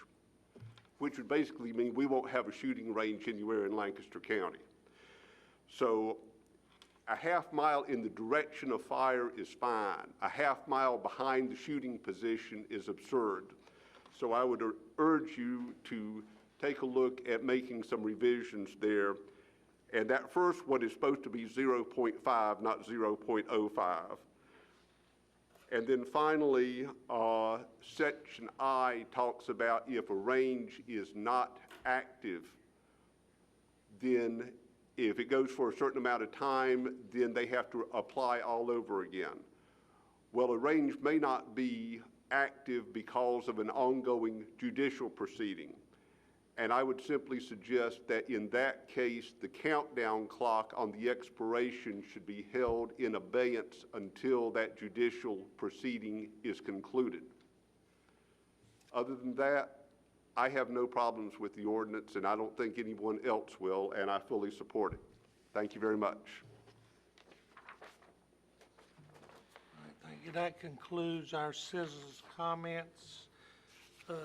which would basically mean we won't have a shooting range anywhere in Lancaster County. So 1/2 mile in the direction of fire is fine. 1/2 mile behind the shooting position is absurd. So I would urge you to take a look at making some revisions there. And that first one is supposed to be 0.5, not 0.05. And then finally, Section I talks about if a range is not active, then if it goes for a certain amount of time, then they have to apply all over again. Well, a range may not be active because of an ongoing judicial proceeding. And I would simply suggest that in that case, the countdown clock on the expiration should be held in abeyance until that judicial proceeding is concluded. Other than that, I have no problems with the ordinance, and I don't think anyone else will, and I fully support it. Thank you very much. All right, thank you. That concludes our citizens' comments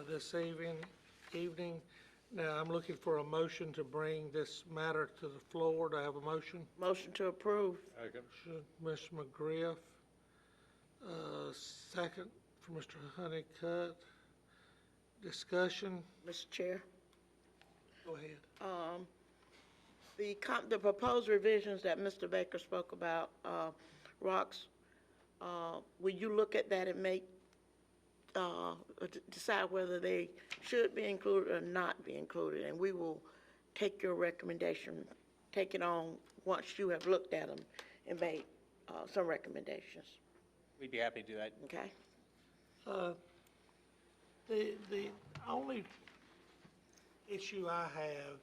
this evening. Now, I'm looking for a motion to bring this matter to the floor. Do I have a motion? Motion to approve. Mr. McGriff. Second for Mr. Honeycutt. Discussion? Mr. Chair, Go ahead. the proposed revisions that Mr. Baker spoke about, Rox, will you look at that and make, decide whether they should be included or not be included? And we will take your recommendation, take it on once you have looked at them and made some recommendations. We'd be happy to do that. Okay? The only issue I have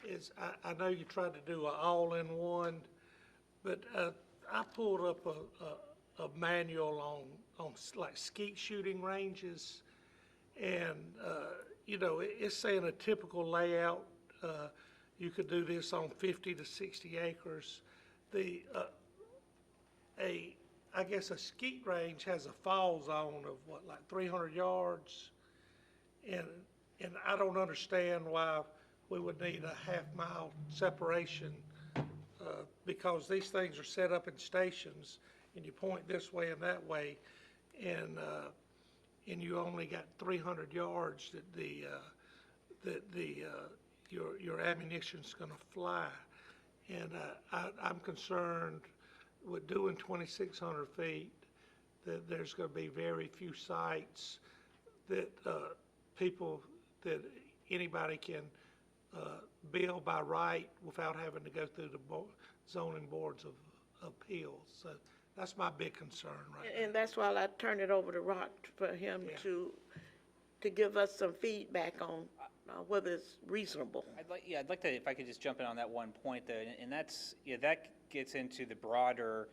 is, I know you tried to do an all-in-one, but I pulled up a manual on like skeet shooting ranges, and it's saying a typical layout, you could do this on 50 to 60 acres. I guess a skeet range has a fall zone of what, like 300 yards? And I don't understand why we would need a half-mile separation, because these things are set up in stations, and you point this way and that way, and you only got 300 yards that your ammunition's going to fly. And I'm concerned with doing 2,600 feet that there's going to be very few sites that that anybody can build by right without having to go through the zoning boards of appeals. So that's my big concern right now. And that's why I turned it over to Rock for him to give us some feedback on whether it's reasonable. I'd like to, if I could just jump in on that one point though, and that's, that gets into the broader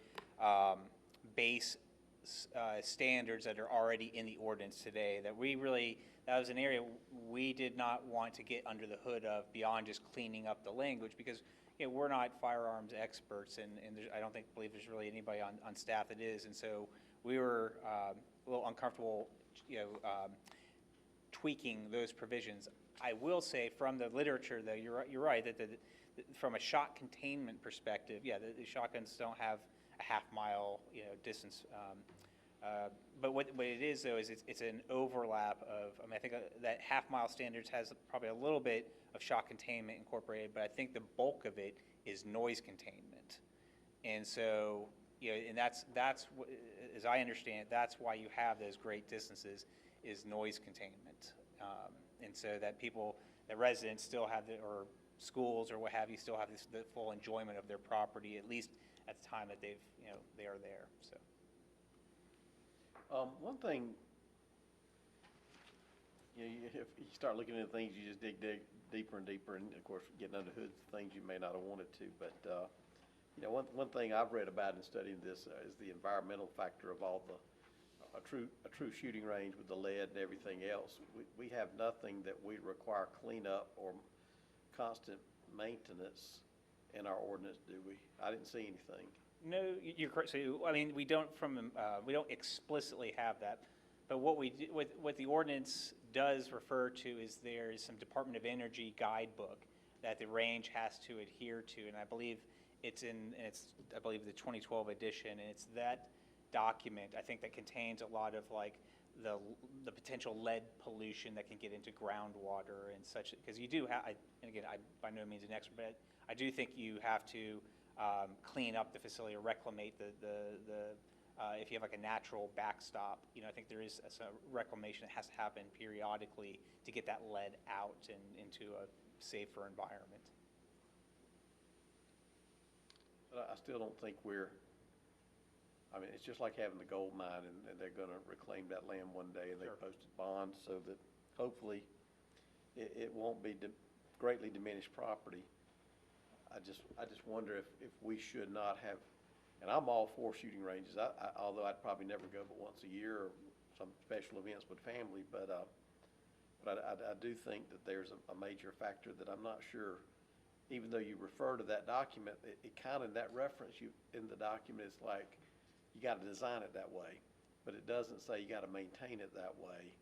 base standards that are already in the ordinance today, that that was an area we did not want to get under the hood of beyond just cleaning up the language, because, we're not firearms experts, and I don't believe there's really anybody on staff that is, and so we were a little uncomfortable, tweaking those provisions. I will say, from the literature, though, you're right, that from a shot containment perspective, the shotguns don't have a half-mile, distance. But what it is, though, is it's an overlap of, I think that half-mile standards has probably a little bit of shot containment incorporated, but I think the bulk of it is noise containment. And so, and that's as I understand it, that's why you have those great distances, is noise containment. And so that residents still have or schools or what have you, still have the full enjoyment of their property, at least at the time that they are there, so. One thing, if you start looking into things, you just dig deeper and deeper, and of course, getting under the hood of things you may not have wanted to. But one thing I've read about in studying this is the environmental factor of all a true shooting range with the lead and everything else. We have nothing that we require cleanup or constant maintenance in our ordinance, do we? I didn't see anything. No, you're correct. So, we don't explicitly have that, but what the ordinance does refer to is there is some Department of Energy guidebook that the range has to adhere to, and I believe it's the 2012 edition, and it's that document, I think, that contains a lot of the potential lead pollution that can get into groundwater and such, because you do have, and again, I'm by no means an expert, but I do think you have to clean up the facility or reclamate if you have a natural backstop. I think there is a reclamation that has to happen periodically to get that lead out and into a safer environment. But I still don't think it's just like having the gold mine, and they're going to reclaim that land one day, and they posted bonds so that hopefully it won't be greatly diminished property. I just wonder if we should not have, and I'm all for shooting ranges, although I'd probably never go but once a year or some special events with family, but I do think that there's a major factor that I'm not sure, even though you refer to that document, it kind of, that reference in the document is like, you got to design it that way, but it doesn't say you got to maintain it that way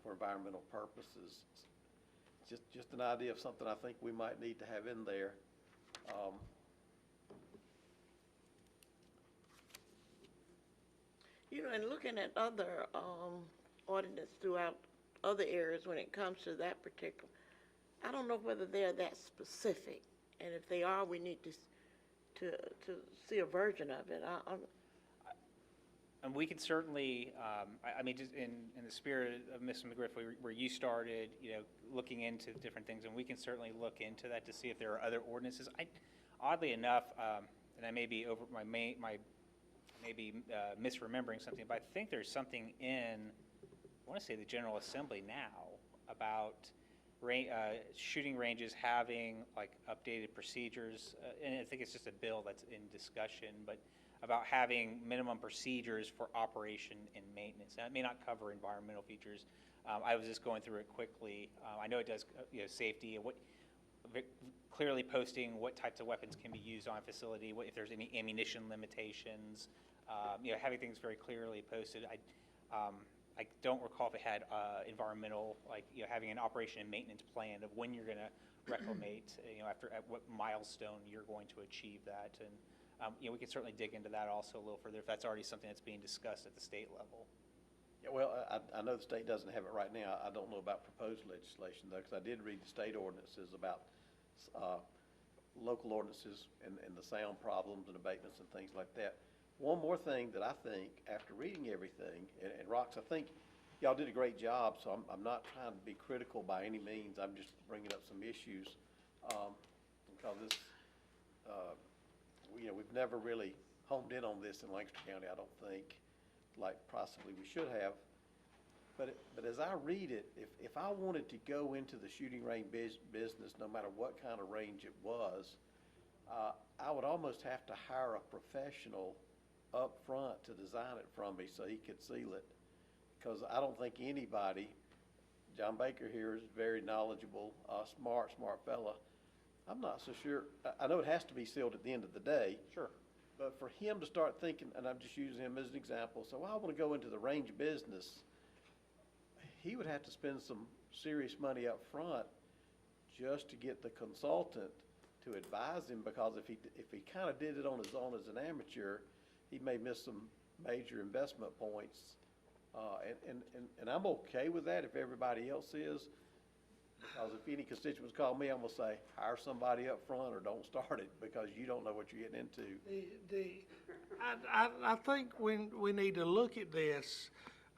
for environmental purposes. Just an idea of something I think we might need to have in there. And looking at other ordinance throughout other areas when it comes to that particular, I don't know whether they're that specific, and if they are, we need to see a version of it. And we can certainly, just in the spirit of Ms. McGriff, where you started, looking into different things, and we can certainly look into that to see if there are other ordinances. Oddly enough, and I may be over misremembering something, but I think there's something in, I want to say, the General Assembly now about shooting ranges having updated procedures, and I think it's just a bill that's in discussion, but about having minimum procedures for operation and maintenance. Now, it may not cover environmental features. I was just going through it quickly. I know it does, safety, and clearly posting what types of weapons can be used on a facility, if there's any ammunition limitations, having things very clearly posted. I don't recall if it had environmental, having an operation and maintenance plan of when you're going to reclamate, at what milestone you're going to achieve that. And we can certainly dig into that also a little further if that's already something that's being discussed at the state level. Yeah, well, I know the state doesn't have it right now. I don't know about proposed legislation, though, because I did read the state ordinances about local ordinances and the sound problems and abatements and things like that. One more thing that I think, after reading everything, and Rox, I think y'all did a great job, so I'm not trying to be critical by any means. I'm just bringing up some issues because this, we've never really homed in on this in Lancaster County, I don't think, like possibly we should have. But as I read it, if I wanted to go into the shooting range business, no matter what kind of range it was, I would almost have to hire a professional up front to design it from me so he could seal it. Because I don't think anybody, John Baker here is very knowledgeable, smart fella. I'm not so sure, I know it has to be sealed at the end of the day. Sure. But for him to start thinking, and I'm just using him as an example, so I want to go into the range business, he would have to spend some serious money up front just to get the consultant to advise him, because if he kind of did it on his own as an amateur, he may miss some major investment points. And I'm okay with that if everybody else is, because if any constituents call me, I'm gonna say, hire somebody up front or don't start it, because you don't know what you're getting into. I think we need to look at this.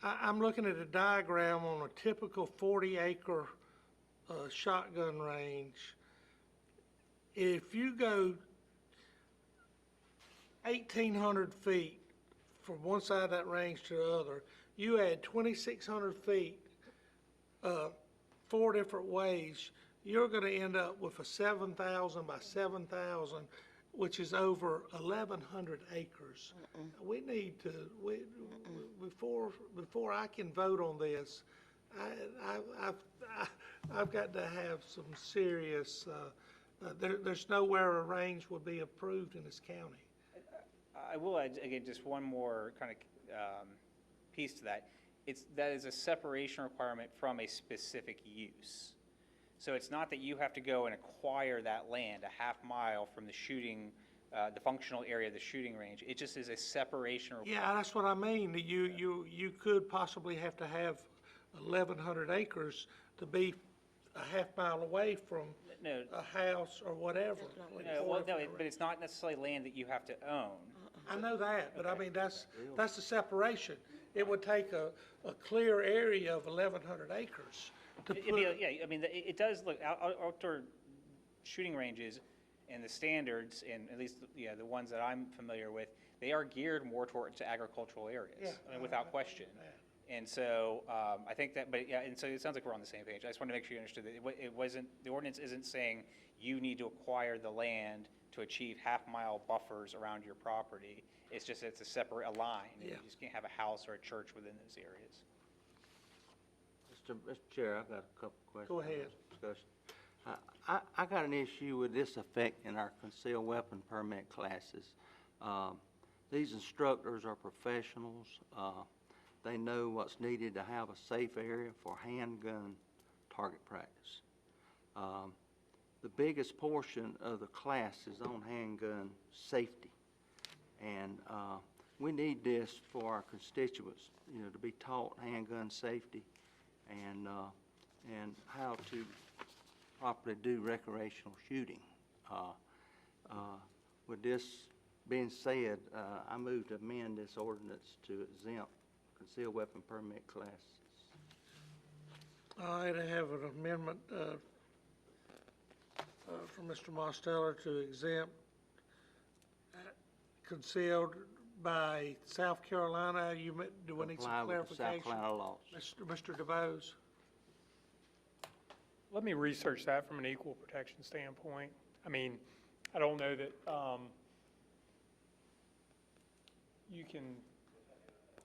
I'm looking at a diagram on a typical 40-acre shotgun range. If you go 1,800 feet from one side of that range to the other, you add 2,600 feet, 4 different ways, you're gonna end up with a 7,000 by 7,000, which is over 1,100 acres. We need to, before I can vote on this, I've got to have some serious, there's nowhere a range would be approved in this county. I will add, again, just one more kind of piece to that. That is a separation requirement from a specific use. So it's not that you have to go and acquire that land a half mile from the shooting, the functional area of the shooting range. It just is a separation requirement. Yeah, that's what I mean. You could possibly have to have 1,100 acres to be a half mile away from a house or whatever. But it's not necessarily land that you have to own. I know that, but I mean, that's the separation. It would take a clear area of 1,100 acres to put. Yeah, I mean, it does look, outdoor shooting ranges and the standards, and at least, the ones that I'm familiar with, they are geared more towards agricultural areas, I mean, without question. And so, I think that, but yeah, and so it sounds like we're on the same page. I just want to make sure you understood that it wasn't, the ordinance isn't saying you need to acquire the land to achieve half-mile buffers around your property. It's just, it's a separate, a line. Yeah. You just can't have a house or a church within those areas. Mr. Chair, I've got a couple questions. Go ahead. Discussion. I got an issue with this affecting our concealed weapon permit classes. These instructors are professionals. They know what's needed to have a safe area for handgun target practice. The biggest portion of the class is on handgun safety. And we need this for our constituents, to be taught handgun safety and how to properly do recreational shooting. With this being said, I move to amend this ordinance to exempt concealed weapon permit classes. All right, I have an amendment from Mr. Mosteller to exempt concealed by South Carolina. Do we need some Comply with the clarification? South Carolina laws. Mr. DeBose? Let me research that from an equal protection standpoint. I mean, I don't know that you can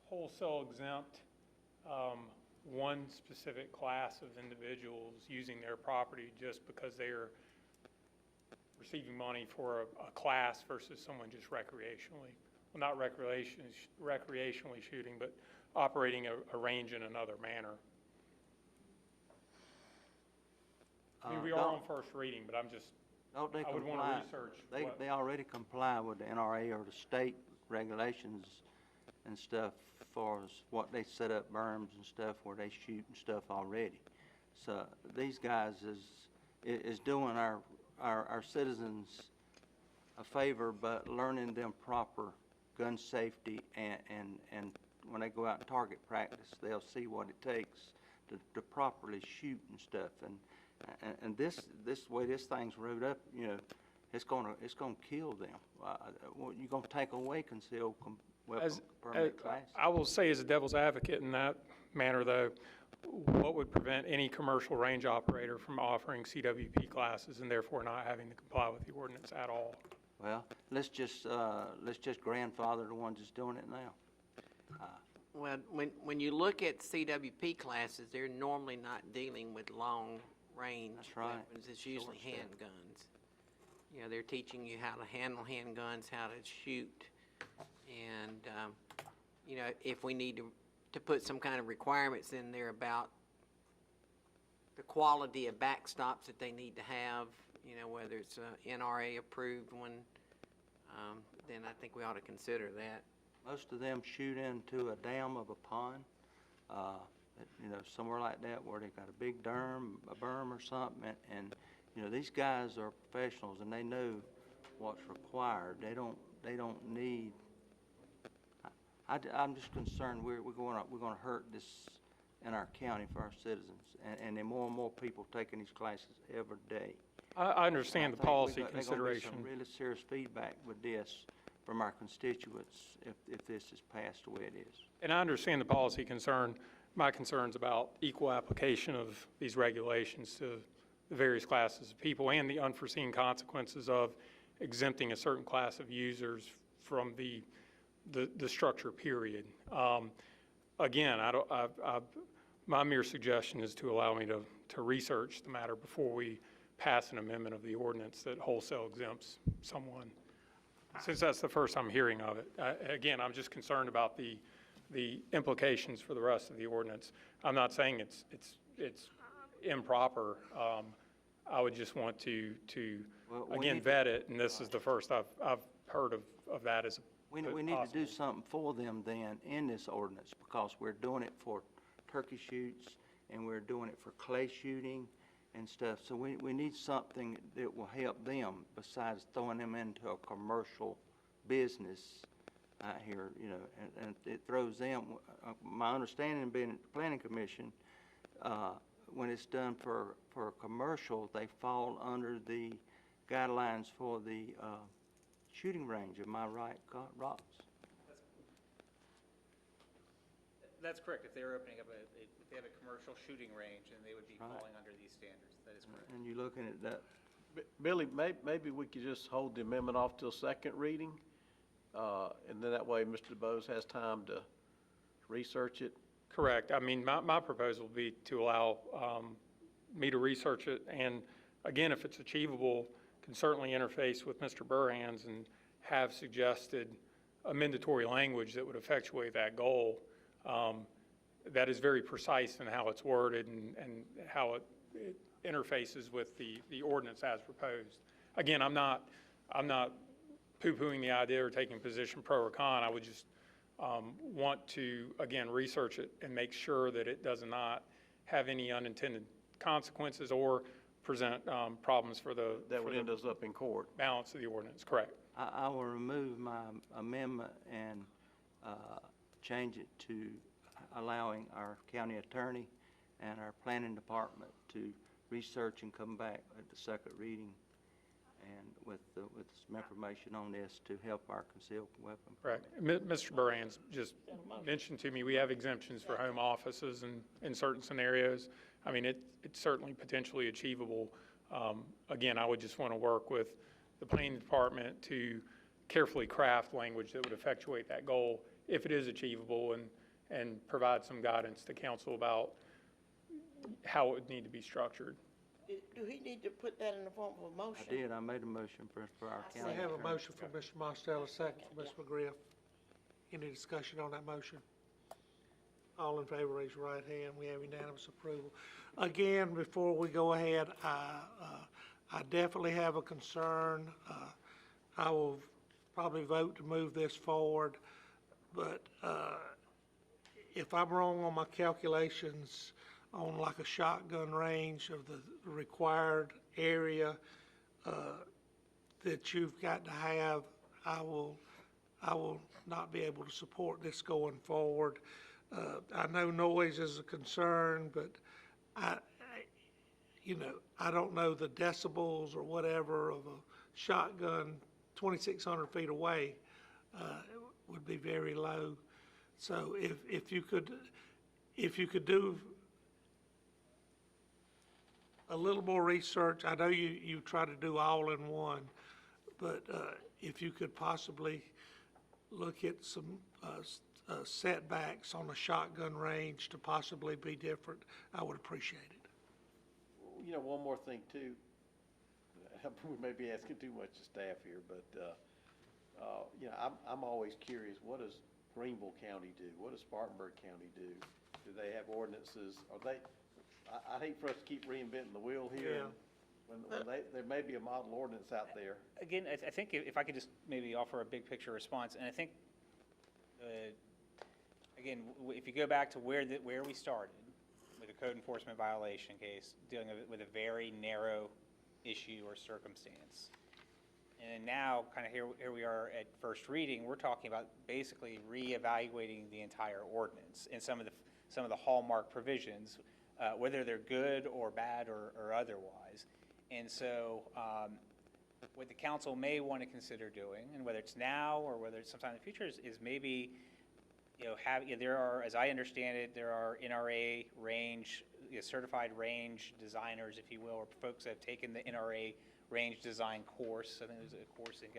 wholesale exempt one specific class of individuals using their property just because they're receiving money for a class versus someone just recreationally. Well, not recreationally shooting, but operating a range in another manner. I mean, we are on first reading, but I would want to research. They already comply with the NRA or the state regulations and stuff as far as what they set up berms and stuff where they shoot and stuff already. So these guys is doing our citizens a favor, but learning them proper gun safety and when they go out and target practice, they'll see what it takes to properly shoot and stuff. And this way this thing's wrote up, it's gonna kill them. You're gonna take away concealed weapon permit class. I will say as a devil's advocate in that manner, though, what would prevent any commercial range operator from offering CWP classes and therefore not having to comply with the ordinance at all? Well, let's just grandfather the ones that's doing it now. Well, when you look at CWP classes, they're normally not dealing with long-range That's right. weapons. It's usually Short stuff. handguns. You know, they're teaching you how to handle handguns, how to shoot. And, you know, if we need to put some kind of requirements in there about the quality of backstops that they need to have, you know, whether it's a NRA-approved one, then I think we ought to consider that. Most of them shoot into a dam of a pond, you know, somewhere like that where they've got a big berm or something, and you know, these guys are professionals and they know what's required. They don't need. I'm just concerned we're going to hurt this in our county for our citizens, and there are more and more people taking these classes every day. I understand the policy There's consideration. going to be some really serious feedback with this from our constituents if this is passed the way it is. And I understand the policy concern, my concerns about equal application of these regulations to the various classes of people and the unforeseen consequences of exempting a certain class of users from the structure period. Again, my mere suggestion is to allow me to research the matter before we pass an amendment of the ordinance that wholesale exempts someone, since that's the first I'm hearing of it. Again, I'm just concerned about the implications for the rest of the ordinance. I'm not saying it's improper. I would just want to again vet it, and this is the first I've heard of that as We need to do something for them then in this ordinance, because we're doing it for turkey shoots and we're doing it for clay shooting and stuff. So we need something that will help them besides throwing them into a commercial business out here, you know, and it throws them, my understanding being at the Planning Commission, when it's done for a commercial, they fall under the guidelines for the shooting range. Am I right, Ross? That's correct. If they're opening up if they have a commercial shooting range, then they would be falling under these standards. That is correct. And you're looking at that. Billy, maybe we could just hold the amendment off till second reading, and then that way Mr. DeBose has time to research it. Correct. I mean, my proposal would be to allow me to research it, and again, if it's achievable, can certainly interface with Mr. Burhands and have suggested a mandatory language that would effectuate that goal. That is very precise in how it's worded and how it interfaces with the ordinance as proposed. Again, I'm not poo-pooing the idea or taking position pro or con. I would just want to, again, research it and make sure that it does not have any unintended consequences or present problems for the That would end us up in court. Balance of the ordinance. Correct. I will remove my amendment and change it to allowing our county attorney and our planning department to research and come back at the second reading and with some information on this to help our concealed weapon. Correct. Mr. Burhands just mentioned to me we have exemptions for home offices in certain scenarios. I mean, it's certainly potentially achievable. Again, I would just want to work with the planning department to carefully craft language that would effectuate that goal if it is achievable, and provide some guidance to council about how it would need to be structured. Do he need to put that in the form of a motion? I did. I made a motion for our county We have a attorney. motion from Mr. Mostel, a second from Ms. McGriff. Any discussion on that motion? All in favor, raise your right hand. We have unanimous approval. Again, before we go ahead, I definitely have a concern. I will probably vote to move this forward, but if I'm wrong on my calculations on like a shotgun range of the required area that you've got to have, I will not be able to support this going forward. I know noise is a concern, but I don't know the decibels or whatever of a shotgun 2,600 feet away would be very low. So if you could do a little more research, I know you try to do all in one, but if you could possibly look at some setbacks on a shotgun range to possibly be different, I would appreciate it. You know, one more thing too, we may be asking too much of staff here, but, you know, I'm always curious, what does Greenville County do? What does Spartanburg County do? Do they have ordinances? Are they, I'd hate for us to keep reinventing the wheel here. Yeah. When there may be a model ordinance out there. Again, I think if I could just maybe offer a big picture response, and I think, again, if you go back to where we started with a code enforcement violation case, dealing with a very narrow issue or circumstance, and now kind of here we are at first reading, we're talking about basically reevaluating the entire ordinance and some of the hallmark provisions, whether they're good or bad or otherwise. And so what the council may want to consider doing, and whether it's now or whether it's sometime in the future, is maybe, there are, as I understand it, there are NRA range, certified range designers, if you will, or folks that have taken the NRA range design course. I think there's a course and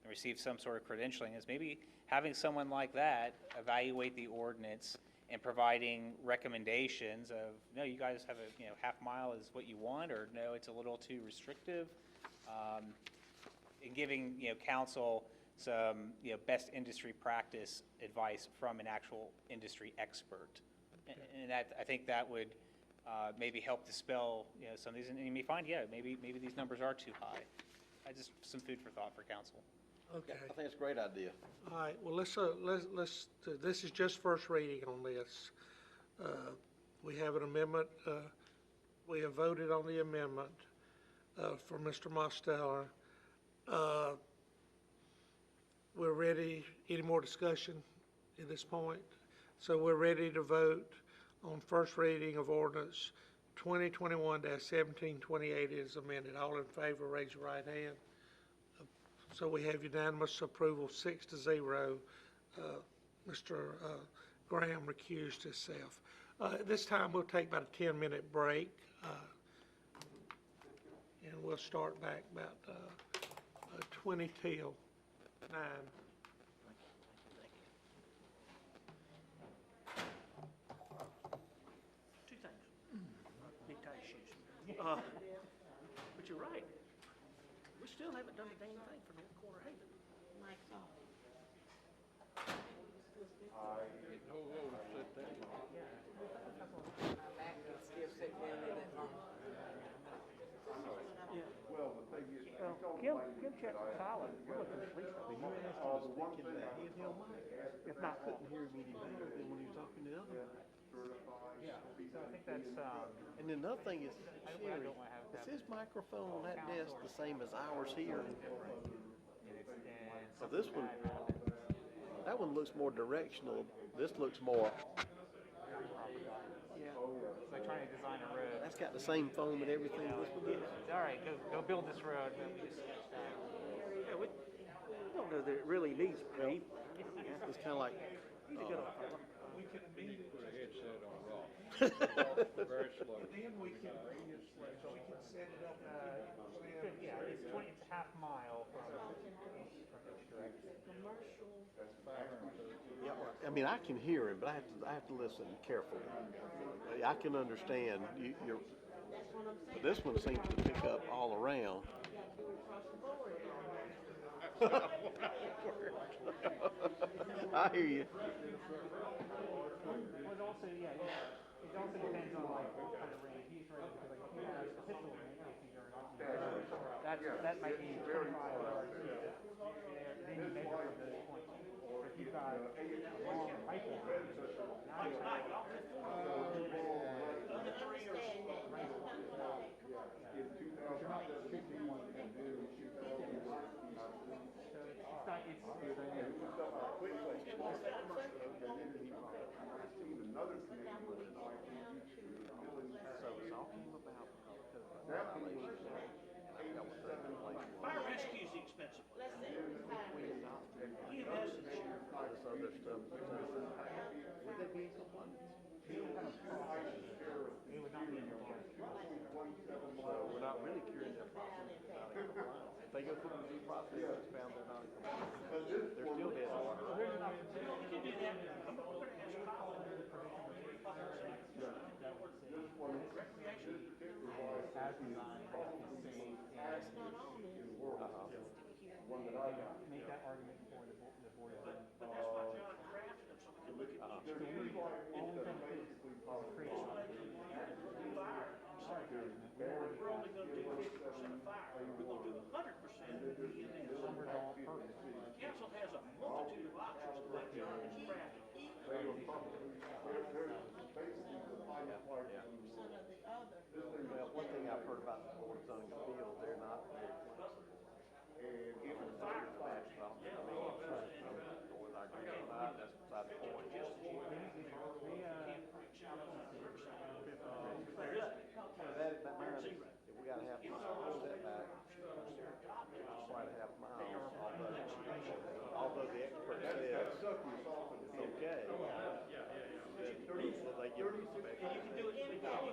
receive some sort of credentialing. Is maybe having someone like that evaluate the ordinance and providing recommendations of, no, you guys have a, half mile is what you want, or no, it's a little too restrictive, and giving, council some, best industry practice advice from an actual industry expert. And that, I think that would maybe help dispel, some of these, and you may find, maybe these numbers are too high. Just some food for thought for council. Okay. I think it's a great idea. All right, well, let's, this is just first reading on this. We have an amendment, we have voted on the amendment for Mr. Mosteller. We're ready, any more discussion at this point? So we're ready to vote on first reading of ordinance 2021-1728 as amended. All in favor, raise your right hand. So we have unanimous approval, 6-0. Mr. Graham recused himself. At this time, we'll take about a 10-minute break, and we'll start back about 20 till 9. Two things. Big tight shoes. But you're right. We still haven't done a dang thing for North Quarter Haven. Mike's off. Kim checked the silent. We're looking at least. When you asked him to speak into that handheld mic, if not, couldn't hear him any better than when he was talking to the other guy. Yeah, so I think that's, And then another thing is, Sherry, is his microphone on that desk the same as ours here? So this one, that one looks more directional. This looks more. yeah, it's like trying to design a road. That's got the same foam and everything. This one does. All right, go build this road. Yeah, we don't know that it really needs paint. It's kind of like. He's a good old fella. We can immediately. Very slow. Then we can set it up. Yeah, it's a half mile from each direction. Yeah, I mean, I can hear him, but I have to listen carefully. I can understand you're. But this one seems to pick up all around. I hear you. Well, it also, it also depends on like what kind of range he's running, because like if he has a pistol range, that might be 25 yards. Then you measure from those points. If you've got a long rifle range, now you're Fire rescue is expensive. EMS insurance. We're not really curing their problem. they go through the due process, it's found they're not, they're still dead in water. You can do that. I'm gonna ask Colin to do recreation. Make that argument for the Board of Zoning. But that's why John crafted them, so we can look at each of them. Only thing is creation. We're only gonna do 50% of fire, we're gonna do 100% EMS. Council has a multitude of options that John has crafted. Well, one thing I've heard about the Board of Zoning Appeals, they're not very flexible. And even the fire department, that's beside the point. That matters, if we got a half mile setback, quite a half mile, although the expert says it's okay. Will they give us back? And you can do it individual.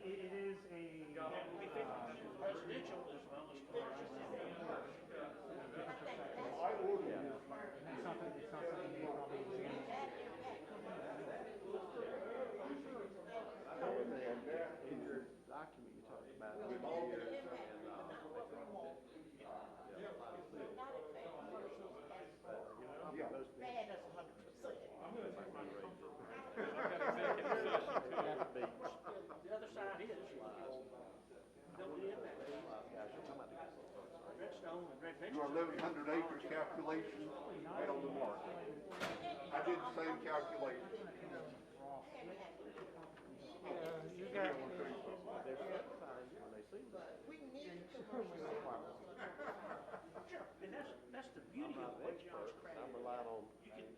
It is a, Residential as well as commercial. it's not something they probably examine. In your document, you talked about engineers and, Bad as 100%. The other side is, don't be impact. Redstone and red Your 1,100 acres calculation right on the mark. I did the same calculation. You got, We need commercial. Sure, and that's the beauty of what John's crafted. I'm relying on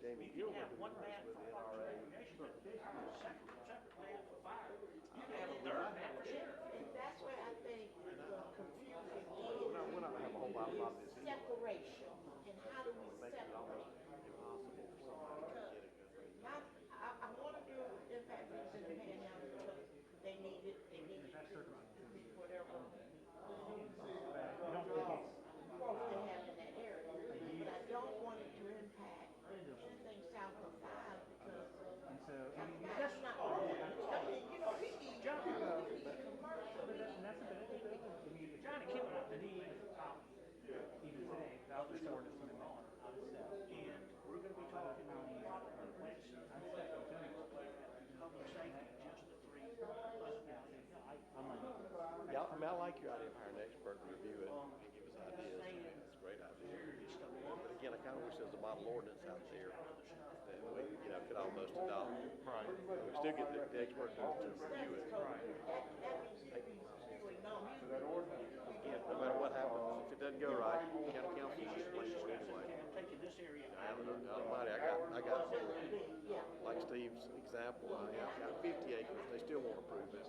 Jamie You can Gilbert, have who one works map with for the parks NRA. and recreation, separate map for fire. You can have a third map for sheriff. And that's where I think the confusion We're not gonna have a whole lot of this is anyway. separation. And how do we Make it almost separate? impossible for somebody to get a good rate. I want to do impact fees in the panhandle because they need it to meet whatever growth they have in that area. But I don't want it to impact anything south of 5 because that's not ordinance. I mean, you know, we need commercial. Johnny Kim went to need, Even today, without this ordinance amendment, and we're gonna be talking about public safety, just the three. Yeah, I mean, I like your idea of hiring an expert to review it and give us ideas. I mean, it's a great idea. But again, I kind of wish there was a model ordinance out there that we, could almost adopt. Right. We still get the expert to review it. Again, no matter what happens, if it doesn't go right, county council just blames it anyway. Taking this area. Almighty, I got, like Steve's example, I got 50 acres, they still won't approve it.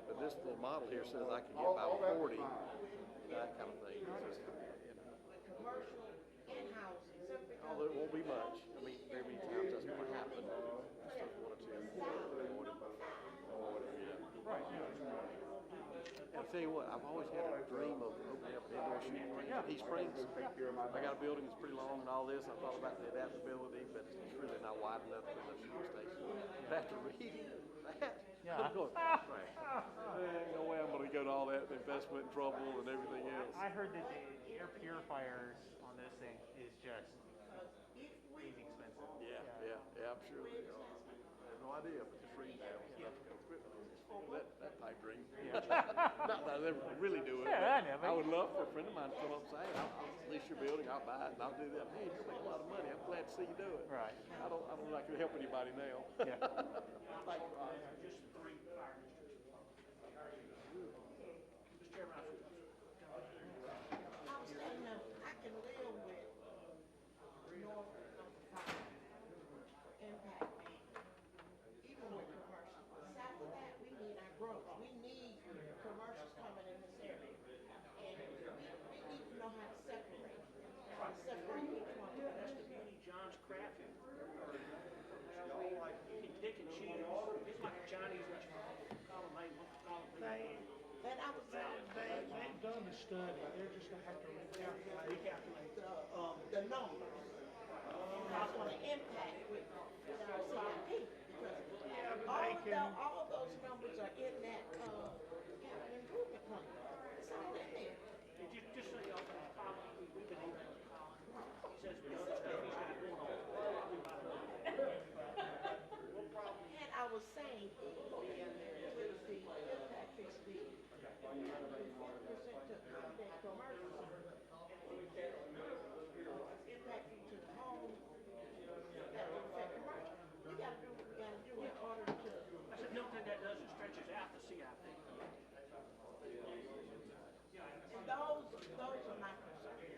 But this little model here says I can get about 40, that kind of thing. It's just, Commercial and housing. although it won't be much, I mean, very many times that's what happened. Just one or two. right, And I'll tell you what, I've always had a dream of opening up an indoor shooting range in East Springs. I got a building that's pretty long and all this, I thought about the adaptability, but it's really not wide enough for the shooting station. But after reading that, I'm going, ain't no way I'm gonna go to all that investment and trouble and everything else. I heard that the air purifiers on those things is just crazy expensive. Yeah, I'm sure they are. I have no idea, but just reading that, that pipe dream. Not that I'll ever really do it. Yeah, but I would love for a friend of mine to come up and say, hey, I'll lease your building, I'll buy it, and I'll do that. Hey, you're making a lot of money, I'm glad to see you do it. Right. I don't like to help anybody now. Yeah. Just three fire districts. Mr. Chairman, I was saying, I can live with north number 5 for impact fee, even with commercial. South of that, we need our growth. We need commercials coming in this area. And we need to know how to separate each one. that's the beauty of John's crafting. You can pick and choose. It's like a Chinese restaurant. Column A, column B. And I was saying, they've done the study, they're just gonna have to recalculate the numbers. That's gonna impact with our CIP, because all of those numbers are in that, capital improvement plan. It's all in there. Just so y'all can follow, we've been able to call him. He says the other stuff he's got going on. And I was saying, with the impact fees, the 40% to accommodate commercial, impact fee to the home, that would affect commercial. We gotta do what we gotta do in order to. I said, the only thing that does is stretches out the CIP. And those are my concerns.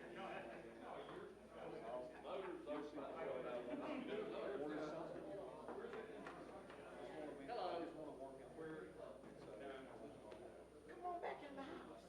Come on back in the house.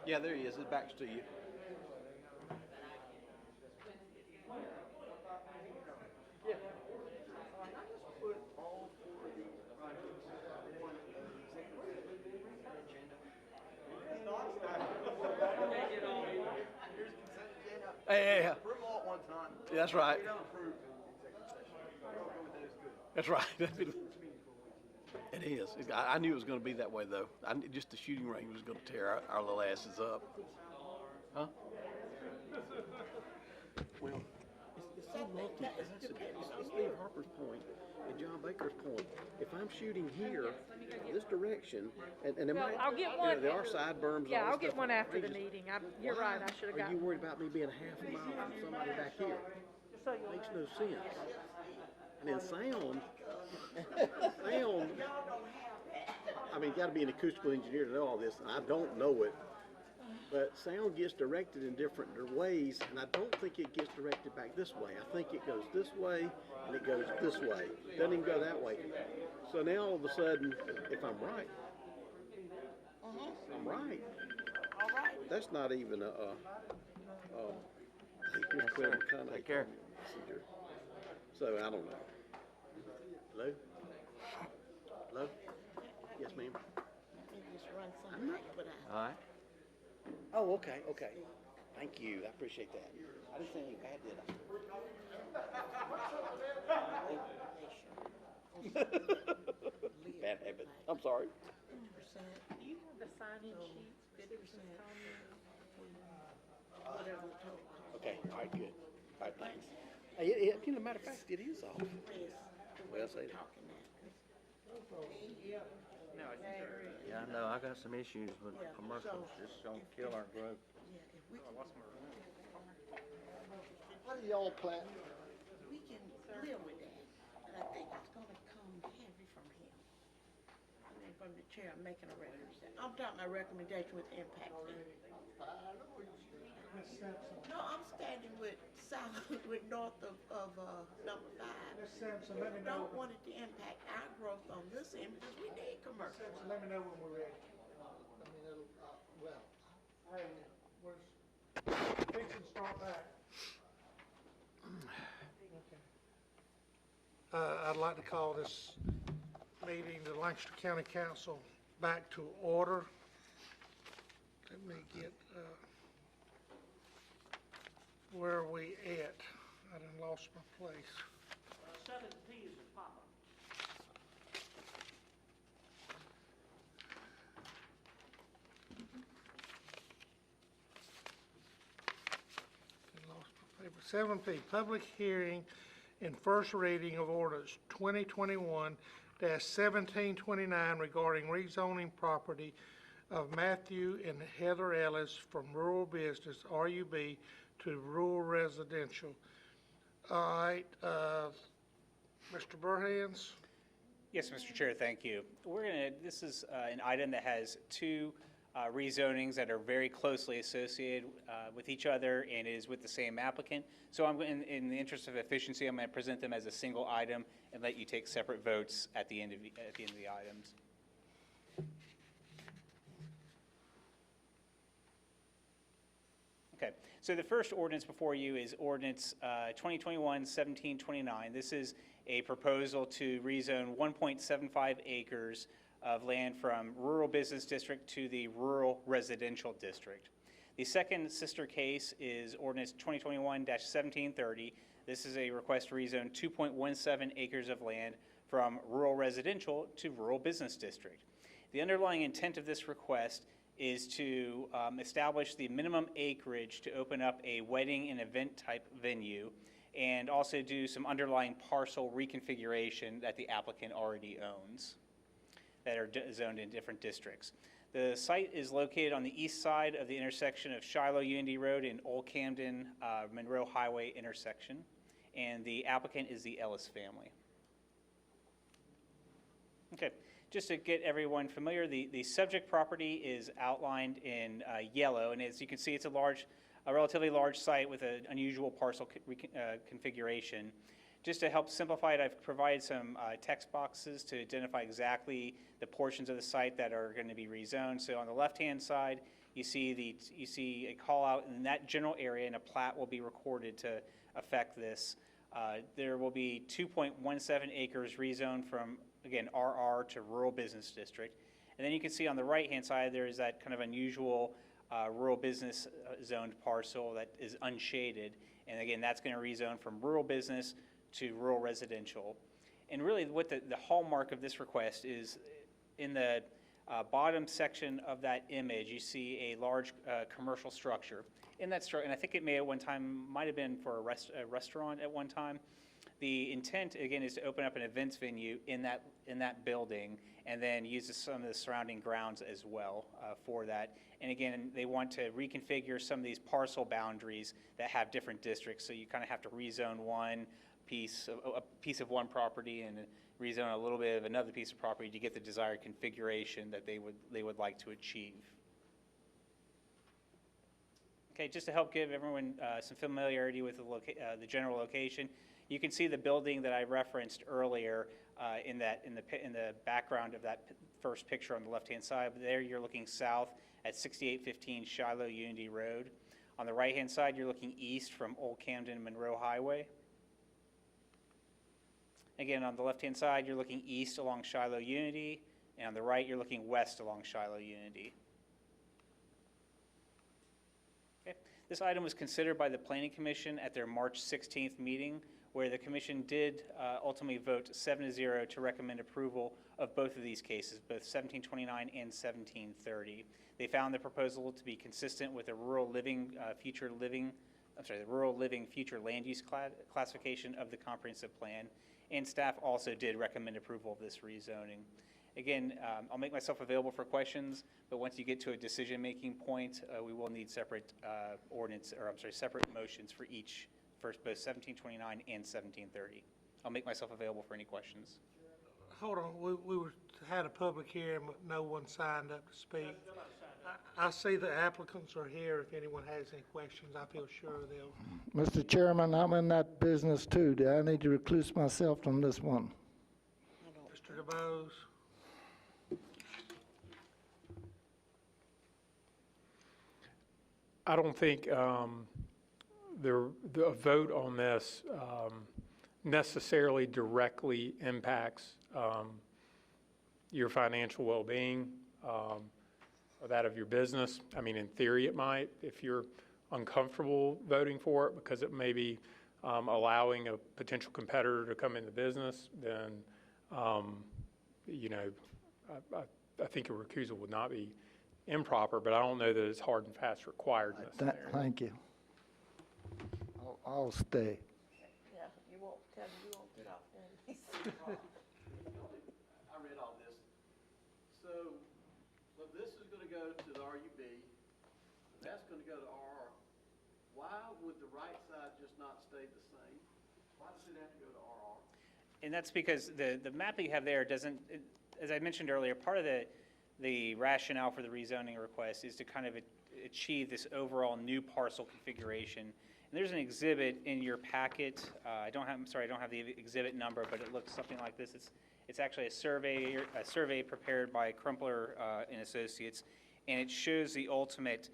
Yeah, there he is. His back's to you. Hey. That's right. That's right. It is. I knew it was going to be that way, though. Just the shooting range was going to tear our little asses up. Huh? Well, it's so multifaceted. It's Steve Harper's point and John Baker's point. If I'm shooting here, this direction, and Well, I'll get one. there are side berms. Yeah, all I'll this get stuff one on after the ranges. meeting. You're right, I should have Are got. you worried about me being a half a mile from somebody back here? Makes no sense. And then sound, I mean, you gotta be an acoustical engineer to know all this, and I don't know it. But sound gets directed in different ways, and I don't think it gets directed back this way. I think it goes this way, and it goes this way. It doesn't even go that way. So now all of a sudden, if I'm right, I'm right. that's not even a, Yes, sir. Take care. messenger. So I don't know. Hello? Hello? Yes, ma'am. Just run something back, but All right. Oh, okay, okay. Thank you. I appreciate that. I didn't say anything bad, did I? Bad habit. I'm sorry. Do you have the sign-in sheets for citizens' comments? whatever the total cost. Okay, all right, good. All right, thanks. You know, matter of fact, it is off. Well, say that. Yeah, I know, I got some issues with Yeah, commercials, so- just don't kill our growth. Yeah, if we can, What do y'all plan? we can live with that, and I think it's gonna come heavy from him. I mean, from the chair, I'm making a recommendation. I'm talking my recommendation with impact fee. No, I'm standing with south, with north of, number 5. Ms. Sampson, let me I know. don't want it to impact our growth on this end, because we need commercial. Sampson, let me know when we're ready. I mean, it'll, well, Hey, we're fixing to start back. I'd like to call this meeting, the Lancaster County Council, back to order. Let me get, where are we at? I done lost my place. 7P is a pop-up. I lost my paper. 7P, public hearing and first reading of ordinance 2021-1729 regarding rezoning property of Matthew and Heather Ellis from rural business, RUB, to rural residential. All right, Mr. Burhans? Yes, Mr. Chair, thank you. This is an item that has two rezonings that are very closely associated with each other and is with the same applicant. So in the interest of efficiency, I'm going to present them as a single item and let you take separate votes at the end of the items. Okay, so the first ordinance before you is ordinance 2021-1729. This is a proposal to rezone 1.75 acres of land from rural business district to the rural residential district. The second sister case is ordinance 2021-1730. This is a request to rezone 2.17 acres of land from rural residential to rural business district. The underlying intent of this request is to establish the minimum acreage to open up a wedding and event type venue and also do some underlying parcel reconfiguration that the applicant already owns that are zoned in different districts. The site is located on the east side of the intersection of Shiloh Unity Road and Old Camden Monroe Highway intersection, and the applicant is the Ellis family. Okay, just to get everyone familiar, the subject property is outlined in yellow, and as you can see, it's a relatively large site with an unusual parcel configuration. Just to help simplify it, I've provided some text boxes to identify exactly the portions of the site that are going to be rezoned. So on the left-hand side, you see a call out in that general area, and a plat will be recorded to affect this. There will be 2.17 acres rezoned from, again, RR to rural business district. And then you can see on the right-hand side, there is that kind of unusual rural business zoned parcel that is unshaded. And again, that's going to rezone from rural business to rural residential. And really what the hallmark of this request is in the bottom section of that image, you see a large commercial structure. In that structure, and I think it may at one time, might have been for a restaurant at one time. The intent, again, is to open up an events venue in that building and then use some of the surrounding grounds as well for that. And again, they want to reconfigure some of these parcel boundaries that have different districts. So you kind of have to rezone a piece of one property and rezone a little bit of another piece of property to get the desired configuration that they would like to achieve. Okay, just to help give everyone some familiarity with the general location, you can see the building that I referenced earlier in the background of that first picture on the left-hand side. But there you're looking south at 6815 Shiloh Unity Road. On the right-hand side, you're looking east from Old Camden Monroe Highway. Again, on the left-hand side, you're looking east along Shiloh Unity, and on the right, you're looking west along Shiloh Unity. Okay. This item was considered by the Planning Commission at their March 16th meeting, where the commission did ultimately vote 7-0 to recommend approval of both of these cases, both 1729 and 1730. They found the proposal to be consistent with the rural living future land use classification of the comprehensive plan, and staff also did recommend approval of this rezoning. Again, I'll make myself available for questions, but once you get to a decision-making point, we will need separate separate motions for each, for both 1729 and 1730. I'll make myself available for any questions. Hold on, had a public hearing, but no one signed up to speak. I see the applicants are here. If anyone has any questions, I feel sure they'll. Mr. Chairman, I'm in that business too. Do I need to recluse myself from this one? Mr. DeBose? I don't think the vote on this necessarily directly impacts your financial well-being or that of your business. I mean, in theory, it might. If you're uncomfortable voting for it because it may be allowing a potential competitor to come into business, then, you know, I think a recusal would not be improper, but I don't know that it's hard and fast required necessarily. Thank you. I'll stay. Yeah, you won't tell me you won't get off then. I read all this. So this is gonna go to the RUB, that's gonna go to RR. Why would the right side just not stay the same? Why does it have to go to RR? And that's because the map that you have there doesn't, as I mentioned earlier, part of the rationale for the rezoning request is to kind of achieve this overall new parcel configuration. And there's an exhibit in your packet. I don't have the exhibit number, but it looks something like this. It's actually a survey prepared by Crumpler and Associates, and it shows the ultimate,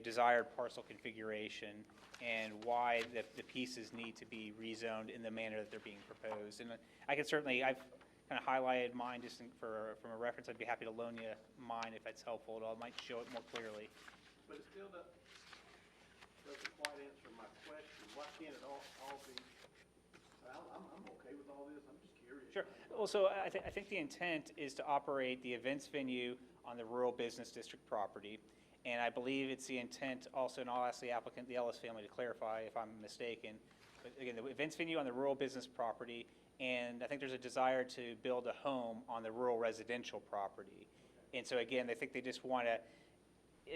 desired parcel configuration and why the pieces need to be rezoned in the manner that they're being proposed. And I can certainly, I've kind of highlighted mine just from a reference. I'd be happy to loan you mine if that's helpful at all. It might show it more clearly. But it still doesn't quite answer my question. Why can't it all be, I'm okay with all this, I'm just curious. Sure. Well, so I think the intent is to operate the events venue on the rural business district property. And I believe it's the intent also, and I'll ask the applicant, the Ellis family, to clarify if I'm mistaken. But again, the events venue on the rural business property, and I think there's a desire to build a home on the rural residential property. And so again, I think they just want to,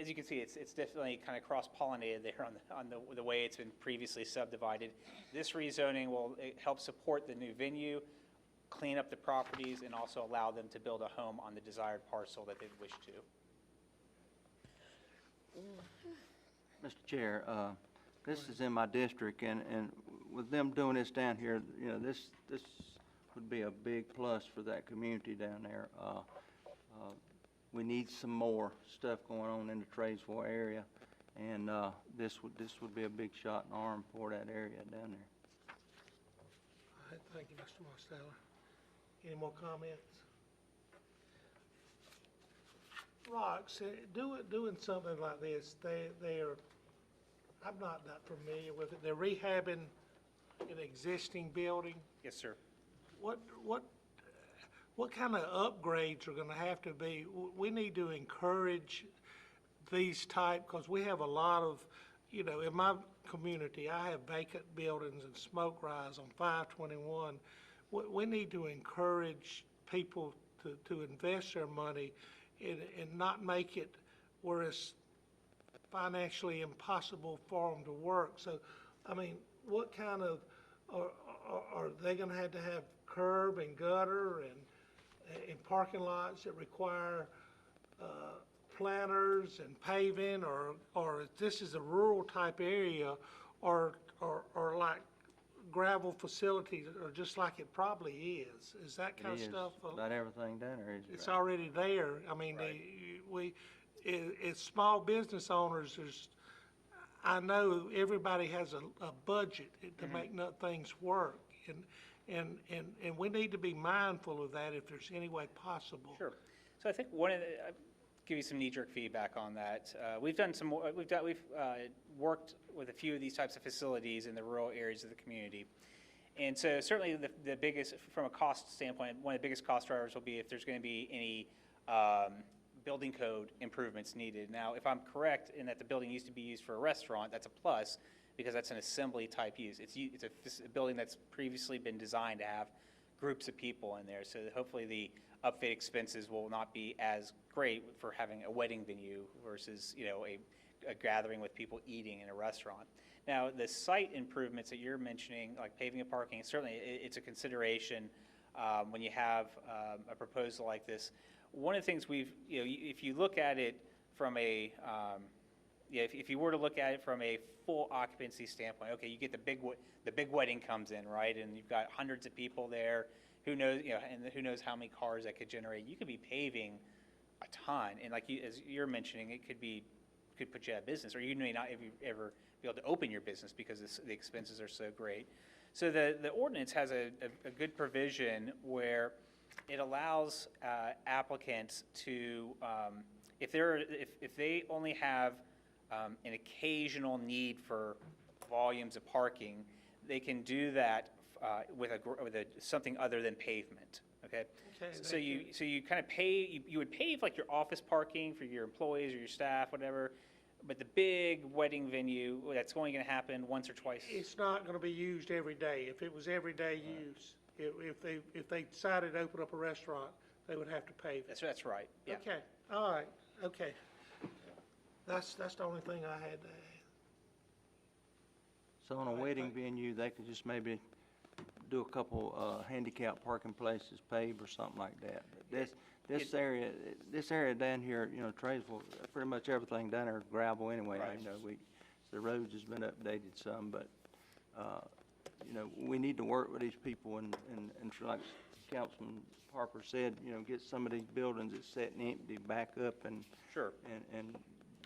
as you can see, it's definitely kind of cross-pollinated there on the way it's been previously subdivided. This rezoning will help support the new venue, clean up the properties, and also allow them to build a home on the desired parcel that they wish to. Mr. Chair, this is in my district, and with them doing this down here, this would be a big plus for that community down there. We need some more stuff going on in the Tradesville area, and this would be a big shot in the arm for that area down there. All right, thank you, Mr. Mosteller. Any more comments? Rocks, doing something like this, they're, I'm not that familiar with it. They're rehabbing an existing building. Yes, sir. What kind of upgrades are gonna have to be? We need to encourage these type, because we have a lot of, in my community, I have vacant buildings and smoke rise on 521. We need to encourage people to invest their money and not make it where it's financially impossible for them to work. So, I mean, what kind of, are they gonna have curb and gutter and parking lots that require planters and paving, or if this is a rural type area, or like gravel facilities, or just like it probably is that kind of stuff? About everything down there is. It's already there. I mean, it's small business owners, I know everybody has a budget to make things work, and we need to be mindful of that if there's any way possible. Sure. So I think I'll give you some knee-jerk feedback on that. We've worked with a few of these types of facilities in the rural areas of the community. And so certainly the biggest, from a cost standpoint, one of the biggest cost drivers will be if there's going to be any building code improvements needed. Now, if I'm correct in that the building used to be used for a restaurant, that's a plus because that's an assembly type use. It's a building that's previously been designed to have groups of people in there. So hopefully the upfit expenses will not be as great for having a wedding venue versus, a gathering with people eating in a restaurant. Now, the site improvements that you're mentioning, like paving and parking, certainly it's a consideration when you have a proposal like this. One of the things if you look at it from if you were to look at it from a full occupancy standpoint, okay, you get the big wedding comes in, right, and you've got hundreds of people there. Who knows, and who knows how many cars that could generate? You could be paving a ton, and as you're mentioning, it could put you out of business, or you may not ever be able to open your business because the expenses are so great. So the ordinance has a good provision where it allows applicants to, if they only have an occasional need for volumes of parking, they can do that with something other than pavement. Okay. So you kind of you would pave like your office parking for your employees or your staff, whatever. But the big wedding venue, that's only going to happen once or twice. It's not going to be used every day. If it was everyday use, if they decided to open up a restaurant, they would have to pave it. That's right. Yeah. Okay, all right, okay. That's the only thing I had to add. So on a wedding venue, they could just maybe do a couple handicap parking places, paved or something like that. But this area down here, Traysville, pretty much everything down there is gravel anyway. Right. The roads has been updated some, but we need to work with these people and like Councilman Harper said, get some of these buildings that's sitting empty back up and sure, and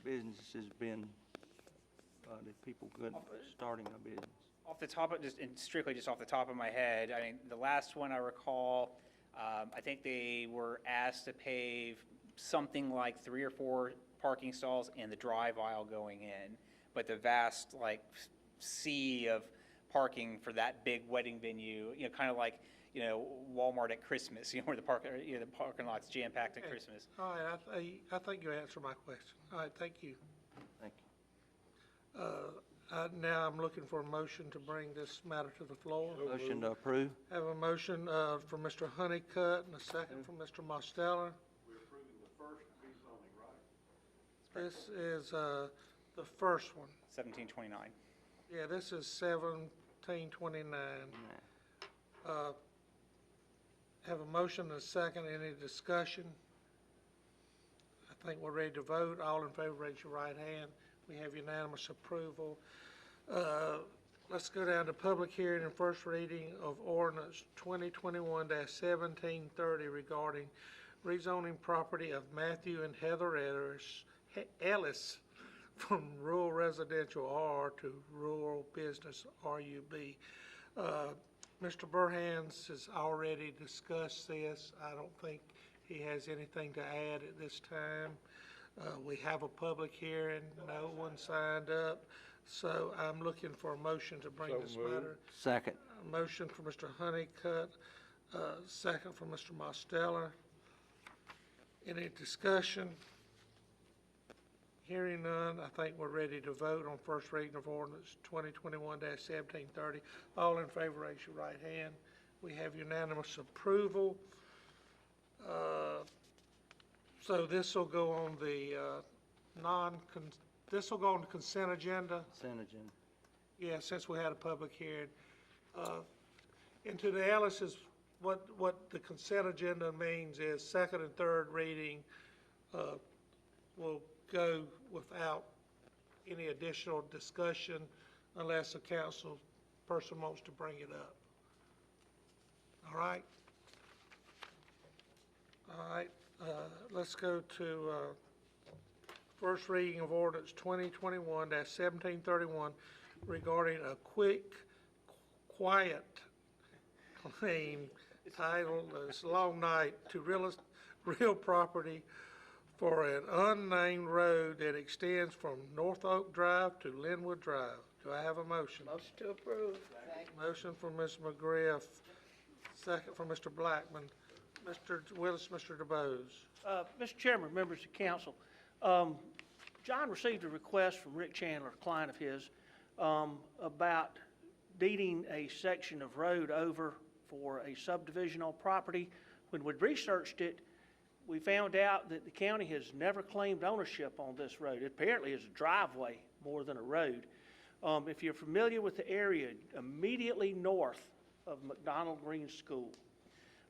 businesses being the people good starting a business. Off the top of strictly off the top of my head, I mean, the last one I recall, I think they were asked to pave something like 3 or 4 parking stalls and the drive aisle going in, but the vast sea of parking for that big wedding venue, kind of like Walmart at Christmas, where the parking lot's jam packed at Christmas. All right, I think you answered my question. All right, thank you. Thank you. Now I'm looking for a motion to bring this matter to the floor. Motion to approve. Have a motion from Mr. Honeycutt and a second from Mr. Mosteller. We're approving the first rezoning, right? This is the first one. 1729. Yeah, this is 1729. Have a motion and a second. Any discussion? I think we're ready to vote. All in favor, raise your right hand. We have unanimous approval. Let's go down to public hearing and first reading of ordinance 2021-1730 regarding rezoning property of Matthew and Heather Ellis from rural residential R to rural business RUB. Mr. Burhans has already discussed this. I don't think he has anything to add at this time. We have a public hearing, no one signed up, so I'm looking for a motion to bring this matter. Second. A motion for Mr. Honeycutt, second for Mr. Mosteller. Any discussion? Hearing none, I think we're ready to vote on first reading of ordinance 2021-1730. All in favor, raise your right hand. We have unanimous approval. So this will go on the this will go on the consent agenda. Consent agenda. Yeah, since we had a public hearing. And to the Ellis's, what the consent agenda means is second and third reading will go without any additional discussion unless a council person wants to bring it up. All right? All right, let's go to First reading of ordinance 2021-1731 regarding a quiet claim titled, it's a long night, to real property for an unnamed road that extends from North Oak Drive to Linwood Drive. Do I have a motion? Motion to approve. Motion from Ms. McGriff, second from Mr. Blackman. Mr. Willis, Mr. DeBose. Mr. Chairman, members of council, John received a request from Rick Chandler, a client of his, about deeding a section of road over for a subdivision on property. When we researched it, we found out that the county has never claimed ownership on this road. It apparently is a driveway more than a road. If you're familiar with the area immediately north of McDonald Green School,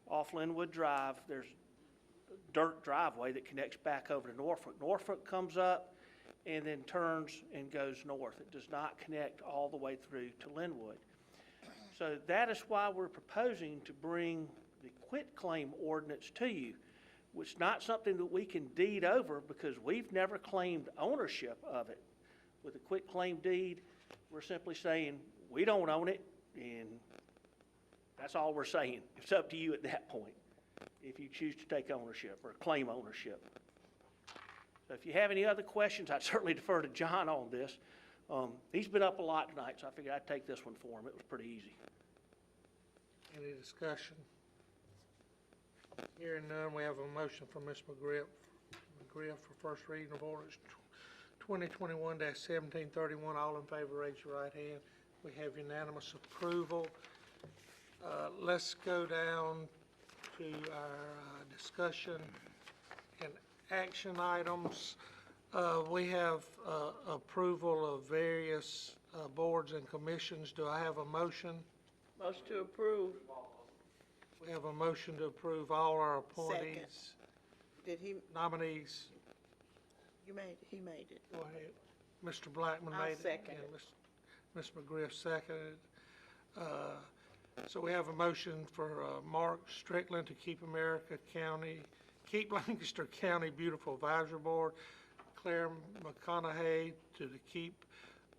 off Linwood Drive, there's a dirt driveway that connects back over to Norfolk. Norfolk comes up and then turns and goes north. It does not connect all the way through to Linwood. So that is why we're proposing to bring the quitclaim ordinance to you, which is not something that we can deed over because we've never claimed ownership of it. With a quitclaim deed, we're simply saying we don't own it, and that's all we're saying. It's up to you at that point if you choose to take ownership or claim ownership. So if you have any other questions, I'd certainly defer to John on this. He's been up a lot tonight, so I figured I'd take this one for him. It was pretty easy. Any discussion? Hearing none, we have a motion from Ms. McGriff for first reading of ordinance 2021-1731. All in favor, raise your right hand. We have unanimous approval. Let's go down to our discussion and action items. We have approval of various boards and commissions. Do I have a motion? Motion to approve. We have a motion to approve all our appointees, Did he, nominees. he made it. Go ahead. Mr. Blackman I'll made it. second and it. Ms. McGriff seconded. So we have a motion for Mark Strickland to keep Lancaster County Beautiful Advisory Board, Claire McConaughey to the Keep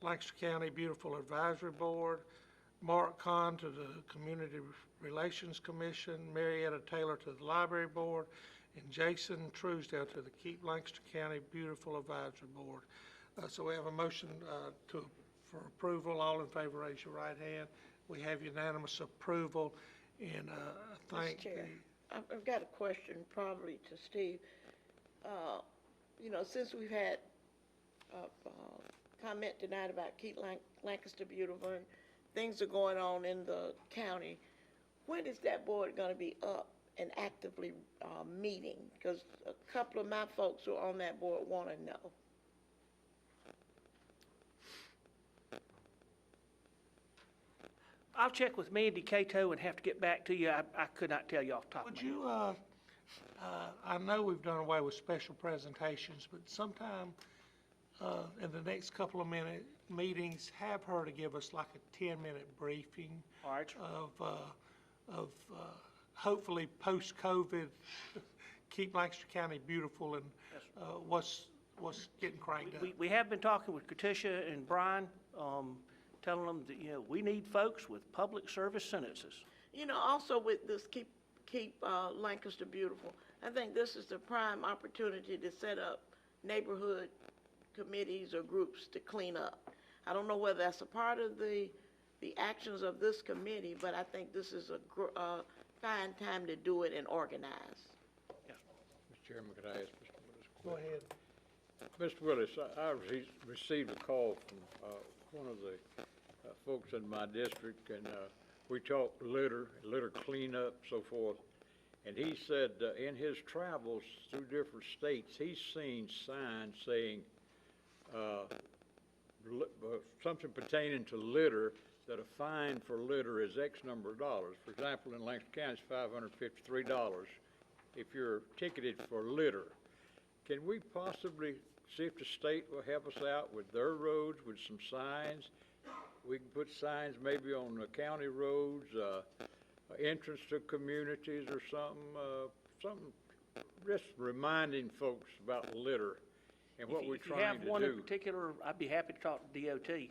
Lancaster County Beautiful Advisory Board, Mark Kahn to the Community Relations Commission, Marietta Taylor to the Library Board, and Jason Truesdale to the Keep Lancaster County Beautiful Advisory Board. So we have a motion for approval. All in favor, raise your right hand. We have unanimous approval, and thank Mr. Chair, the... I've got a question probably to Steve. You know, since we've had comment tonight about Keep Lancaster Beautiful and things are going on in the county, when is that board going to be up and actively meeting? Because a couple of my folks who are on that board want to know. I'll check with Mandy Cato and have to get back to you. I could not tell you off the top of my head. Would you, I know we've done away with special presentations, but sometime in the next couple of meetings, have her to give us like a 10-minute briefing All right. of hopefully post-COVID, keep Lancaster County beautiful and what's getting cranked up. We have been talking with Katisha and Brian, telling them that, you know, we need folks with public service sentences. You know, also with this Keep Lancaster Beautiful, I think this is the prime opportunity to set up neighborhood committees or groups to clean up. I don't know whether that's a part of the actions of this committee, but I think this is a fine time to do it and organize. Mr. Chairman, could I ask Mr. Willis a Go question? ahead. Mr. Willis, I received a call from one of the folks in my district, and we talked litter cleanup, so forth. And he said in his travels through different states, he's seen signs saying something pertaining to litter, that a fine for litter is X number of dollars. For example, in Lancaster County, it's $553 if you're ticketed for litter. Can we possibly see if the state will help us out with their roads with some signs? We can put signs maybe on the county roads, entrance to communities or something just reminding folks about litter And what we're If you trying have to one in do, particular, I'd be happy to talk to DOT. Kind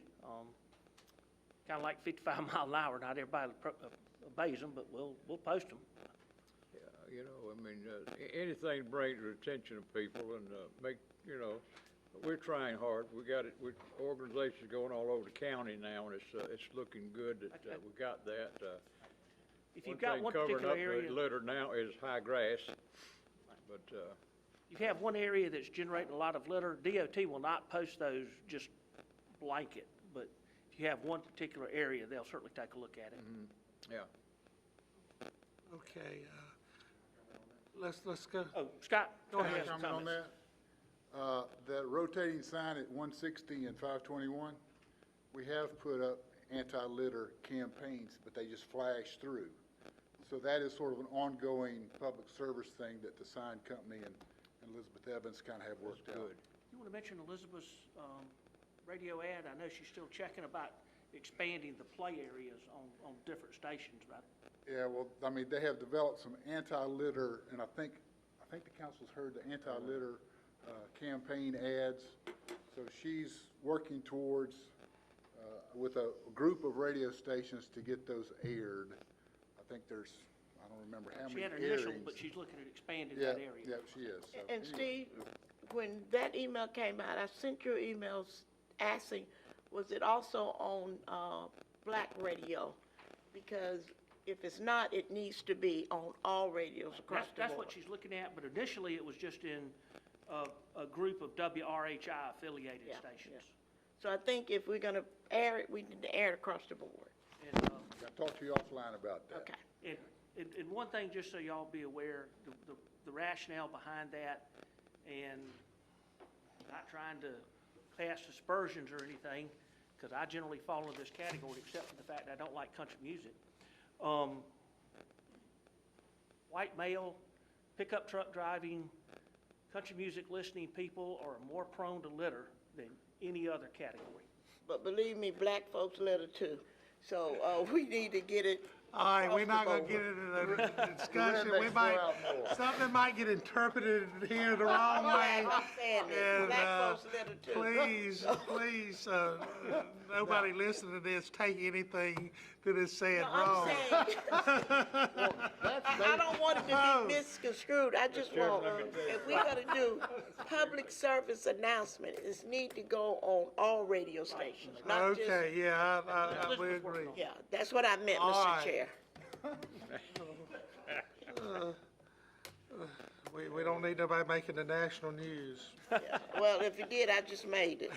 of like 55 mile an hour, not everybody obeys them, but we'll post them. you know, I mean, anything to bring to the attention of people and, make, you know, we're trying hard. We got it, organizations going all over the county now, and it's looking good that we got that. If you've got one particular Covering area, up the litter now is high grass, but, if you have one area that's generating a lot of litter, DOT will not post those just blanket. But if you have one particular area, they'll certainly take a look at it. yeah. Okay, let's go. Oh, Scott, Go Scott ahead. has some Comment on comments. that? That rotating sign at 160 and 521, we have put up anti-litter campaigns, but they just flash through. So that is sort of an ongoing public service thing that the sign company and Elizabeth Evans kind of have worked out. You want to mention Elizabeth's radio ad? I know she's still checking about expanding the play areas on different stations, right? Yeah, well, I mean, they have developed some anti-litter, and I think the council's heard the anti-litter campaign ads. So she's working towards, with a group of radio stations to get those aired. I think there's, I don't remember how She many had her airings. initial, but she's looking at expanding Yeah, that area. yeah, she is. So And anyway. Steve, when that email came out, I sent you emails asking, was it also on black radio? Because if it's not, it needs to be on all radios across the That's board. what she's looking at, but initially it was just in a group of WRHI affiliated Yeah, stations. yeah. So I think if we're gonna air it, we need to air it across the board. And, I'll talk to you offline about that. Okay. and one thing, just so y'all be aware, the rationale behind that, and not trying to cast aspersions or anything, because I generally fall into this category, except for the fact that I don't like country music. White male, pickup truck driving, country music listening people are more prone to litter than any other category. But believe me, black folks litter too. So, we need to get it All right, across we're the not gonna board. get into the discussion. Red We makes might, go out more. something might get interpreted here the wrong way. I'm saying that, And, black folks litter too. please, nobody listening to this, take anything that is said No, I'm wrong. saying, I don't want it to be misconstrued. I just want, if we're gonna do public service announcement, it need to go on all radio stations, not just. Okay, yeah, I would agree. Yeah, that's what I meant, All Mr. right. Chair. We don't need nobody making the national news. Yeah. Well, if you did, I just made it.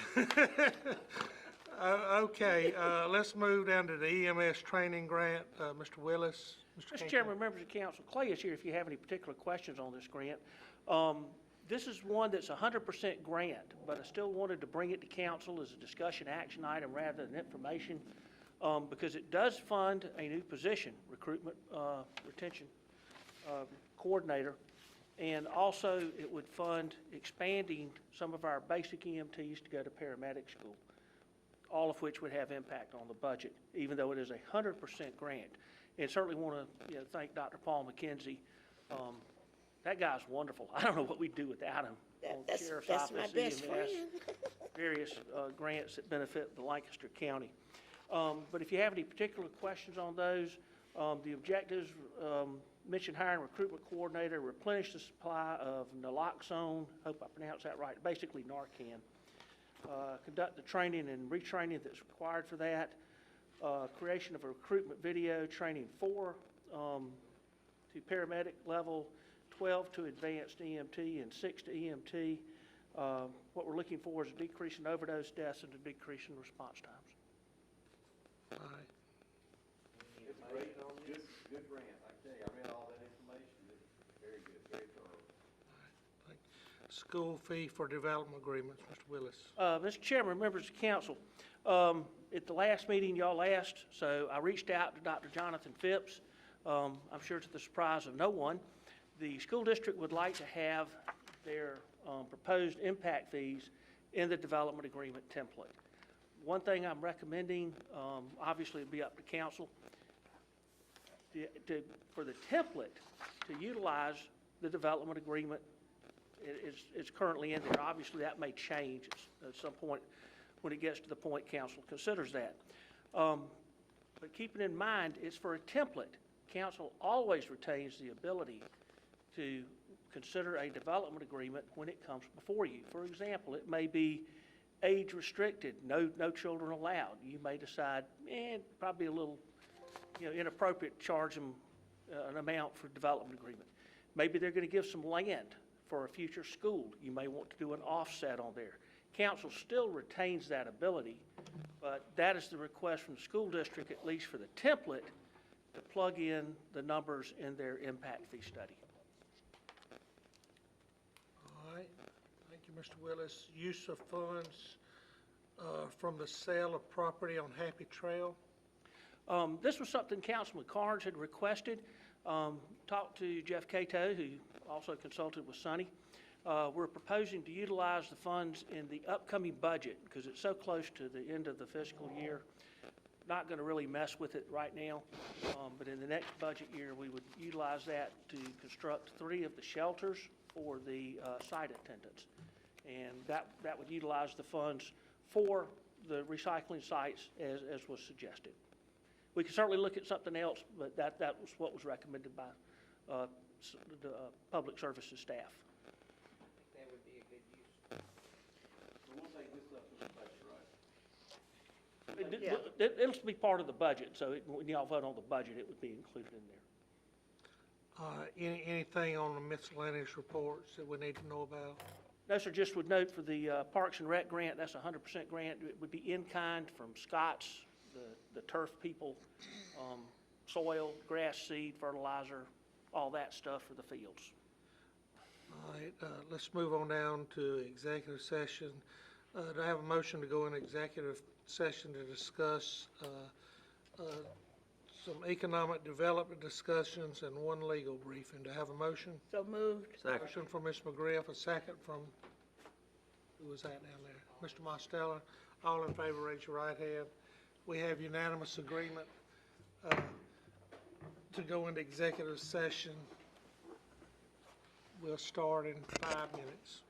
Okay, let's move down to the EMS training grant. Mr. Willis? Mr. Kincaid? Chairman, members of council, Clay is here if you have any particular questions on this grant. This is one that's 100% grant, but I still wanted to bring it to council as a discussion action item rather than information, because it does fund a new position, recruitment, retention coordinator, and also it would fund expanding some of our basic EMTs to go to paramedic school, all of which would have impact on the budget, even though it is 100% grant. And certainly want to, thank Dr. Paul McKenzie. That guy's wonderful. I don't know what we'd do without him. On That's Sheriff's my Office, best EMS, friend. various grants that benefit the Lancaster County. But if you have any particular questions on those, the objectives, mentioned hiring recruitment coordinator, replenish the supply of naloxone, hope I pronounced that right, basically Narcan. Conduct the training and retraining that's required for that. Creation of a recruitment video, training 4 to paramedic level, 12 to advanced EMT, and 6 to EMT. What we're looking for is a decrease in overdose deaths and a decrease in response times. All right. It's great, good grant, I tell you, I read all that information, it's very good, very thorough. School fee for development agreements, Mr. Willis. Mr. Chairman, members of council, at the last meeting, y'all asked, so I reached out to Dr. Jonathan Phipps. I'm sure to the surprise of no one. The school district would like to have their proposed impact fees in the development agreement template. One thing I'm recommending, obviously it'd be up to council, for the template to utilize the development agreement it's currently in there. Obviously, that may change at some point when it gets to the point council considers that. But keeping in mind, it's for a template. Council always retains the ability to consider a development agreement when it comes before you. For example, it may be age restricted, no children allowed. You may decide, probably a little, inappropriate to charge them an amount for development agreement. Maybe they're going to give some land for a future school. You may want to do an offset on there. Council still retains that ability, but that is the request from the school district, at least for the template, to plug in the numbers in their impact fee study. All right, thank you, Mr. Willis. Use of funds from the sale of property on Happy Trail. This was something Councilman Carnes had requested. Talked to Jeff Cato, who also consulted with Sonny. We're proposing to utilize the funds in the upcoming budget because it's so close to the end of the fiscal year. Not going to really mess with it right now, but in the next budget year, we would utilize that to construct 3 of the shelters for the site attendants. And that would utilize the funds for the recycling sites as was suggested. We could certainly look at something else, but that was what was recommended by the public services staff. That would be a good use. So we'll take this up in the budget, right? It'll be part of the budget, so when y'all vote on the budget, it would be included in there. Anything on the miscellaneous reports that we need to know about? No, sir, just would note for the Parks and Rec grant, that's a 100% grant. It would be in kind from Scott's, the turf people, soil, grass seed, fertilizer, all that stuff for the fields. All right, let's move on down to executive session. Do I have a motion to go in executive session to discuss some economic development discussions and 1 legal briefing? Do I have a motion? So moved. Second. Motion from Ms. McGriff, a second from, who was that down there? Mr. Mostella. All in favor, raise your right hand. We have unanimous agreement to go into executive session. We'll start in 5 minutes.